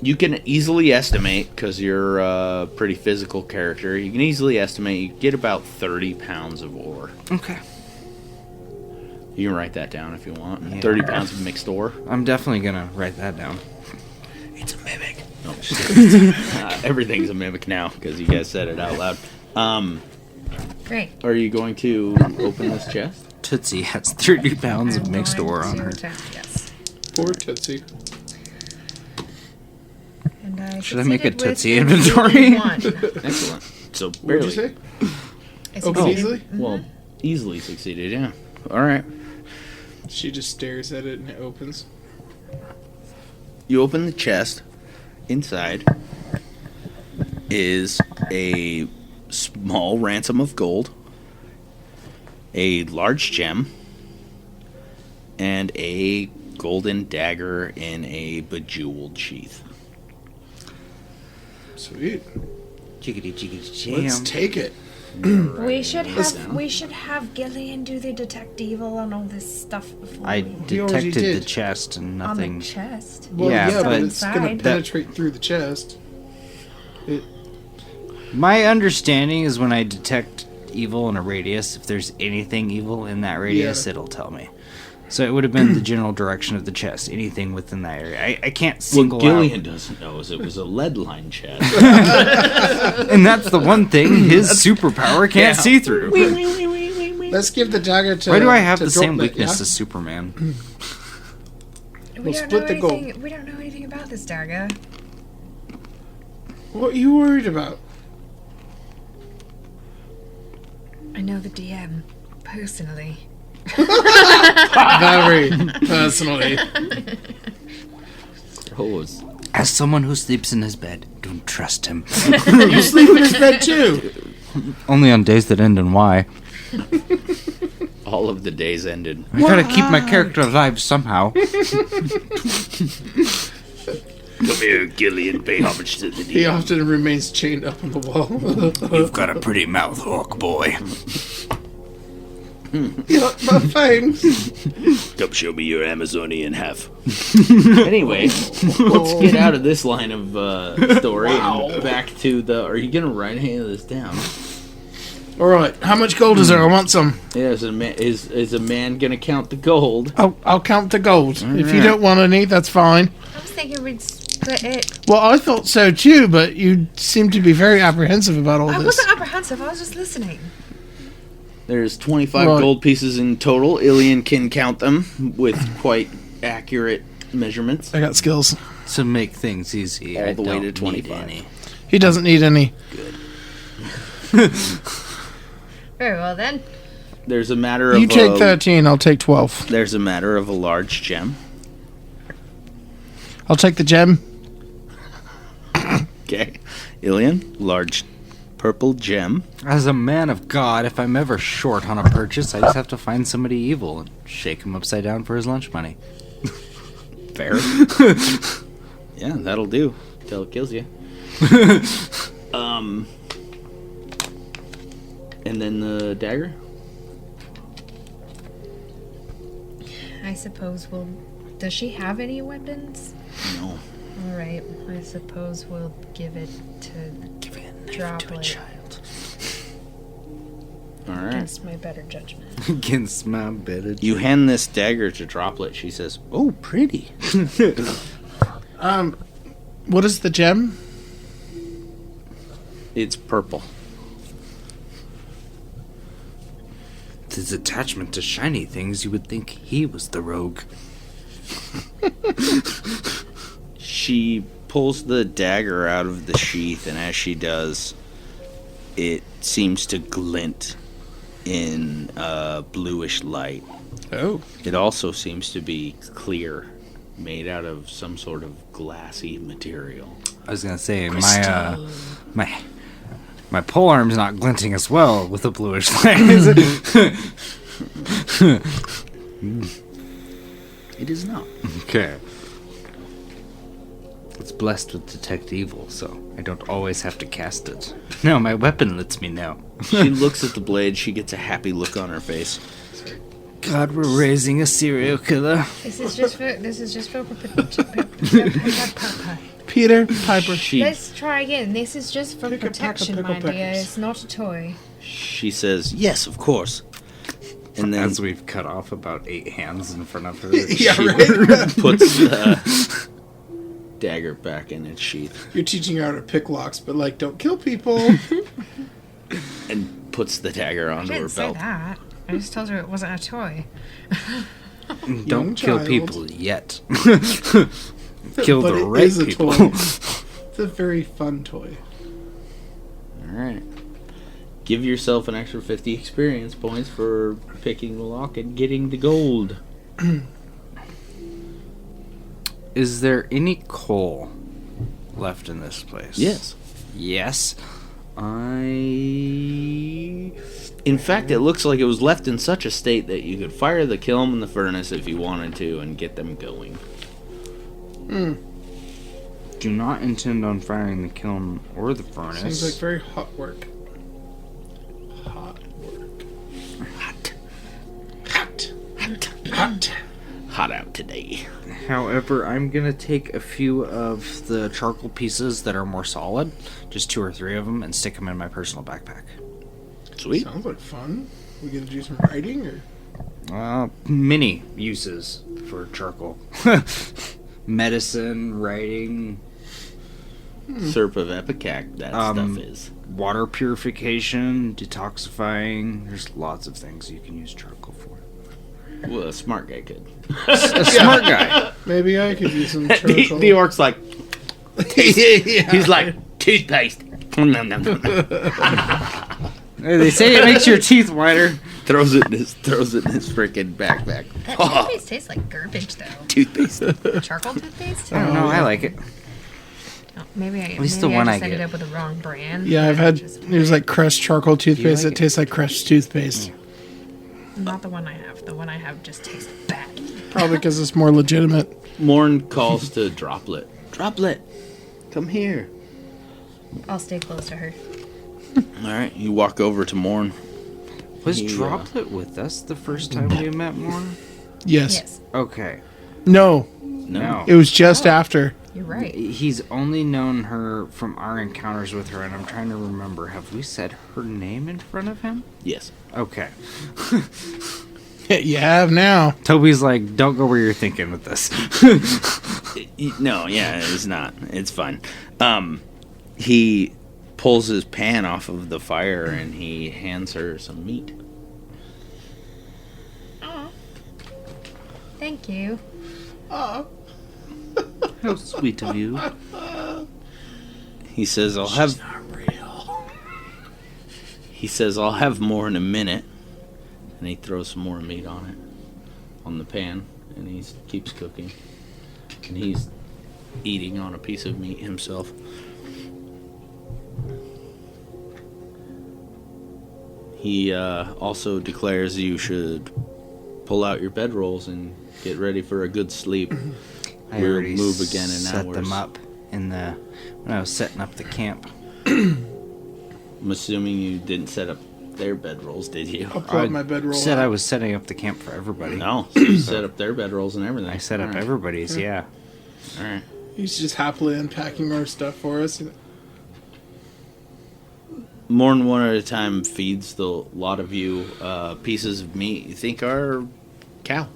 You can easily estimate, because you're a pretty physical character, you can easily estimate you get about 30 pounds of ore. Okay. You can write that down if you want. Yeah. 30 pounds of mixed ore. I'm definitely gonna write that down. It's a mimic. No, just kidding. Everything's a mimic now, because you guys said it out loud. Great. Are you going to open this chest? Tootsie has 30 pounds of I'm mixed going ore on to her. attack, yes. Poor Tootsie. And I Should I make a succeeded with Tootsie a inventory? 1. Excellent. So, What'd barely. you say? I Open succeeded. easily? Well, easily succeeded, yeah. All right. She just stares at it and it opens. You open the chest. Inside is a small ransom of gold, a large gem, and a golden dagger in a bejeweled sheath. Sweet. Jiggity jiggity Let's jam. take it. We should have Gillian do the detect evil on all this stuff before I we He already detected the did. chest and on nothing. the chest. Well, Yeah, yeah, but- but it's gonna Inside. penetrate through the chest. My understanding is when I detect evil in a radius, if there's anything evil in that radius, Yeah. it'll tell me. So it would have been the general direction of the chest, anything within that area. I can't single What Gillian out. doesn't know is it was a lead line chest. And that's the one thing his superpower can't see through. Let's give the dagger to. Why do I have to the same Droplet, weakness yeah? as Superman? We'll split the gold. We don't know anything about this dagger. What are you worried about? I know the DM personally. Very personally. Rose. As someone who sleeps in his bed, don't trust him. You sleep in his bed too. Only on days that end in Y. All of the days ended. I gotta keep my character alive somehow. Come here, Gillian. Pay homage to the He DM. often remains chained up on the wall. You've got a pretty mouth, orc boy. Yeah, my fangs. Come show me your Amazonian half. Anyway, let's get out of this line of story and back to the. Are you gonna write any of this down? All right, how much gold is there? I want some. Yeah, is a man gonna count the gold? I'll count the gold. If you don't want any, that's fine. I was thinking we'd split it. Well, I thought so too, but you seem to be very apprehensive about all I this. wasn't apprehensive, I was just listening. There's 25 Right. gold pieces in total. Ilian can count them with quite accurate measurements. I got skills. To make things easy, All I the way don't to need 25. any. He doesn't need any. Very well then. There's a matter of You take 13, I'll take 12. There's a matter of a large gem. I'll take the gem. Okay, Ilian, large purple gem. As a man of God, if I'm ever short on a purchase, I just have to find somebody evil and shake him upside down for his lunch money. Fair. Yeah, that'll do. Till it kills you. And then the dagger. I suppose we'll... Does she have any weapons? No. Alright, I suppose we'll give it to Droplet All right. against my better judgment. Against my better. You hand this dagger to Droplet. She says, "Oh, pretty." What is the gem? It's purple. His attachment to shiny things, you would think he was the rogue. She pulls the dagger out of the sheath, and as she does, it seems to glint in a bluish light. Oh. It also seems to be clear, made out of some sort of glassy material. I was gonna say my pole arm's not glinting as well with a bluish light. Is it? It is not. Okay. It's blessed with detect evil, so I don't always have to cast it. No, my weapon lets me know. She looks at the blade. She gets a happy look on her face. God, we're raising a serial killer. This is just for Peter Piper. Let's try again. This is just for protection, my dear. It's not a toy. She says, "Yes, of course." And then As we've cut off about 8 hands in front of her. Yeah, she right. puts the dagger back in its sheath You're teaching her how to pick locks, but like, don't kill people. and puts the dagger I onto her didn't say belt. that. I just told her it wasn't a toy. Don't Young kill child. people yet. Kill But the it right is a people. toy. It's a very fun toy. All right. Give yourself an extra 50 experience points for picking the lock and getting the gold. Is there any coal left in this place? Yes. Yes. In fact, it looks like it was left in such a state that you could fire the kiln and the furnace if you wanted to and get them going. do not intend on firing the kiln or the furnace. Seems like very hot work. Hot work. Hot. Hot. Hot. Hot. Hot out today. However, I'm going to take a few of the charcoal pieces that are more solid, just 2 or 3 of them, and stick them in my personal backpack. Sweet. Sounds like fun. We gonna do some writing or? Many uses for charcoal. Medicine, writing, Serp of Epicac, that stuff is. water purification, detoxifying. There's lots of things you can use charcoal for. Well, a smart guy could. A smart guy. Maybe I could use some the, charcoal. the orc's like, Yeah. he's like, toothpaste. They say it makes your teeth whiter. throws it in his freaking backpack. That Oh, toothpaste tastes like garbage, though. toothpaste. Charcoal toothpaste? I don't know. I like it. Oh, maybe I, least maybe the one I I just ended get. up with the wrong brand. Yeah, I've but had. just- There's like crushed charcoal toothpaste like that it? tastes like crushed toothpaste. Not the one I have. The one I have just tastes bad. Probably because it's more legitimate. Morn calls to Droplet. Droplet, come here. I'll stay close to her. All right, you walk over to Morn. Was Yeah. Droplet with us the first time we met more? Yes. Yes, Okay. No, No. it was just after. you're right. He's only known her from our encounters with her, and I'm trying to remember. Have we said her name in front of him? Yes. Okay. You have now. Toby's like, don't go where you're thinking with this. No, yeah, it's not. It's fine. He pulls his pan off of the fire and he hands her some meat. Aw. Thank you. How sweet of you. He says, "I'll have." He says, "I'll have more in a minute," and he throws some more meat on it, on the pan, and he keeps cooking, and he's eating on a piece of meat himself. He also declares you should pull out your bedrolls and get ready for a good sleep. I We'll already move again in set hours. them up in the when I was setting up the camp. I'm assuming you didn't set up their bedrolls, did you? I'll pull out my bedroll. Said I out. was setting up the camp for everybody. No, so you set up their bedrolls and everything. I set up Alright. everybody's. Yeah. All right. He's just happily unpacking our stuff for us. Morn one at a time feeds the lot of you pieces of meat you think are cow.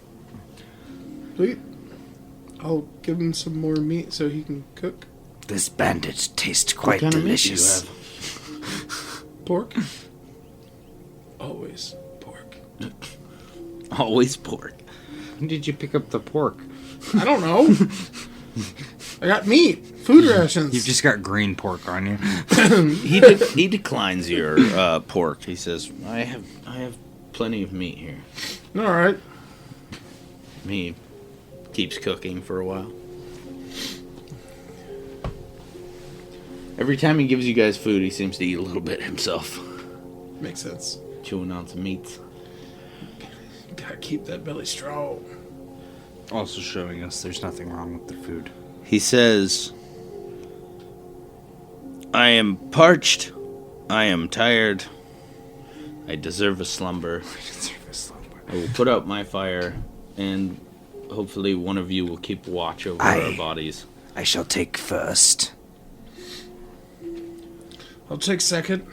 Sweet. I'll give him some more meat so he can cook. This bandage tastes quite kind of meat do you delicious. Pork. Always pork. Always pork. When did you pick up the pork? I don't know. I got meat. Food rations. You've just got green pork on you. He declines your pork. He says, I have plenty of meat here." All right. He keeps cooking for a while. Every time he gives you guys food, he seems to eat a little bit himself, Makes sense. chewing on some meats. Gotta keep that belly strong. Also showing us there's nothing wrong with the food. He says, "I am parched. I am tired. I deserve a slumber. I will put out my fire, and hopefully one of you will keep watch over our bodies." I shall take first. I'll take second.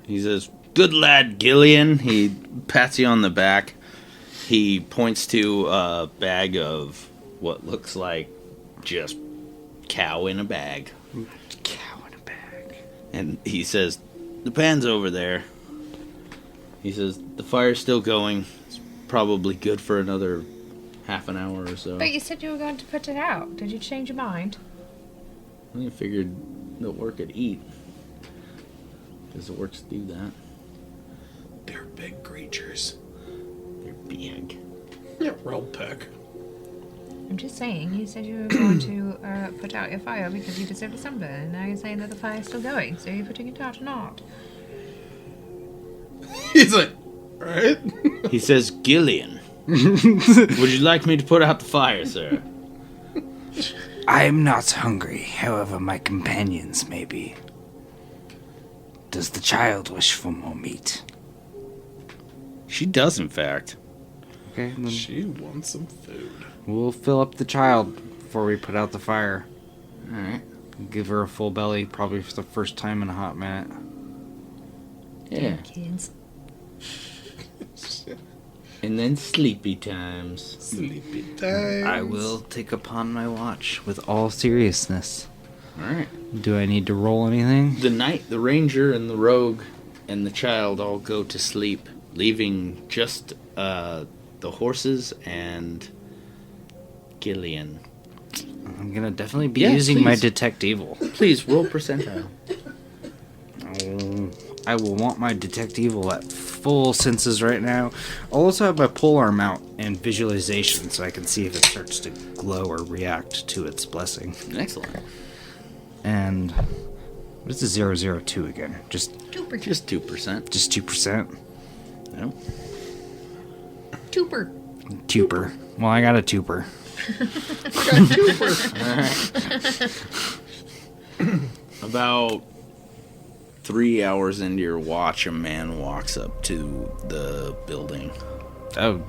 He says, "Good lad, Gillian." He pats you on the back. He points to a bag of what looks like just cow in a bag. Cow in a bag. And he says, "The pan's over there." He says, "The fire's still going. It's probably good for another half an hour or so." But you said you were going to put it out. Did you change your mind? I figured the orc could eat. Because the orcs do that. They're big creatures. They're big. Yeah, real peck. I'm just saying, you said you were going to put out your fire because you deserve a sunburn, and now you're saying that the fire's still going, so you're putting it out or not? He's like, right? He says, "Gillian, would you like me to put out the fire, sir?" I am not hungry, however my companions may be. Does the child wish for more meat? She does, in fact. Okay, then She wants some food. we'll fill up the child before we put out the fire. Alright. Give her a full belly, probably for the first time in a hot minute. Yeah. Kids. And then sleepy times. Sleepy time. I will take upon my watch with all seriousness. Alright. Do I need to roll anything? The knight, the ranger, and the rogue, and the child all go to sleep, leaving just the horses and Gillian. I'm gonna definitely be Yeah, using my please. detect evil. Please roll percentile. I will want my detect evil at full senses right now. I'll also have my polearm out and visualization so I can see if it starts to glow or react to its blessing. Excellent. And what is the 002 again? Just 2%. Just 2%. 2%? Nope. Tooper. Tuper. Well, I got a tuper. About 3 hours into your watch, a man walks up to the building. Oh,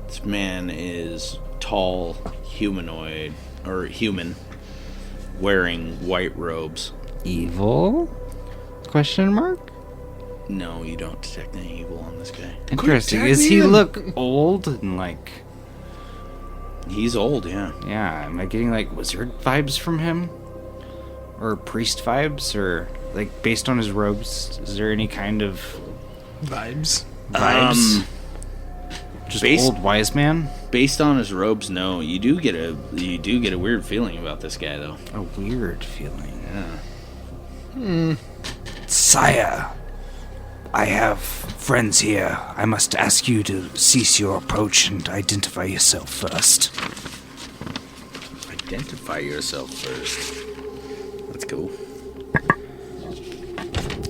This man is tall, humanoid, or human, wearing white robes. evil? Question mark? No, you don't detect any evil on this guy. Interesting. tag Does me he in. look old and like... He's old, yeah. Yeah, am I getting like wizard vibes from him? Or priest vibes? Or like based on his robes, is there any kind of Vibes. vibes? Just based- old wise man? Based on his robes, no. You do get a weird feeling about this guy, though. A weird feeling. Yeah. Sire, I have friends here. I must ask you to cease your approach and identify yourself first. Identify yourself first. That's cool.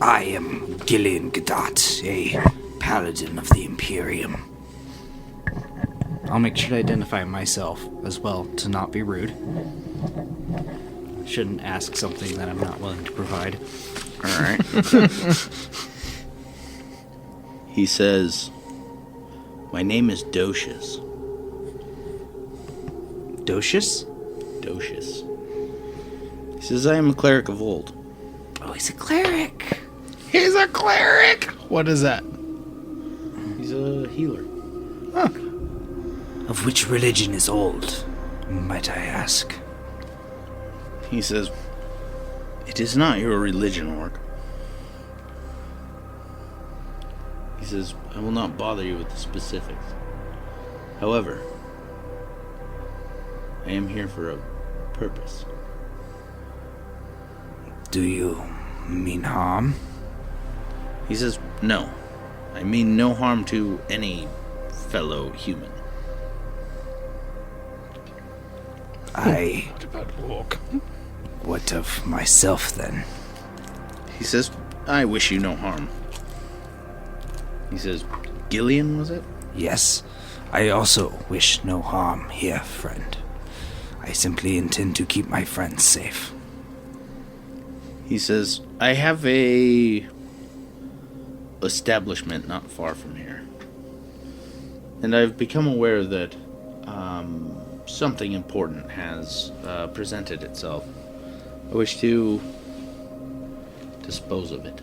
I am Gillian Gadat, a paladin of the Imperium. I'll make sure to identify myself as well to not be rude. Shouldn't ask something that I'm not willing to provide. All right. He says, "My name is Docius." Docius? Docius. He says, "I am a cleric of old." Oh, he's a cleric. He's a cleric. What is that? He's a healer. Of which religion is old, might I ask? He says, "It is not your religion, Orc." He says, "I will not bother you with the specifics. However, I am here for a purpose." Do you mean harm? He says, "No. I mean no harm to any fellow human." I... What about walk? What of myself, then? He says, "I wish you no harm." He says, "Gillian, was it?" Yes, I also wish no harm here, friend. I simply intend to keep my friends safe. He says, "I have a establishment not far from here. And I've become aware that something important has presented itself. I wish to dispose of it."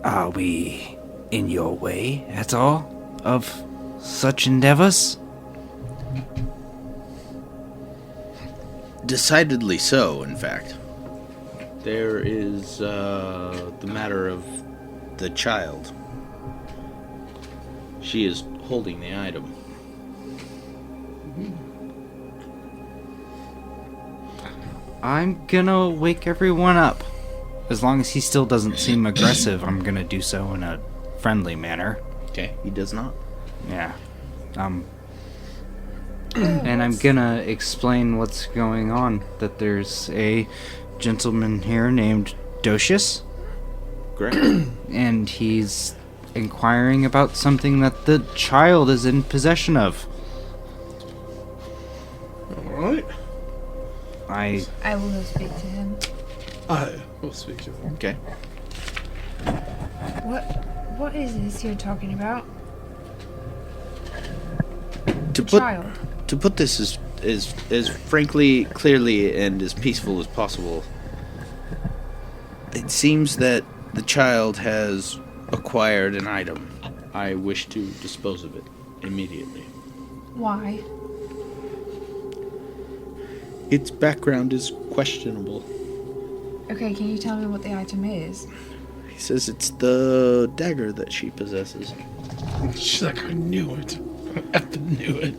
Are we in your way at all of such endeavors? Decidedly so, in fact. There is the matter of the child. She is holding the item. I'm gonna wake everyone up. As long as he still doesn't seem aggressive, I'm gonna do so in a friendly manner. Okay, he does not. Yeah. And I'm gonna explain what's going on. That there's a gentleman here named Docius, Great. and he's inquiring about something that the child is in possession of. Alright. I I will go speak to him. I will speak to them. Okay. What is this you're talking about? To put Child. to put this as frankly, clearly, and as peaceful as possible, it seems that the child has acquired an item. I wish to dispose of it immediately. Why? Its background is questionable. Okay, can you tell me what the item is? He says it's the dagger that she possesses. She's like, I knew it. I effing knew it.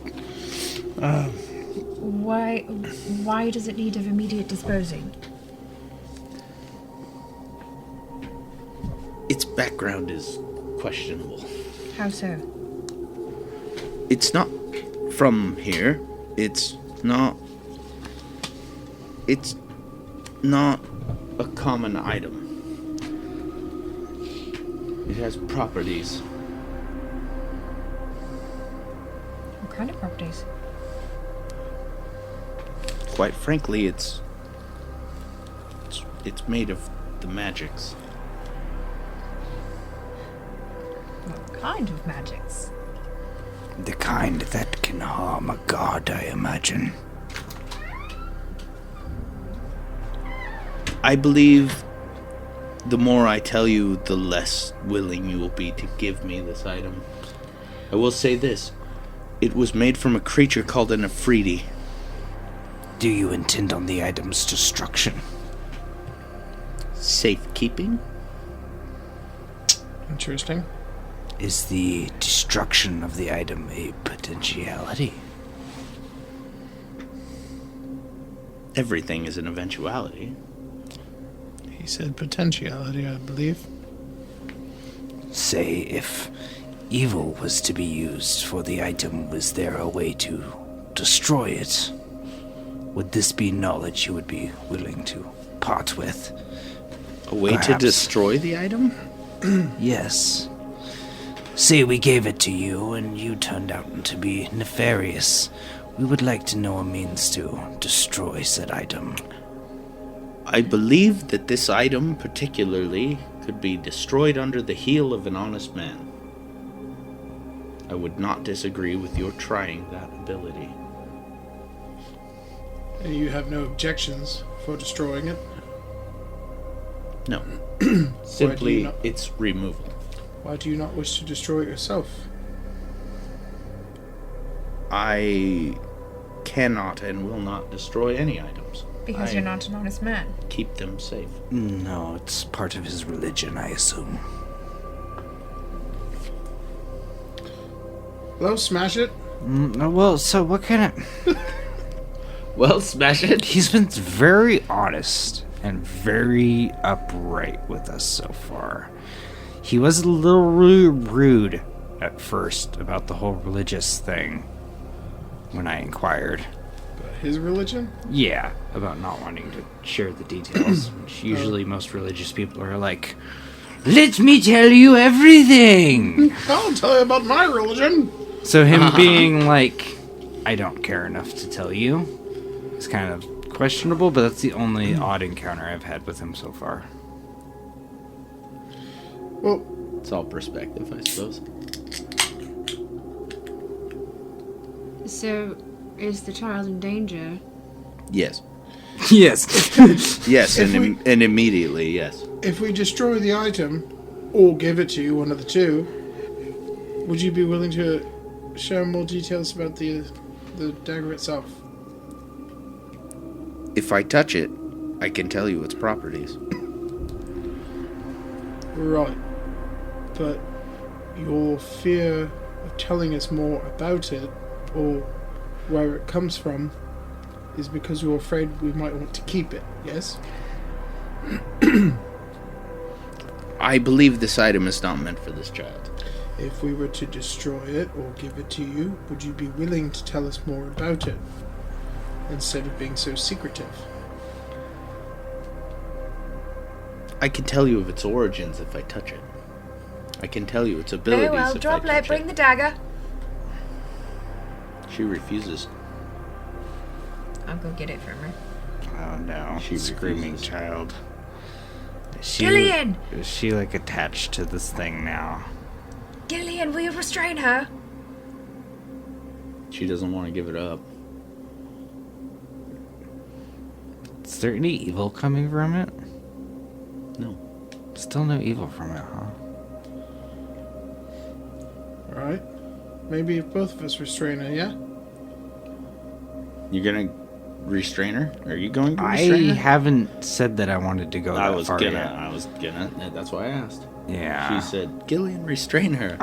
Why does it need of immediate disposing? Its background is questionable. How so? It's not from here. It's not a common item. It has properties. What kind of properties? Quite frankly, it's made of the magics. What kind of magics? The kind that can harm a god, I imagine. I believe the more I tell you, the less willing you will be to give me this item. I will say this. It was made from a creature called an Afridi. Do you intend on the item's destruction? Safekeeping? Interesting. Is the destruction of the item a potentiality? Everything is an eventuality. He said potentiality, I believe. Say, if evil was to be used for the item, was there a way to destroy it? Would this be knowledge you would be willing to part with? A way to Perhaps. destroy the item? Yes. Say we gave it to you and you turned out to be nefarious. We would like to know a means to destroy said item. I believe that this item particularly could be destroyed under the heel of an honest man. I would not disagree with your trying that ability. And you have no objections for destroying it? No. Simply, not- its removal. Why do you not wish to destroy it yourself? I cannot and will not destroy any items. Because you're not an honest man. Keep them safe. No, it's part of his religion, I assume. Well, smash it. Well, so what kind of... Well, smash it. He's been very honest and very upright with us so far. He was a little rude at first about the whole religious thing when I inquired. His religion? Yeah, about not wanting to share the details, which usually most religious people are like, let me tell you everything! I'll tell you about my religion. So him being like, I don't care enough to tell you, is kind of questionable, but that's the only odd encounter I've had with him so far. Well, It's all perspective, I suppose. So, is the child in danger? Yes. Yes. Yes, and immediately, yes. if we destroy the item, or give it to you, one of the two, would you be willing to share more details about the dagger itself? If I touch it, I can tell you its properties. Right. But your fear of telling us more about it, or where it comes from, is because you're afraid we might want to keep it, yes? I believe this item is not meant for this child. If we were to destroy it or give it to you, would you be willing to tell us more about it, instead of being so secretive? I can tell you of its origins if I touch it. I can tell you its abilities Very well, if I drop touch bring it. the dagger. She refuses. I'll go get it from her. Oh no, She screaming refuses. child. Gillian! Is she like attached to this thing now? Gillian, will you restrain her? She doesn't want to give it up. Is there any evil coming from it? No. Still no evil from it, huh? Alright? Maybe if both of us restrain her, yeah? You're gonna restrain her? Are you going to I restrain her? haven't said that I wanted to go that far yet. I was gonna. That's why I asked. Yeah. She said, Gillian, restrain her.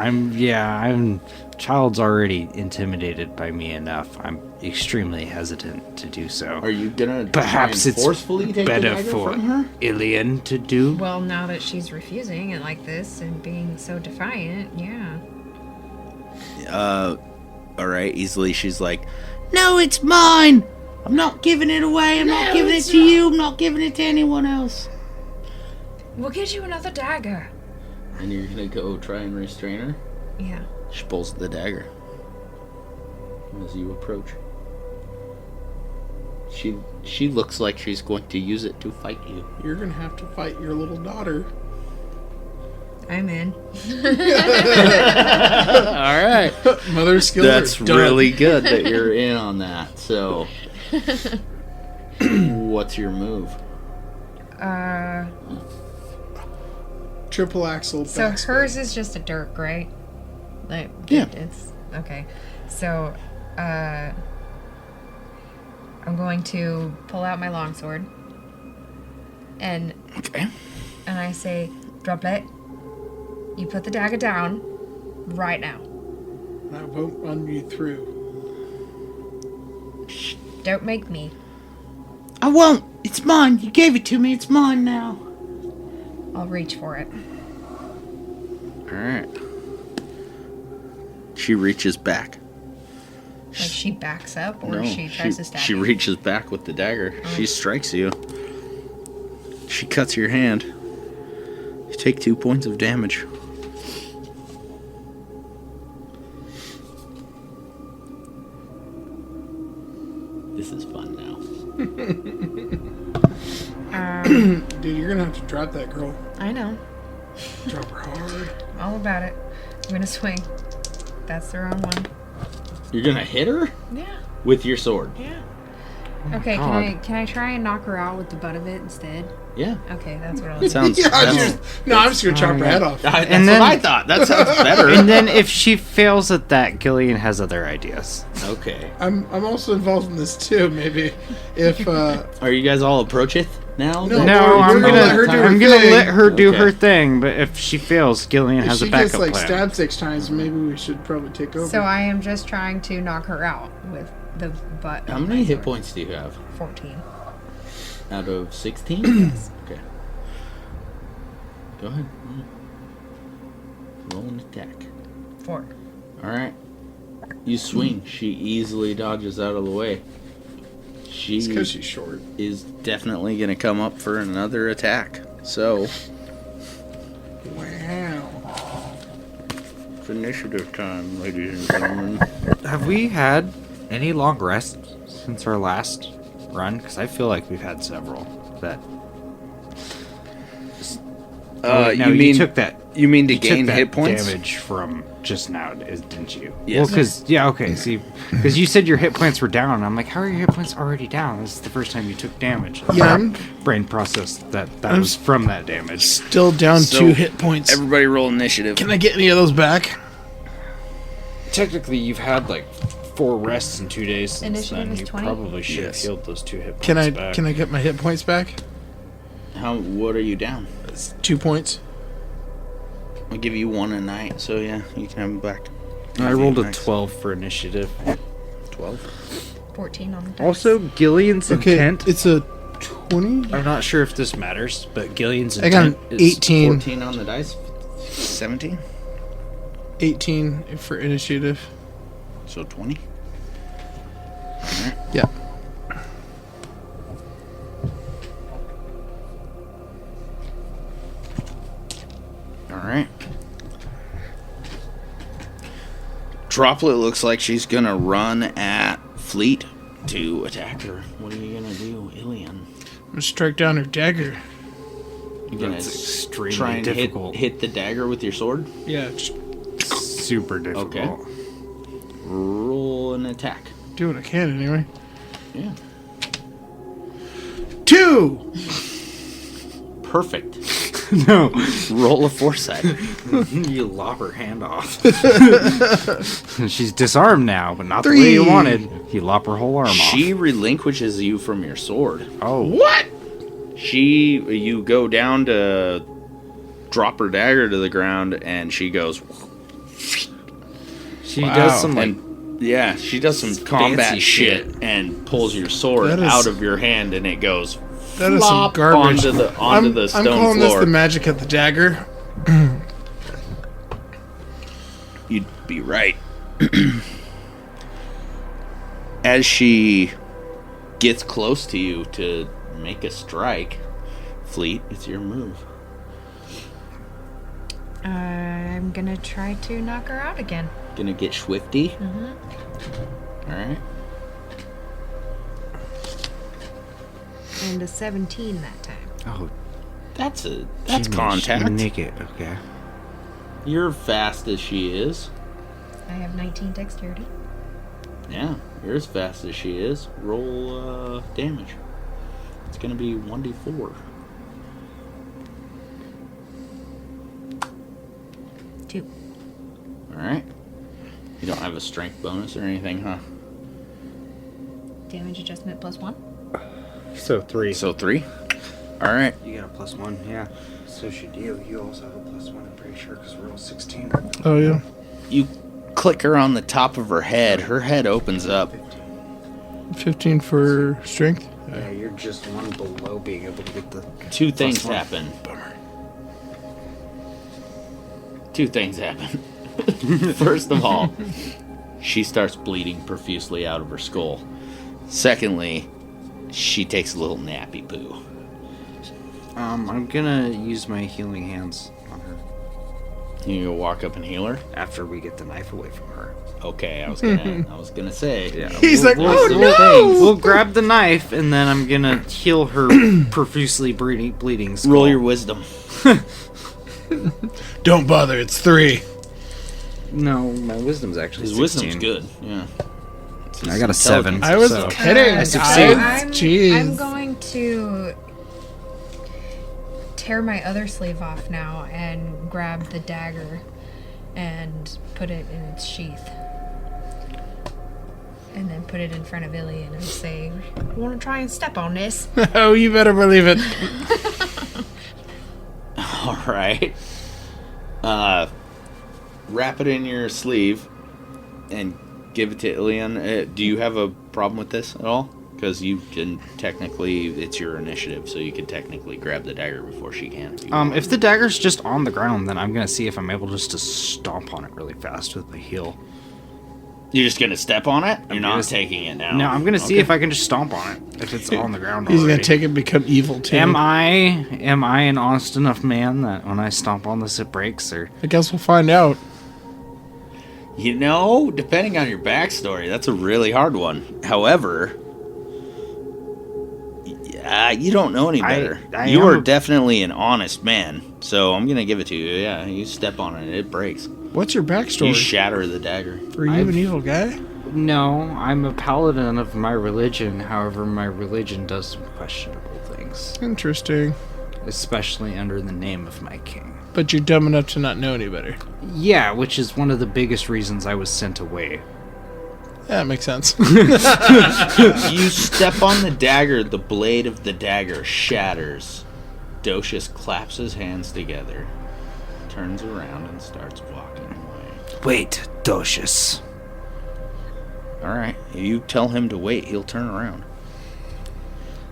Child's already intimidated by me enough. I'm extremely hesitant to do so. Are you gonna Perhaps try and it's forcefully take the better dagger for from her? Ilian to do? Well, now that she's refusing it like this and being so defiant, yeah. Alright, easily she's like, no, it's mine! I'm not giving it away, I'm not giving it to you, I'm not giving it to anyone else. We'll get you another dagger. And you're gonna go try and restrain her? Yeah. She pulls the dagger as you approach. She looks like she's going to use it to fight you. You're gonna have to fight your little daughter. I'm in. Alright. Mother skills That's are done. really good that you're in on that. So, what's your move? Triple axle. So backspin. hers is just a dirk, right? Like, Yeah. It's okay. So, I'm going to pull out my longsword, and Okay. I say, Droplet, you put the dagger down right now. I won't run you through. Don't make me. I won't. It's mine. You gave it to me. It's mine now. I'll reach for it. Alright. She reaches back. Like she backs up, or No, she tries to stab she you? reaches back with the dagger. She strikes you. She cuts your hand. You take 2 points of damage. This is fun now. Dude, you're gonna have to drop that girl. I know. Drop her hard. All about it. I'm gonna swing. That's the wrong one. You're gonna hit her Yeah. with your sword. Yeah. Okay, God. can I try and knock her out with the butt of it instead? Yeah. Okay, that's what I'll do. Sounds. Yeah, that's, I'm just gonna chop her head off. that's And what then- I thought. That sounds better. And then if she fails at that, Gillian has other ideas. Okay. I'm also involved in this too. Maybe if Are you guys all approacheth now? No, then? No, we're I'm gonna gonna let her do her I'm gonna thing. let her do her Okay. thing, but if she fails, Gillian if has a she backup gets like plan. stabbed 6 times, maybe we should probably take over. So I am just trying to knock her out with the butt. How of many my hit sword. points do you have 14. out of 16? Yes. Okay. Go ahead. Roll an attack. 4. All right. You swing. She easily dodges out of the way. She it's because she's short. is definitely going to come up for another attack. So, Wow. it's initiative time, ladies and gentlemen. Have we had any long rests since our last run? Because I feel like we've had several. That no, you mean took that? you mean to You took gain that hit points? damage from just now, didn't you? Yes. Well, okay. See, because you said your hit points were down, and I'm like, how are your hit points already down? This is the first time you took damage. Yeah, My brain processed that was from that damage. Still down So, 2 hit points. Everybody roll initiative. Can I get any of those back? Technically, you've had like 4 rests in 2 days since Initiative then. is You 20? probably should Yes. have healed those 2 hit points Can I back. can I get my hit points back? What are you down? It's 2 points. I'll give you 1 a night, so yeah, you can have them back. I rolled a Nice. 12 for initiative. 12. 14 on the dice. Also, Gillian's intent. it's a 20. I'm not sure if this matters, but Gillian's I got intent an is 18. 14 on the dice. 17. 18 for initiative. So 20. Yeah. Alright. Droplet looks like she's gonna run at Fleet to attack her. What are you gonna do, Ilian? I'm gonna strike down her dagger. You gonna That's extremely try and difficult. hit the dagger with your sword? Yeah, just super difficult. Okay. Roll an attack. do what I can anyway. Yeah. 2! Perfect. No, Roll a foresight. you lop her hand off. She's disarmed now, but not the way you 3. wanted. You lop her whole arm She off. relinquishes you from your sword. Oh, What? You go down to drop her dagger to the ground, and she goes. She does some like Yeah, she does some combat fancy shit shit. and pulls your sword That is- out of your hand, and it goes That is some flop garbage. onto the I'm stone calling this floor. the magic of the dagger. You'd be right. As she gets close to you to make a strike, Fleet, it's your move. I'm gonna try to knock her out again. Gonna get swifty. Mm-hmm. All right. And a 17 that time. Oh, That's she contact. Nick it. Okay. You're fast as she is. I have 19 dexterity. Yeah, you're as fast as she is. Roll damage. It's gonna be 1d4. 2. Alright. You don't have a strength bonus or anything, huh? Damage adjustment plus 1. So 3. So 3? Alright. You got a +1, yeah. So should you. You also have a +1, I'm pretty sure, because we're all 16. Oh, yeah. You click her on the top of her head. Her head opens up. 15 for strength. Yeah, you're just one below being able to get the... Two things +1. happen. Two things happen. First of all, she starts bleeding profusely out of her skull. Secondly, she takes a little nappy poo. I'm gonna use my healing hands on her You go walk up and heal her? after we get the knife away from her. Okay, I was gonna say. Yeah. He's like, oh, We'll grab the knife, and then I'm gonna heal her profusely bleeding skull. Roll your wisdom. Don't bother, it's 3. No, my wisdom's actually His 16. wisdom's good. Yeah. It's his I got a 7. intelligence. I was So- kidding. I succeed. Jeez. I'm going to tear my other sleeve off now and grab the dagger and put it in its sheath. And then put it in front of Ilian and say, "You want to try and step on this?" Oh, you better believe it. All right. Wrap it in your sleeve and give it to Ilian. Do you have a problem with this at all? Because you can technically, it's your initiative, so you could technically grab the dagger before she can. If the dagger's just on the ground, then I'm gonna see if I'm able just to stomp on it really fast with my heel. You're just gonna step on it? You're not gonna- taking it now. No, I'm gonna see Okay. if I can just stomp on it if it's on the ground He's already. gonna take it and become evil too. Am I an honest enough man that when I stomp on this it breaks, or I guess we'll find out. You know, depending on your backstory, that's a really hard one. However, you don't know any better. You are definitely an honest man, so I'm gonna give it to you. Yeah, you step on it, it breaks. What's your backstory? You shatter the dagger. Are you an evil guy? no? I'm a paladin of my religion. However, my religion does some questionable things, Interesting. especially under the name of my king. But you're dumb enough to not know any better. Yeah, which is one of the biggest reasons I was sent away. Yeah, that makes sense. You step on the dagger, the blade of the dagger shatters. Docius claps his hands together, turns around, and starts walking away. Wait, Docius. Alright, you tell him to wait, he'll turn around.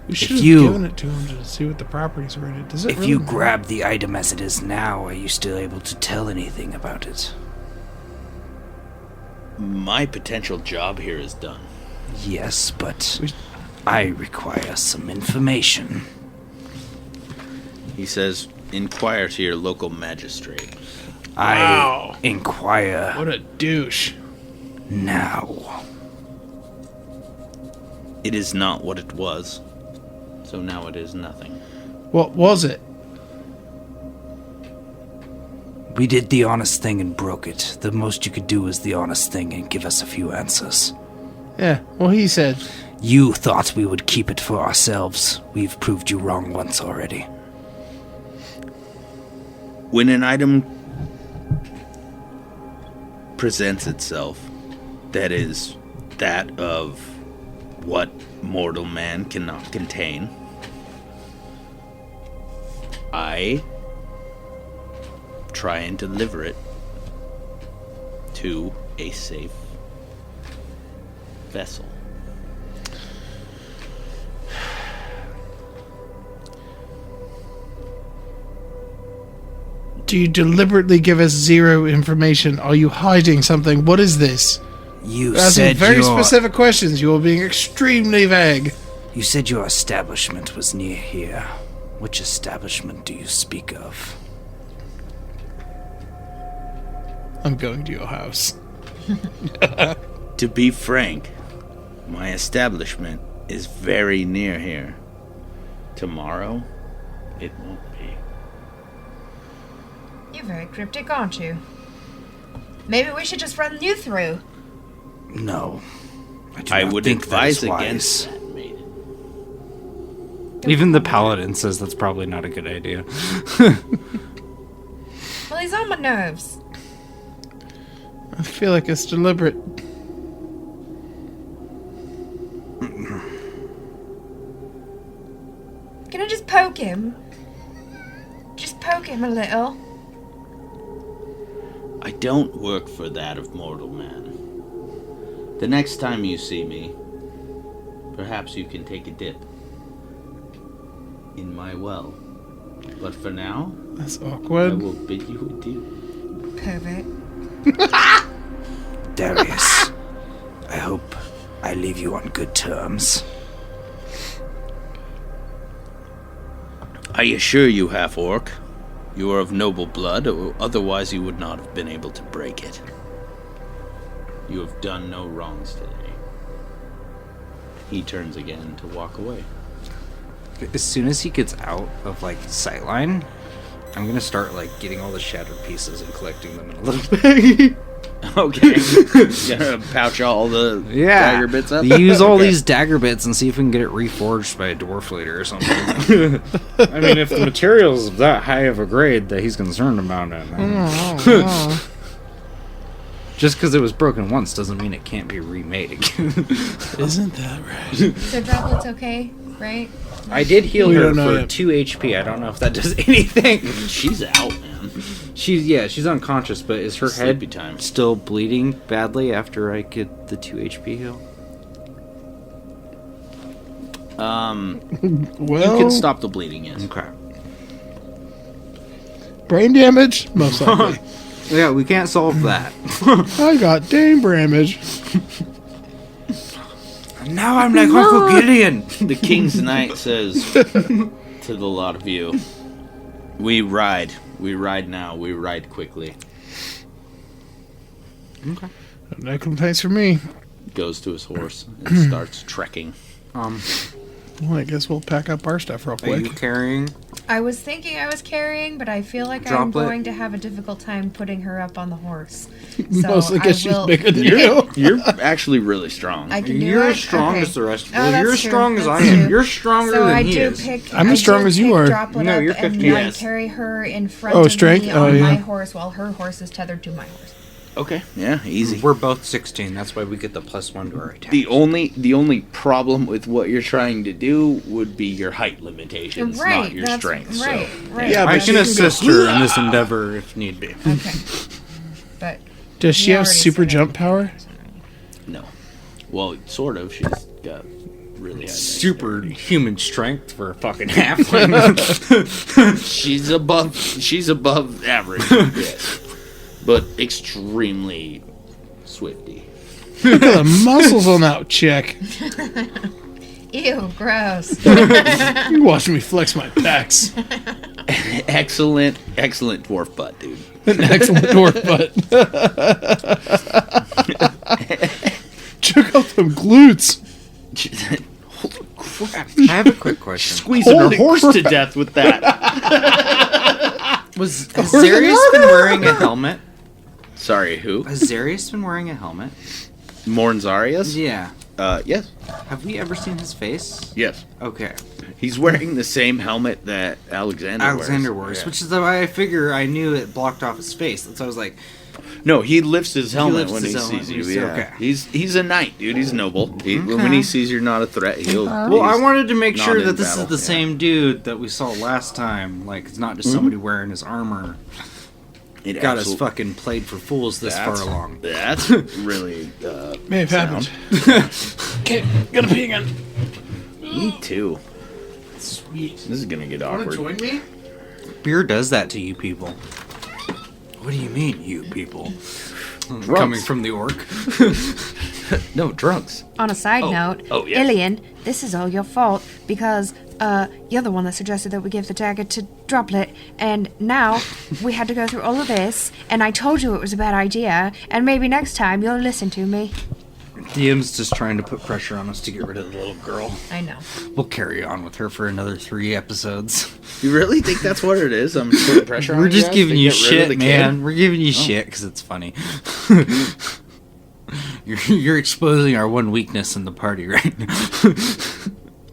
We should have you- given it to him to see what the properties were in it. Does it If really you matter? grab the item as it is now, are you still able to tell anything about it? My potential job here is done. Yes, but I require some information. He says, inquire to your local magistrate. Wow. I inquire What a douche. now. It is not what it was, so now it is nothing. What was it? We did the honest thing and broke it. The most you could do is the honest thing and give us a few answers. Yeah, well, he said. You thought we would keep it for ourselves. We've proved you wrong once already. When an item presents itself that is that of what mortal man cannot contain, I try and deliver it to a safe vessel. Do you deliberately give us zero information? Are you hiding something? What is this? You Asking said very your specific questions. You are being extremely vague. you said your establishment was near here. Which establishment do you speak of? I'm going to your house. To be frank, my establishment is very near here. Tomorrow, it won't be. You're very cryptic, aren't you? Maybe we should just run you through. No. I not would think that is advise wise. against that, maiden. Even the paladin says that's probably not a good idea. Well, he's on my nerves. I feel like it's deliberate. Can I just poke him? Just poke him a little. I don't work for that of mortal man. The next time you see me, perhaps you can take a dip in my well. But for now, That's I awkward. will bid you adieu. Pervert. Darius, I hope I leave you on good terms. I assure you, half-orc, you are of noble blood, or otherwise you would not have been able to break it. You have done no wrongs today. He turns again to walk away. As soon as he gets out of like sightline, I'm gonna start like getting all the shattered pieces and collecting them in a little bag. Okay. You gonna pouch all the dagger bits up? Use all Okay. these dagger bits and see if we can get it reforged by a dwarf leader or something. I mean, if the material's that high of a grade that he's concerned about it, then Just because it was broken once doesn't mean it can't be remade again. Isn't that right? So Droplet's okay, right? I did heal We her don't know for yet. 2 HP. I don't know if that does anything. She's out, man. She's unconscious, but is her Sleepy head time. still bleeding badly after I get the 2 HP heal? Well, You can stop the bleeding, yes. Okay. brain damage? Most likely. Yeah, we can't solve that. I got brain damage. Now I'm like Uncle Gideon. The King's Knight says to the lot of you, we ride. We ride now. We ride quickly. Okay. No complaints from me. Goes to his horse and starts trekking. Well, I guess we'll pack up our stuff real Are you quick. carrying? I was thinking I was carrying, but I feel like I'm Droplet. going to have a difficult time putting her up on the horse. So Mostly because I she's will- bigger than you. You're actually really strong. I can do You're it? as strong Okay. as the rest. Oh, Well, that's you're as true. strong as I That's am. true. You're stronger So than I he do is. pick. I'm I as strong do as you pick are. Droplet No, up you're and 50. I Yes. carry her in front Oh, of strength? me Oh, on yeah. my horse while her horse is tethered to my horse. Okay, yeah, easy. We're both 16. That's why we get the +1 to our attack. The only problem with what you're trying to do would be your height limitations, Right, not your that's strength. right, So, right. Yeah, I but can she assist her in this endeavor if need be. Okay. But Does she he have already super said jump it. power? no. Well, sort of. She's got really high Super human strength for a fucking halfling. She's above average, yes, but extremely swifty. Look at the muscles on that chick. Ew, gross. You watching me flex my pecs. Excellent dwarf butt, dude. An excellent dwarf butt. Check out them glutes. Holy crap! I have a quick question. Squeezing Holy her horse crap. to death with that. Has Zarius been wearing a helmet? Sorry, who? Has Zarius been wearing a helmet? Mornzarius? Yeah. Yes. Have we ever seen his face? Yes. Okay. He's wearing the same helmet that Alexander wears, Yeah. which is why I figure I knew it blocked off his face. That's why I was like, No, he lifts his helmet lifts when his he helmet sees when you. he sees- Yeah. okay. He's a knight, dude. He's noble. When he sees you're not a threat, he'll. well, I wanted to make not sure in that this battle, is the yeah. same dude that we saw last time. Like, it's not just somebody wearing his armor. It got us fucking played for fools this far along. That's really May have happened. Okay, gonna pee again. Me too. Sweet. This is gonna get Want awkward. to join me? Beer does that to you people. What do you mean, you people? Coming from the orc. No, drunks. On a side note, yes. Ilian, this is all your fault because you're the one that suggested that we give the dagger to Droplet, and now we had to go through all of this, and I told you it was a bad idea, and maybe next time you'll listen to me. DM's just trying to put pressure on us to get rid of the little girl. I know. We'll carry on with her for another 3 episodes. You really think that's what it is? I'm putting pressure on We're you just guys giving to you get rid of the shit, kid? man. We're giving you shit because it's funny. You're exposing our one weakness in the party right now.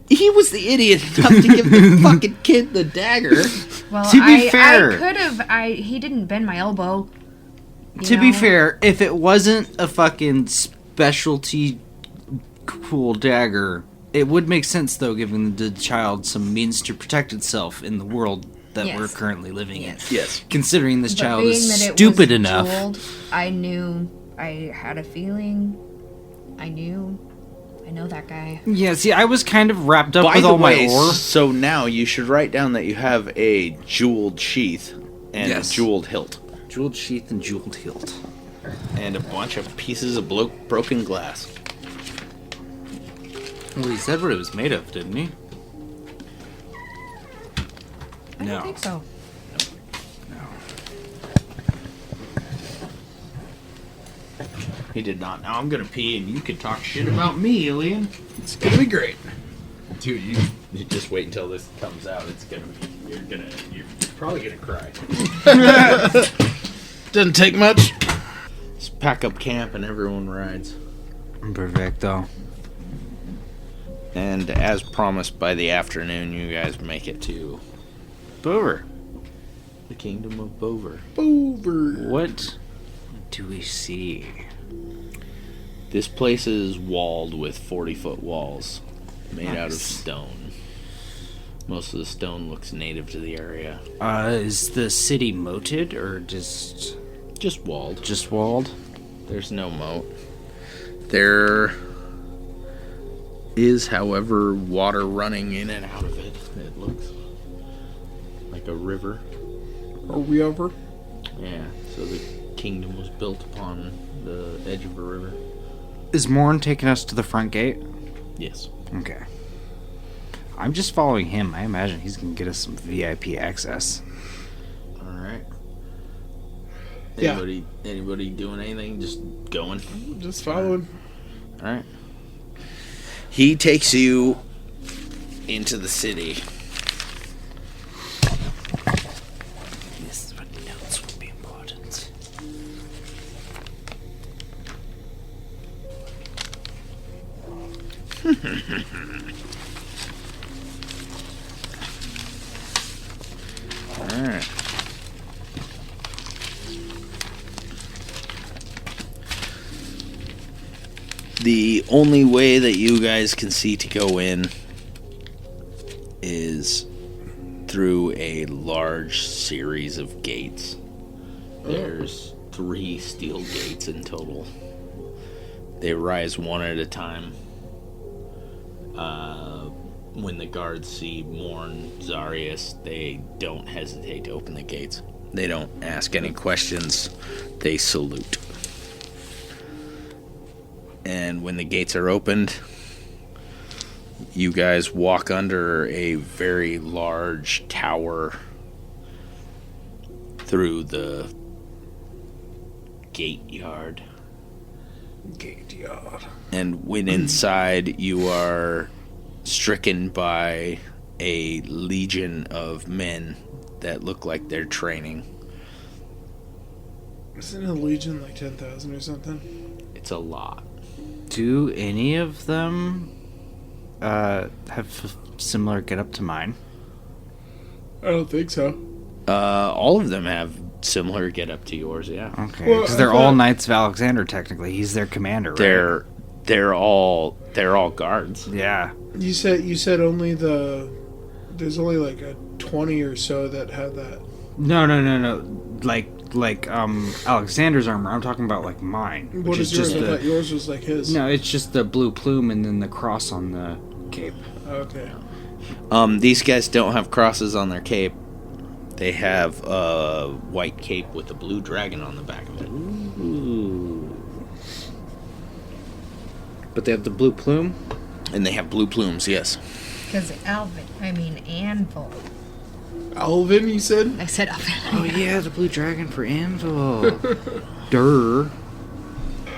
He was the idiot enough to give the fucking kid the dagger. Well, To be fair- I could have. He didn't bend my elbow. To be fair, if it wasn't a fucking specialty cool dagger, it would make sense, though, giving the child some means to protect itself in the world that Yes. we're currently living Yes. Yes. in. Considering this But child being is that it stupid was enough. jeweled, I knew. I had a feeling. I knew. I know that guy. Yeah, see, I was kind of wrapped up By with the all way, my ore. so now you should write down that you have a jeweled sheath and Yes. a jeweled hilt. Jeweled sheath and jeweled hilt. And a bunch of pieces of broken glass. Well, he said what it was made of, didn't he? I No. don't think so. He did not. Now I'm gonna pee and you can talk shit about me, Ilian. It's gonna be great. Dude, you just wait until this comes out. It's gonna be, you're probably gonna cry. Doesn't take much. Just pack up camp and everyone rides. Perfecto. And as promised, by the afternoon, you guys make it to Bover. the kingdom of Bover. Over. What do we see? This place is walled with 40-foot walls made out of Nice. stone. Most of the stone looks native to the area. Is the city moated or just Walled. just walled? There's no moat. There is, however, water running in and out of it. It looks like a river. Are we over? Yeah, so the kingdom was built upon the edge of a river. Is Morn taking us to the front gate? Yes. Okay. I'm just following him. I imagine he's gonna get us some VIP access. Alright. Yeah. Anybody doing anything? Just going? Just following. Alright. He takes you into the city. This is what notes would be important. Alright. The only way that you guys can see to go in is through a large series of gates. There's 3 steel gates in total. They rise one at a time. When the guards see Morn, Zarius, they don't hesitate to open the gates. They don't ask any questions. They salute. And when the gates are opened, you guys walk under a very large tower through the gate yard. And when inside, you are stricken by a legion of men that look like they're training. Isn't a legion like 10,000 or something? It's a lot. Do any of them have similar get up to mine? I don't think so. All of them have similar get up to yours, yeah. Okay, Well, because I they're all thought- Knights of Alexander. Technically, he's their commander. Right? They're all guards. Yeah. You said only there's only like a 20 or so that have that. No. Like like Alexander's armor. I'm talking about like mine. What Which is is yours? just I thought yours was like his. No, it's just the blue plume and then the cross on the cape. Okay. These guys don't have crosses on their cape. They have a white cape with a blue dragon on the back of it. Ooh. But they have the blue plume? And they have blue plumes, yes. Because Anvil. Alvin, you said? I said Alvin. Oh yeah, the blue dragon for Anvil. Durr.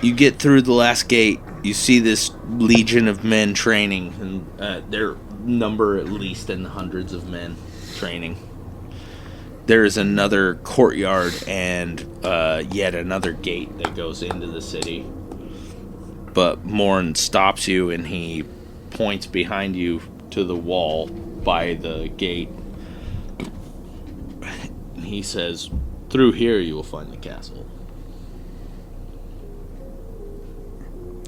You get through the last gate. You see this legion of men training, and their number at least in the hundreds of men training. There is another courtyard and yet another gate that goes into the city. But Morn stops you and he points behind you to the wall by the gate. He says, "Through here you will find the castle."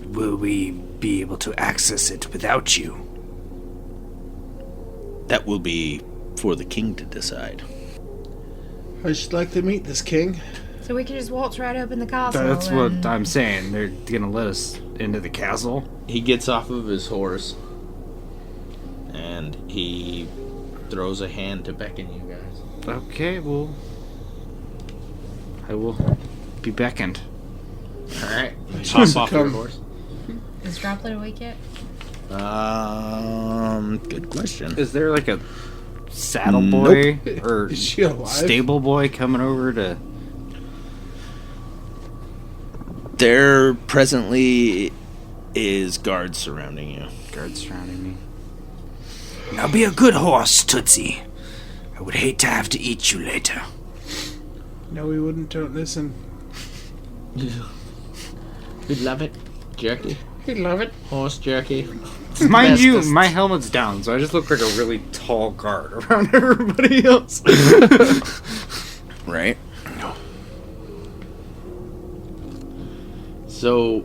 Will we be able to access it without you? That will be for the king to decide. I should like to meet this king. So we can just waltz right up in the castle. That's what and- I'm saying. They're gonna let us into the castle. He gets off of his horse and he throws a hand to beckon you guys. Okay, well, I will be beckoned. Alright. Supposed Hop to off your come. horse. Is Droplet awake yet? Good question. Is there like a saddle Nope. boy or Is she alive? stable boy coming over to? There presently is guards surrounding you. Guards surrounding me. Now be a good horse, Tootsie. I would hate to have to eat you later. No, we wouldn't. Don't listen. We'd love it. Jerky. He'd love it. Horse jerky. Mind you, Bestest. my helmet's down, so I just look like a really tall guard around everybody else. Right? So,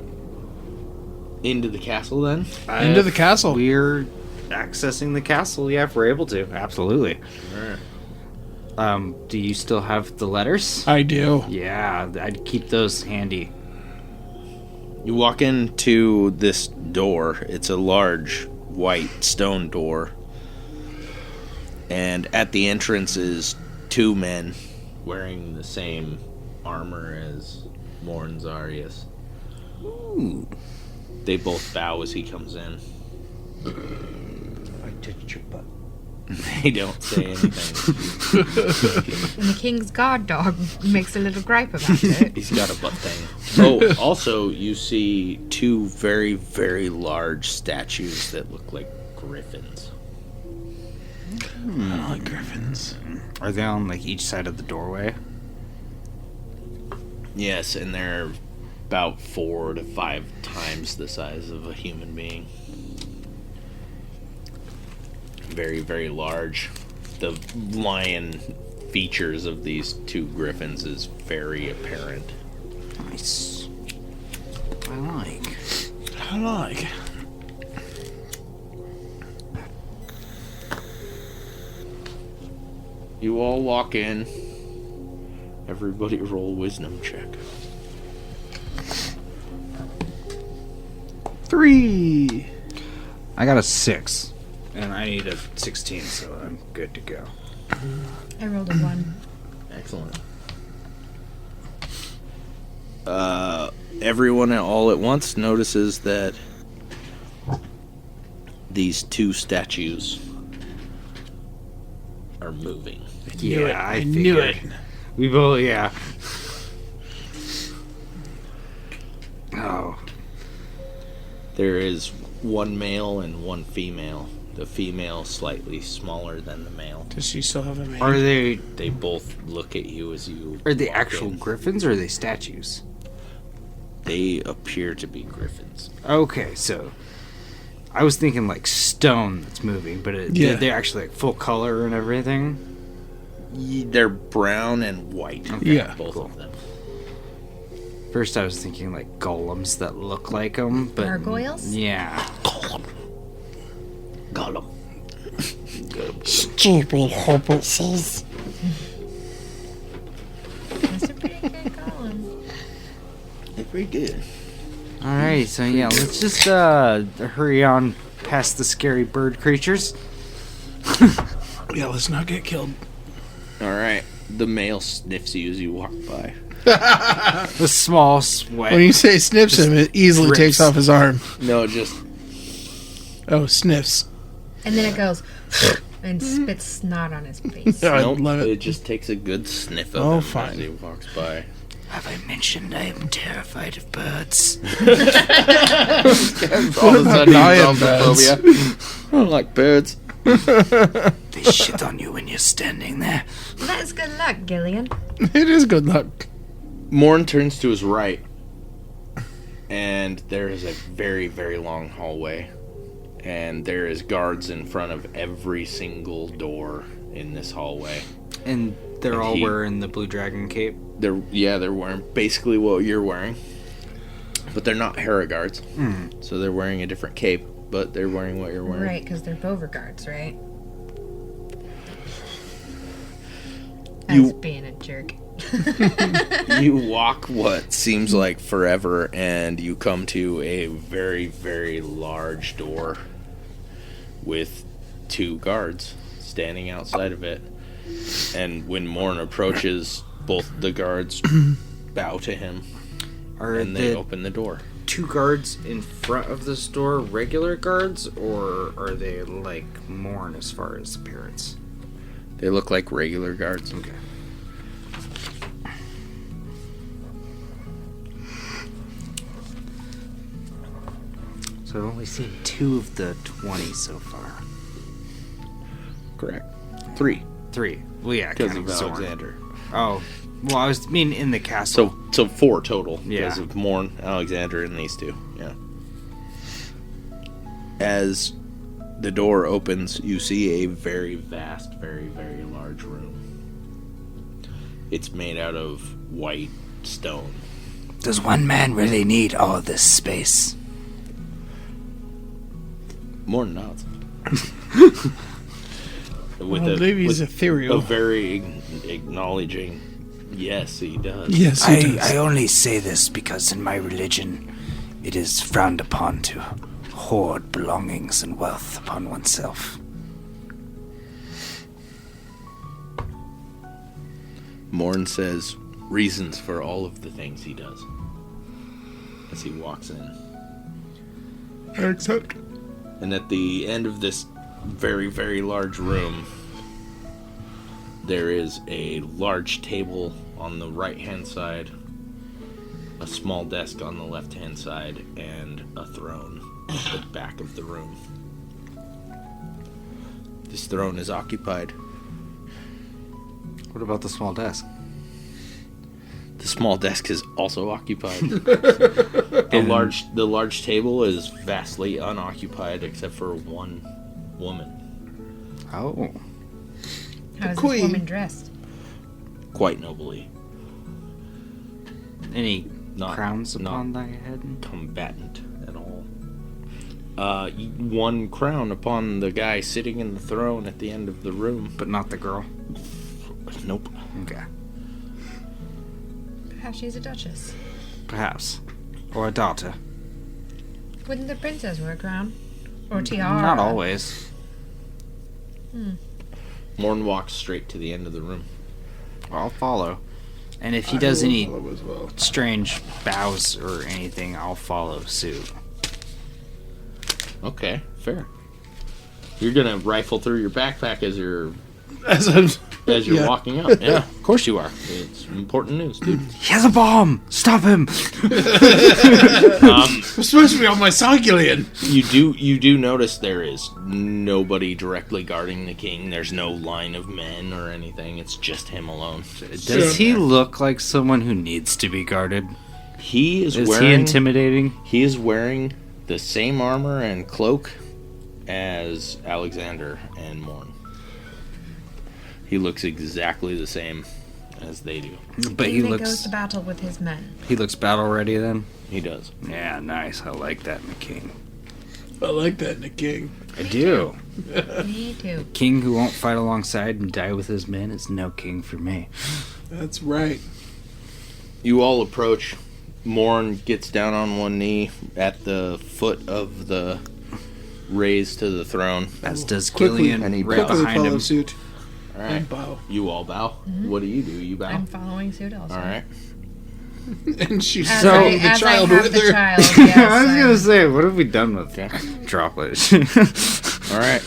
into the castle then? Into the castle. We're accessing the castle. Yeah, if we're able to. Absolutely. Do you still have the letters? I do. Yeah, I'd keep those handy. You walk into this door. It's a large white stone door. And at the entrance is two men wearing the same armor as Morn Zarius. Ooh. They both bow as he comes in. I touched your butt. They don't say anything. And the king's guard dog makes a little gripe about it. He's got a butt thing. Oh, also, you see two very, very large statues that look like griffins. I like griffins. Are they on like each side of the doorway? Yes, and they're about 4 to 5 times the size of a human being. Very, very large. The lion features of these two griffins is very apparent. Nice. I like. I like. You all walk in. Everybody roll wisdom check. 3. I got a 6. And I need a 16, so I'm good to go. I rolled a 1. Excellent. Everyone all at once notices that these two statues are moving. Yeah, I knew it. We both, yeah. Oh. There is one male and one female. The female slightly smaller than the male. Does she still have a mane? Are they They both look at you as you Are they walk actual in. griffins or are they statues? They appear to be griffins. Okay, so I was thinking like stone that's moving, but Yeah. they're actually like full color and everything. They're brown and white. Yeah. Both Cool. of them. First, I was thinking like golems that look like them, but Gargoyles? Yeah. Gollum. Stupid hobbitses. That's a pretty Very good. Alright, so yeah, let's just hurry on past the scary bird creatures. Yeah, let's not get killed. All right. The male sniffs you as you walk by. The small sweat. When you say sniffs him, it easily rips. takes off his arm. No, just Oh, sniffs. And then it goes and spits snot on his face. I nope. love it. It just takes a good sniff of Oh, him fine. as he walks by. Have I mentioned I am terrified of birds? All of a sudden, Lion he's phobia. I don't like birds. They shit on you when you're standing there. Well, that's good luck, Gillian. It is good luck. Morn turns to his right, and there is a very, very long hallway. And there is guards in front of every single door in this hallway. And they're And all he- wearing the Blue Dragon cape. They're wearing basically what you're wearing, but they're not Hera guards. So they're wearing a different cape, but they're wearing what you're wearing. Right, because they're Beauregards, right? I You- was being a jerk. You walk what seems like forever, and you come to a very, very large door with 2 guards standing outside of it. And when Morn approaches, both the guards bow to him, Are and they the open the door. 2 guards in front of this door regular guards, or are they like Morn as far as appearance? They look like regular guards. Okay. So I've only seen 2 of the 20 so far. Correct. 3, 3. Well, yeah, because kind of of Zorn. Alexander. Oh, well, I was mean in the castle. So 4 total Yeah. because of Morn, Alexander, and these 2. Yeah. As the door opens, you see a very vast, very, very large room. It's made out of white stone. Does one man really need all this space? Morn nods. Well, maybe he's a ethereal. very acknowledging, yes, he does. Yes, he does. I only say this because in my religion it is frowned upon to hoard belongings and wealth upon oneself. Morn says reasons for all of the things he does as he walks in. Except And at the end of this very, very large room, there is a large table on the right-hand side, a small desk on the left-hand side, and a throne at the back of the room. This throne is occupied. What about the small desk? The small desk is also occupied. The large table is vastly unoccupied except for one woman. Oh. How is queen. this woman dressed? Quite nobly. Any Not- crowns not- upon thy head? Combatant at all. One crown upon the guy sitting in the throne at the end of the room. But not the girl. Nope. Okay. Perhaps she's a duchess. Perhaps. Or a daughter. Wouldn't the princess wear a crown? Or tiara? Not always. Morn walks straight to the end of the room. I'll follow. And if he does any follow as well. strange bows or anything, I'll follow suit. Okay, fair. You're gonna rifle through your backpack as you're As I'm, yeah. walking up. Yeah, of course you are. It's important news, dude. He has a bomb! Stop him! I'm supposed to be on my Sargulian. You do notice there is nobody directly guarding the king. There's no line of men or anything. It's just him alone. Does he look like someone who needs to be guarded? He is Is wearing. he intimidating? He is wearing the same armor and cloak as Alexander and Morn. He looks exactly the same as they do. But King he that goes looks to battle with his men. he looks battle ready then? He does. Yeah, nice. I like that in a king. I like that in a king. I do. Me too. King who won't fight alongside and die with his men is no king for me. That's right. You all approach Morn gets down on one knee at the foot of the raise to the throne. As does Quickly- Gillian and he right Quickly behind follow him. suit All right. and bow. You all bow. What do? You bow. I'm following suit also. All right. And she's As throwing the I child have with the her. child, yes. I was gonna say, what have we done with Okay. Droplet? All right.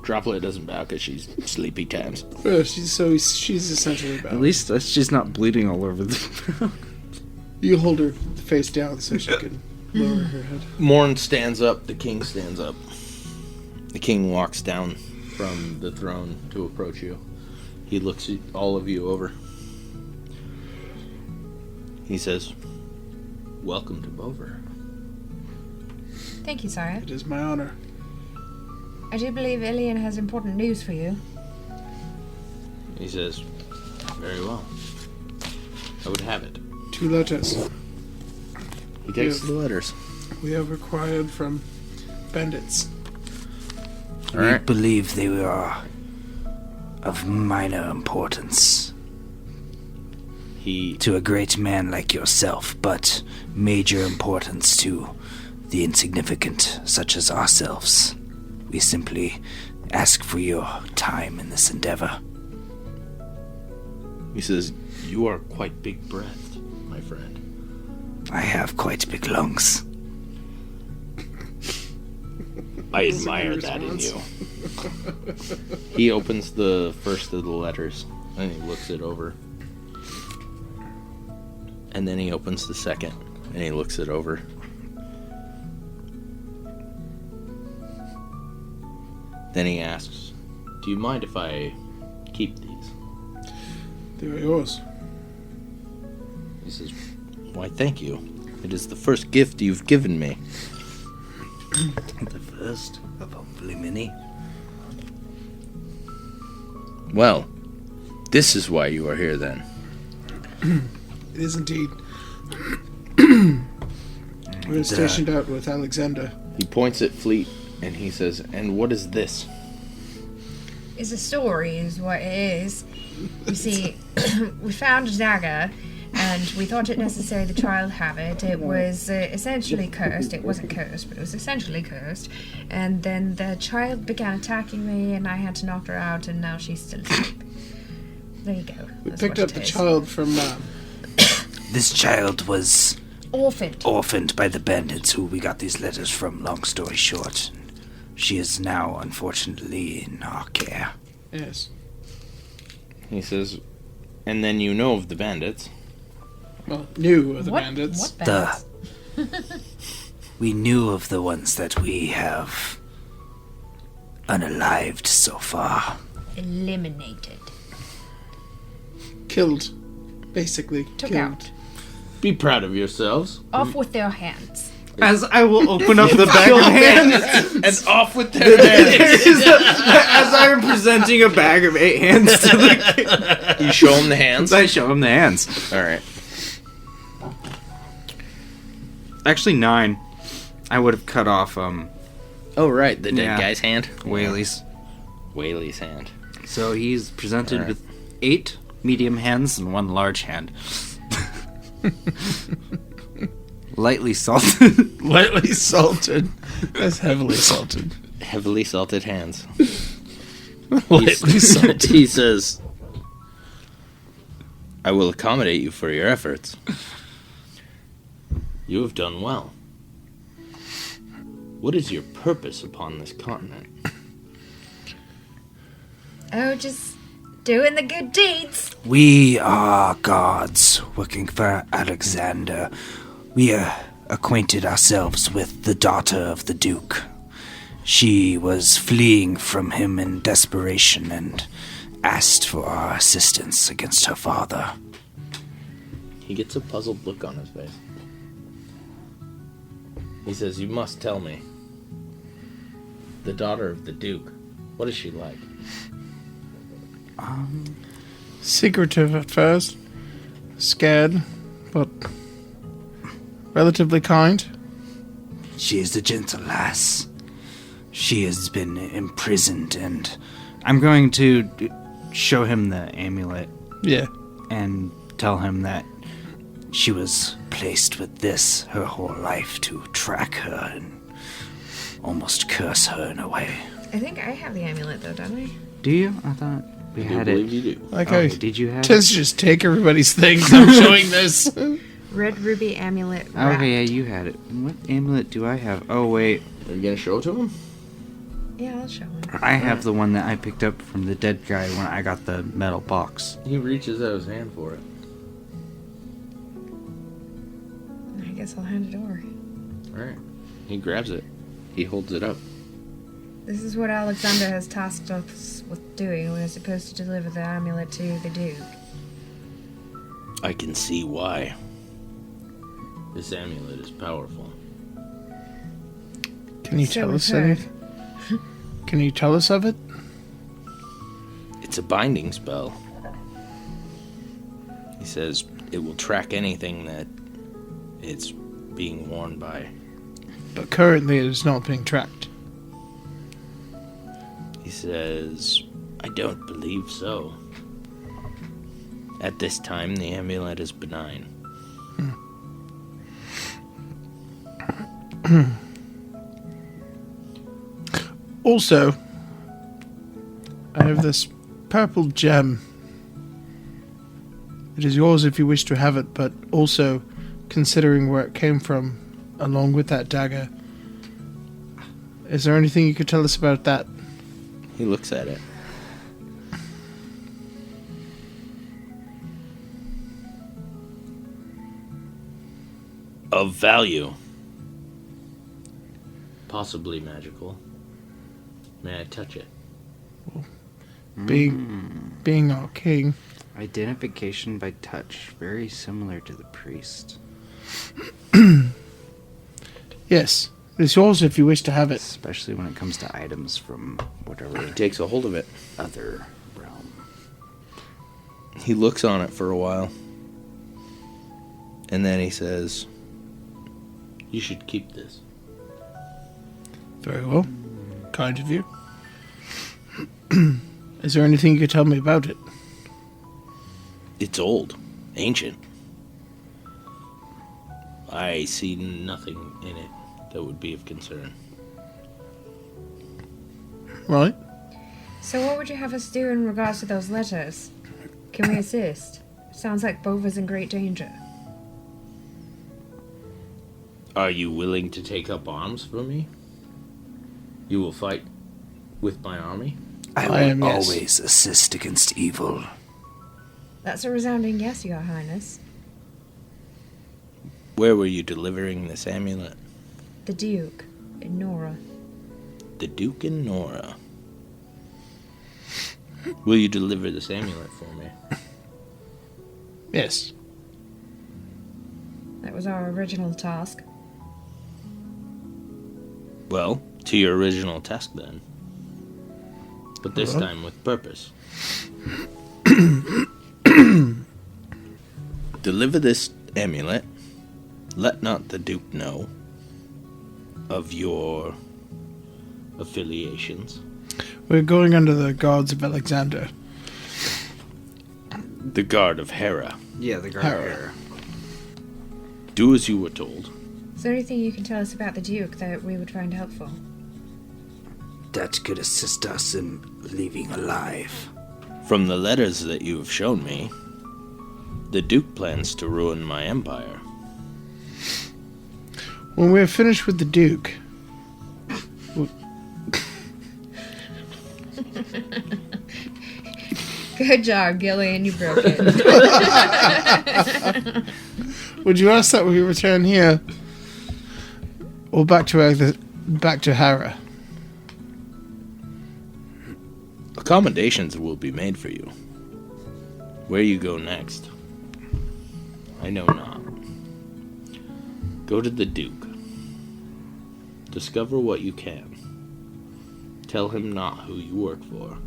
Droplet doesn't bow because she's sleepy times. She's essentially At bowed. least she's not bleeding all over the. You hold her face down so she can lower her head. Morn stands up. The king stands up. The king walks down from the throne to approach you. He looks at all of you over. He says, "Welcome to Bover." Thank you, sire. It is my honor. I do believe Ilian has important news for you. He says, "Very well. I would have it." 2 letters He takes Yes. the letters. we have acquired from bandits. All We right. believe they are of minor importance He to a great man like yourself, but major importance to the insignificant, such as ourselves. We simply ask for your time in this endeavor. he says, "You are quite big-breathed, my friend." I have quite big lungs. I admire that in you. He opens the first of the letters and he looks it over. And then he opens the second and he looks it over. Then he asks, "Do you mind if I keep these?" They are yours. He says, "Why, thank you. It is the first gift you've given me." The first of hopefully many. "Well, this is why you are here then." It is indeed. We're stationed out with Alexander. He points at Fleet and he says, "And what is this?" Is a story, is what it is. You see, we found a dagger, and we thought it necessary the child have it. It was essentially cursed. It wasn't cursed, but it was essentially cursed. And then the child began attacking me, and I had to knock her out, and now she's still asleep. There you go. We That's picked what up it the is. child from This child was Orphaned. orphaned by the bandits who we got these letters from, long story short. She is now, unfortunately, in our care. yes. He says, "And then you know of the bandits." Well, knew of the What? bandits. What bandits? We knew of the ones that we have unalived so far. Eliminated. Killed. Basically Took killed. out. Be proud of yourselves. Off with their hands. As I will open up the bag of hands. And off with their hands. As I am presenting a bag of 8 hands to the You show him the hands. I show him the hands. All right. Actually, 9. I would have cut off Oh, right. The dead Yeah. guy's hand. Whaley's. Whaley's hand. So he's presented Alright. with 8 medium hands and 1 large hand. Lightly salted. Lightly salted. That's heavily salted. Heavily salted hands. Lightly salted. He says, "I will accommodate you for your efforts. You have done well. What is your purpose upon this continent?" Oh, just doing the good deeds. We are guards working for Alexander. We acquainted ourselves with the daughter of the Duke. She was fleeing from him in desperation and asked for our assistance against her father. He gets a puzzled look on his face. He says, "You must tell me. The daughter of the Duke, what is she like?" Secretive at first. Scared, but relatively kind. She is a gentle lass. She has been imprisoned, and I'm going to show him the amulet Yeah. and tell him that she was placed with this her whole life to track her and almost curse her in a way. I think I have the amulet though, don't I? Do you? I thought we I do had believe it. you do. Like, Oh, did you have tends it? to just take everybody's things. I'm showing this. Red ruby amulet. wrap. Okay, yeah, you had it. What amulet do I have? Oh, wait. Are you gonna show it to him? Yeah, I'll show him. I have the one that I picked up from the dead guy when I got the metal box. He reaches out his hand for it. I guess I'll hand it over. Alright. He grabs it. He holds it up. This is what Alexander has tasked us with doing. We're supposed to deliver the amulet to the Duke. I can see why. This amulet is powerful. Can you So tell we've us heard. anything? Can you tell us of it? It's a binding spell. He says it will track anything that it's being worn by. But currently it is not being tracked. He says, I don't believe so. At this time, the amulet is benign. Also, I have this purple gem. It is yours if you wish to have it, but also, considering where it came from, along with that dagger, is there anything you could tell us about that? He looks at it. Of value. Possibly magical. May I touch it? Being our king, Identification by touch. Very similar to the priest. yes, it is yours if you wish to have it. Especially when it comes to items from whatever He takes a hold of it. other realm. He looks on it for a while. And then he says, you should keep this. Very well, kind of you. Is there anything you could tell me about it? It's old, ancient. I see nothing in it that would be of concern. Right? So what would you have us do in regards to those letters? Can we assist? Sounds like Bova's in great danger. Are you willing to take up arms for me? You will fight with my army? I I am, will yes. always assist against evil. That's a resounding yes, Your Highness. Where were you delivering this amulet? The Duke in Nora. The Duke and Nora. Will you deliver this amulet for me? Yes. That was our original task. Well, to your original task then. But this Well. time with purpose. Deliver this amulet. Let not the Duke know of your affiliations. We're going under the guards of Alexander. The guard of Hera. Yeah, the Hera. Do as you were told. Is there anything you can tell us about the Duke that we would find helpful? That could assist us in leaving alive. From the letters that you have shown me, the Duke plans to ruin my empire. When we're finished with the Duke, Good job, Gillian. You broke it. would you ask that we return here or back to Hera? Accommodations will be made for you. Where you go next, I know not. Go to the Duke. Discover what you can. Tell him not who you work for.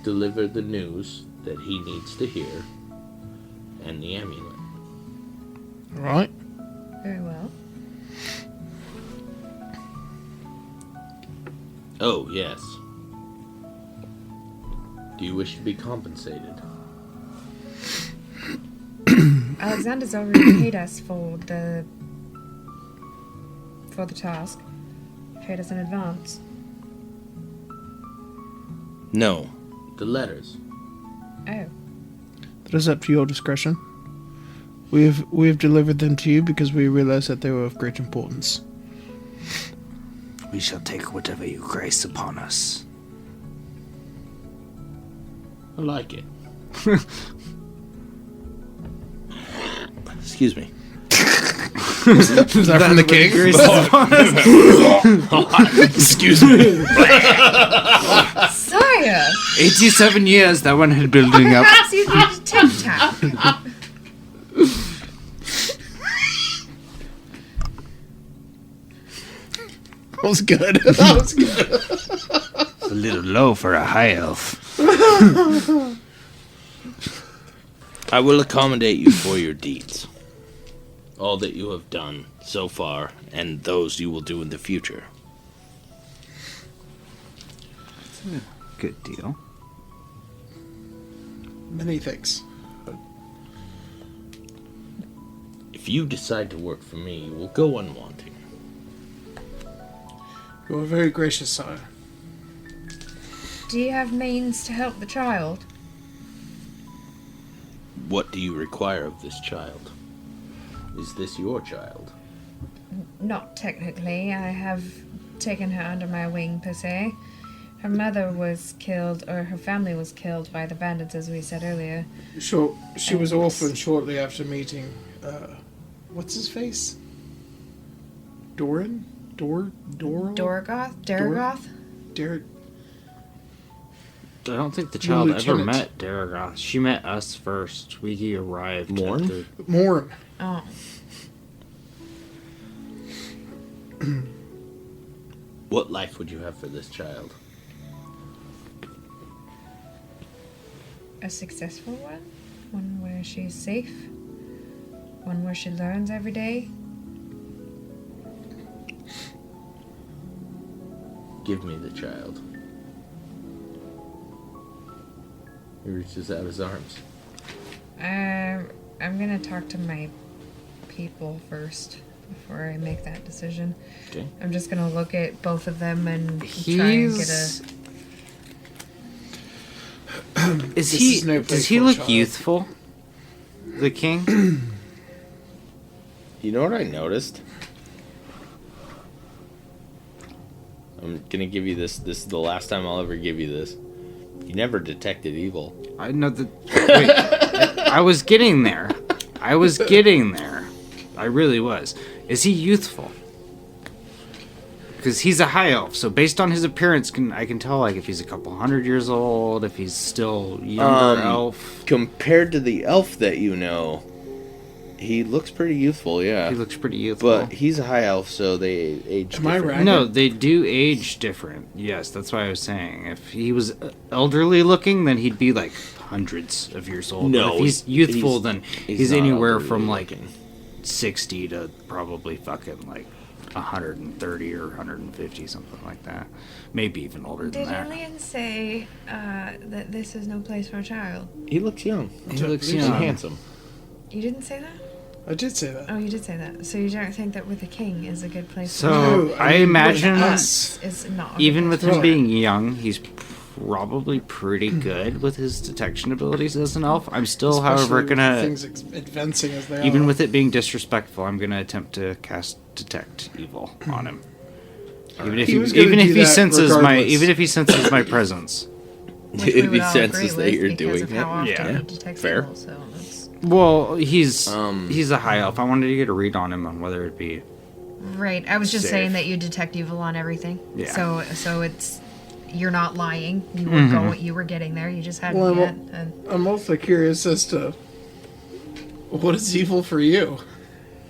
Deliver the news that he needs to hear, and the amulet. Right? Very well. Oh, yes. Do you wish to be compensated? Alexander's already paid us for the task. Paid us in advance. No, the letters. Oh. That is up to your discretion. We have delivered them to you because we realized that they were of great importance. We shall take whatever you grace upon us. I like it. Excuse me. Is that from the king? Excuse me. Sire! 87 years that one had building up. Perhaps you need a tic-tac. That was good. That was good. It's a little low for a high elf. I will accommodate you for your deeds. All that you have done so far, and those you will do in the future. Good deal. Many thanks. If you decide to work for me, you will go unwanting. You are very gracious, sire. Do you have means to help the child? What do you require of this child? Is this your child? Not technically. I have taken her under my wing, per se. Her mother was killed, or her family was killed by the bandits, as we said earlier. Sure, she was orphaned shortly after meeting, what's his face? Doran? Dorogoth? Derek? I don't think the child ever Lieutenant. met Daragoth. She met us first. We arrived. at Morn? the- Morn. Oh. What life would you have for this child? A successful one? One where she's safe? One where she learns every day? Give me the child. He reaches out his arms. I'm gonna talk to my people first before I make that decision. Okay. I'm just gonna look at both of them and try and get a... Is This he? is no Does place he for a look child. youthful? The king? You know what I noticed? I'm gonna give you this. This is the last time I'll ever give you this. You never detected evil. I know that. Wait, I was getting there. I really was. Is he youthful? Because he's a high elf, so based on his appearance, I can tell like if he's a couple 100 years old, if he's still younger elf. Compared to the elf that you know, he looks pretty youthful. Yeah, He looks pretty youthful. but he's a high elf, so they age. Am I different. right? No, they do age different. Yes, that's why I was saying. If he was elderly looking, then he'd be like hundreds of years old. No, but if he's youthful, he's- then he's he's not anywhere elderly from like looking. 60 to probably fucking like 130 or 150, something like that. Maybe even older than Did that. Alien say that this is no place for a child? He looks young. He looks He's young. handsome. You didn't say that? I did say that. Oh, you did say that. So you don't think that with a king is a good place So for a child? No, I mean, imagine with us. Is not a even good with place him for a child. being young, he's probably pretty good with his detection abilities as an elf. I'm still, Especially however, with gonna things advancing as they even are. with it being disrespectful, I'm gonna attempt to cast detect evil on him. Even if He he, was gonna even do if he that senses my regardless. even if he senses my presence. Which we If he would all senses agree that with you're because doing of how often it, yeah. he detects Fair. evil, so that's Well, he's Um, a high elf. I wanted to get a read on him on whether it be right. I was just Safe. saying that you detect evil on everything. Yeah. So it's you're not lying. You were going. You were getting there. You just hadn't Well, yet. And I'm also curious as to what is evil for you.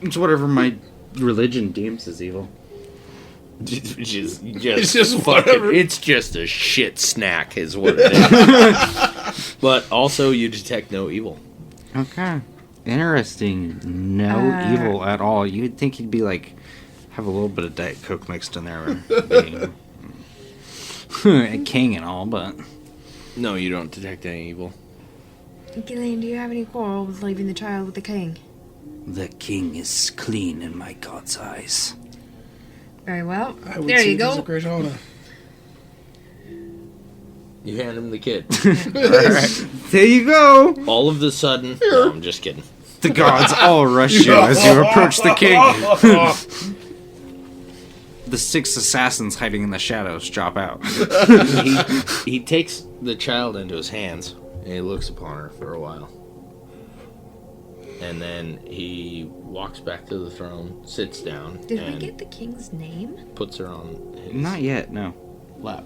it's whatever my religion deems as evil. Just It's just fucking, whatever. it's just a shit snack, is what it is. But also, you detect no evil. Okay. Interesting. No evil at all. You'd think he'd be like, have a little bit of Diet Coke mixed in there. Being a king and all, but No, you don't detect any evil. Gillian, do you have any quarrel with leaving the child with the king? The king is clean in my god's eyes. Very well. I would There see you it as a go. great honor. You hand him the kid. There you go. All of a sudden, no, I'm just kidding. The gods all rush you as you approach the king. The 6 assassins hiding in the shadows drop out. He takes the child into his hands and he looks upon her for a while. And then he walks back to the throne, sits down, Did we and get the king's name? puts her on his Not yet, no. lap.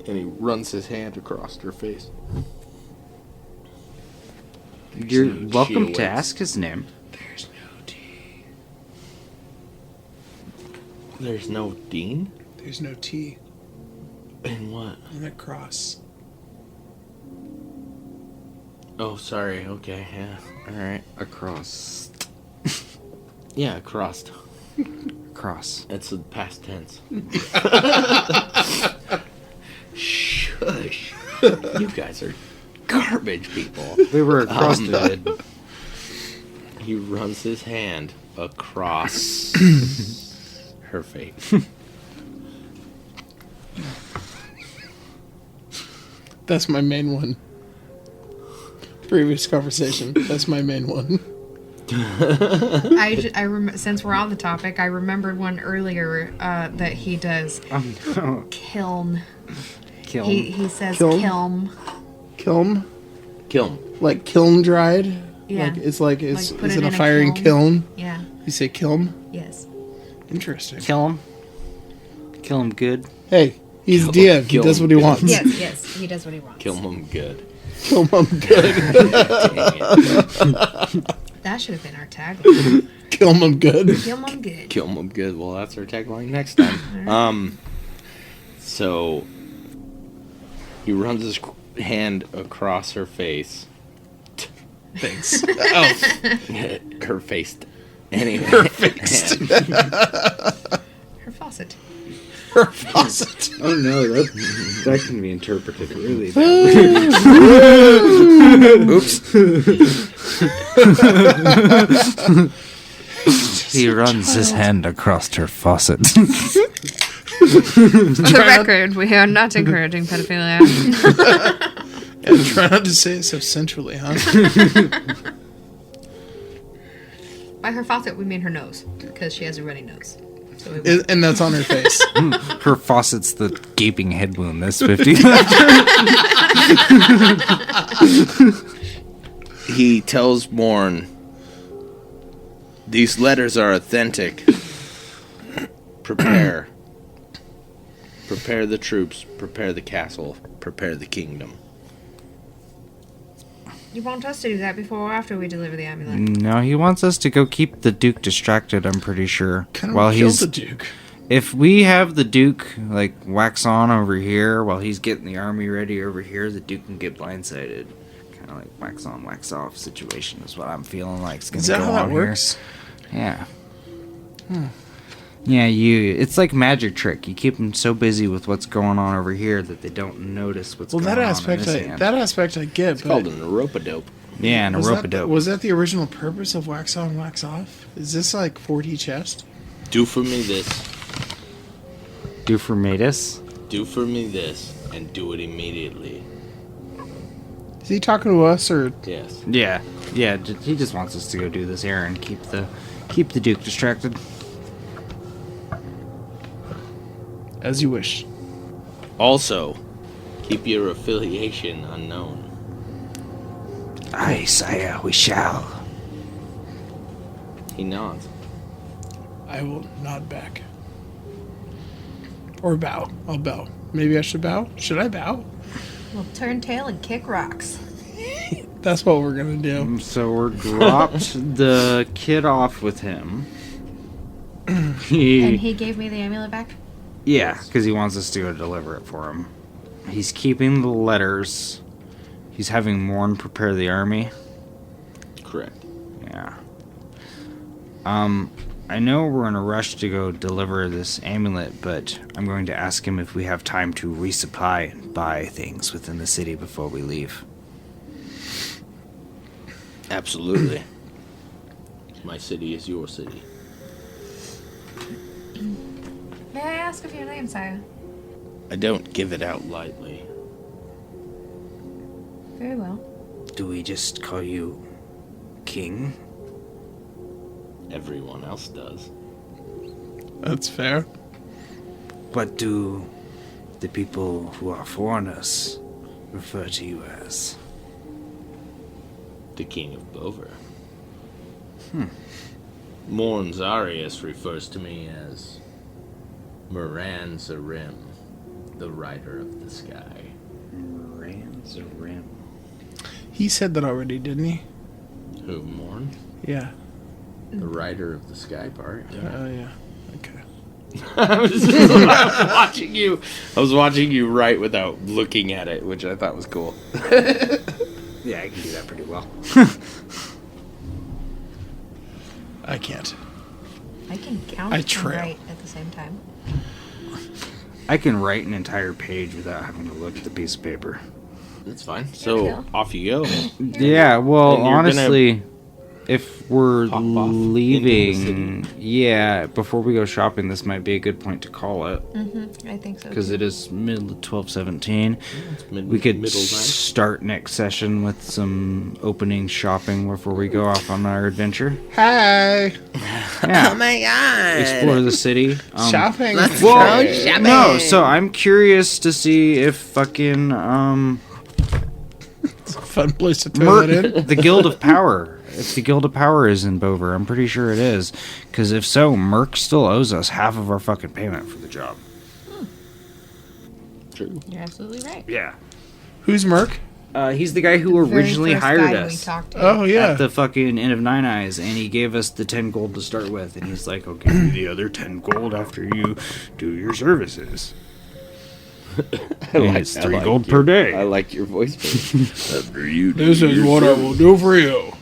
And he runs his hand across her face. You're She welcome awaits. to ask his name. There's no tea. There's no Dean? There's no T In what? on that cross. Oh, sorry. Okay, yeah. Alright. Across. Yeah, crossed. Cross. It's the past tense. Shush. You guys are garbage people. They were across the He runs his hand across her face. That's my main one. Previous conversation. That's my main one. Since we're on the topic, I remembered one earlier that he does. Oh no. Kiln. Kill He says Kiln? kiln. Kiln? Kill him. Like kiln dried? Yeah. Is it a put it in a firing kiln. kiln? Yeah. You say kiln? Yes. Interesting. Kill him. Kill him good. Hey, he's Kill- DM. He kill does him what he good. wants. Yes. He does what he wants. Kill him good. Kill him good. Dang it. That should have been our tagline. Kill him good. Kill him good. Kill him good. Well, that's our tagline next time. So he runs his hand across her face. Thanks. Her face. Anyway. Her face. Her faucet. Her faucet. Oh no, that can be interpreted really badly. Oops. He runs his hand across her faucet. For the record, we are not encouraging pedophilia. And try not to say it so centrally, huh? By her faucet, we mean her nose, because she has a runny nose. So we And that's on her face. Her faucet's the gaping head wound. That's 50. He tells Morn, these letters are authentic. Prepare. Prepare the troops, prepare the castle, prepare the kingdom. You want us to do that before or after we deliver the amulet? No, he wants us to go keep the Duke distracted, I'm pretty sure. Kind While of kill he's the Duke. if we have the Duke like wax on over here while he's getting the army ready over here, the Duke can get blindsided. Kind of like wax on, wax off situation is what I'm feeling like. It's gonna Is that go how that on here. works? Yeah. Yeah, it's like magic trick. You keep them so busy with what's going on over here that they don't notice what's Well, going that on aspect, in this hand. that aspect I get. It's but called an rope-a-dope. Yeah, and a was rope-a-dope. Was that the original purpose of wax on, wax off? Is this like 4D chest? Do for me this. Do for Matus. Do for me this. And do it immediately. Is he talking to us or? Yes. Yeah, he just wants us to go do this errand, keep the Duke distracted. As you wish. Also, keep your affiliation unknown. Aye, sire, we shall. He nods. I will nod back. Or bow. I'll bow. Maybe I should bow? Should I bow? We'll turn tail and kick rocks. That's what we're gonna do. So we're dropped the kid off with him. And he gave me the amulet back? Yeah, because he wants us to go deliver it for him. He's keeping the letters. He's having Morn prepare the army. Correct. Yeah. I know we're in a rush to go deliver this amulet, but I'm going to ask him if we have time to resupply and buy things within the city before we leave. Absolutely. My city is your city. May I ask of your name, sire? I don't give it out lightly. Very well. Do we just call you King? Everyone else does. That's fair. What do the people who are foreigners refer to you as? The King of Bover. Morn Zarius refers to me as Moran Zarim, the Rider of the Sky. Moran Zarim. He said that already, didn't he? Who, Morn? Yeah. The Rider of the Sky part? Yeah. Oh, yeah. Okay. I was watching you write without looking at it, which I thought was cool. Yeah, I can do that pretty well. I can't. I can count I and trail. write at the same time. I can write an entire page without having to look at the piece of paper. That's fine. There we So, go. off you go. Yeah, well, And you're gonna honestly, if we're pop off into the leaving, yeah, before we go shopping, this might be a good point to call it. I think so. Because too. it is middle of 12:17. It's We could middle night. start next session with some opening shopping before we go off on our adventure. Hi. Yeah, my god! explore the city. Shopping. Well, no. So I'm curious to see if fucking It's a fun place to throw that in. the Guild of Power. If the Guild of Power is in Bover, I'm pretty sure it is. Because if so, Merc still owes us half of our fucking payment for the job. True. You're absolutely right. Yeah. Who's Merc? He's the guy who The very originally first hired guy we us. talked to. Oh, yeah. At the fucking Inn of Nine Eyes, and he gave us the 10 gold to start with, and he's like, I'll give you the other 10 gold after you do your services. And it's 3 gold per day. I like your voice. After you do This is your what I service. will do for you.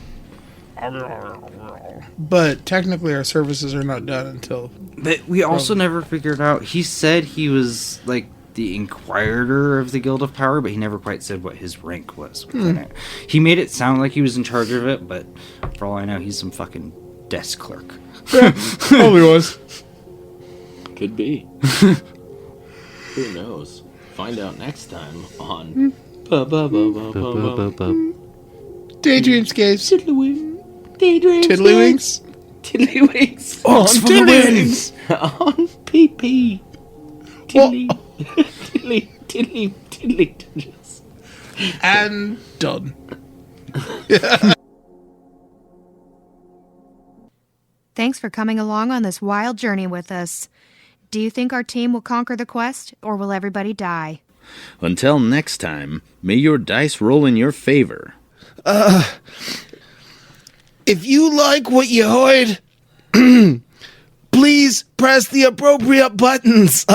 But technically, our services are not done until. But we also never figured out, he said he was, like, the Inquirer of the Guild of Power, but he never quite said what his rank was within it. He made it sound like he was in charge of it, but for all I know, he's some fucking desk clerk. Probably was. Could be. Who knows? Find out next time on Daydreamscapes. Daydream. Tiddlywinks. Tiddlywinks. On Tiddlywinks. On PP. Tiddly. Tiddly. Tiddly. Tiddly. Tiddles. And done. Thanks for coming along on this wild journey with us. Do you think our team will conquer the quest, or will everybody die? Until next time, may your dice roll in your favor. If you like what you heard, please press the appropriate buttons.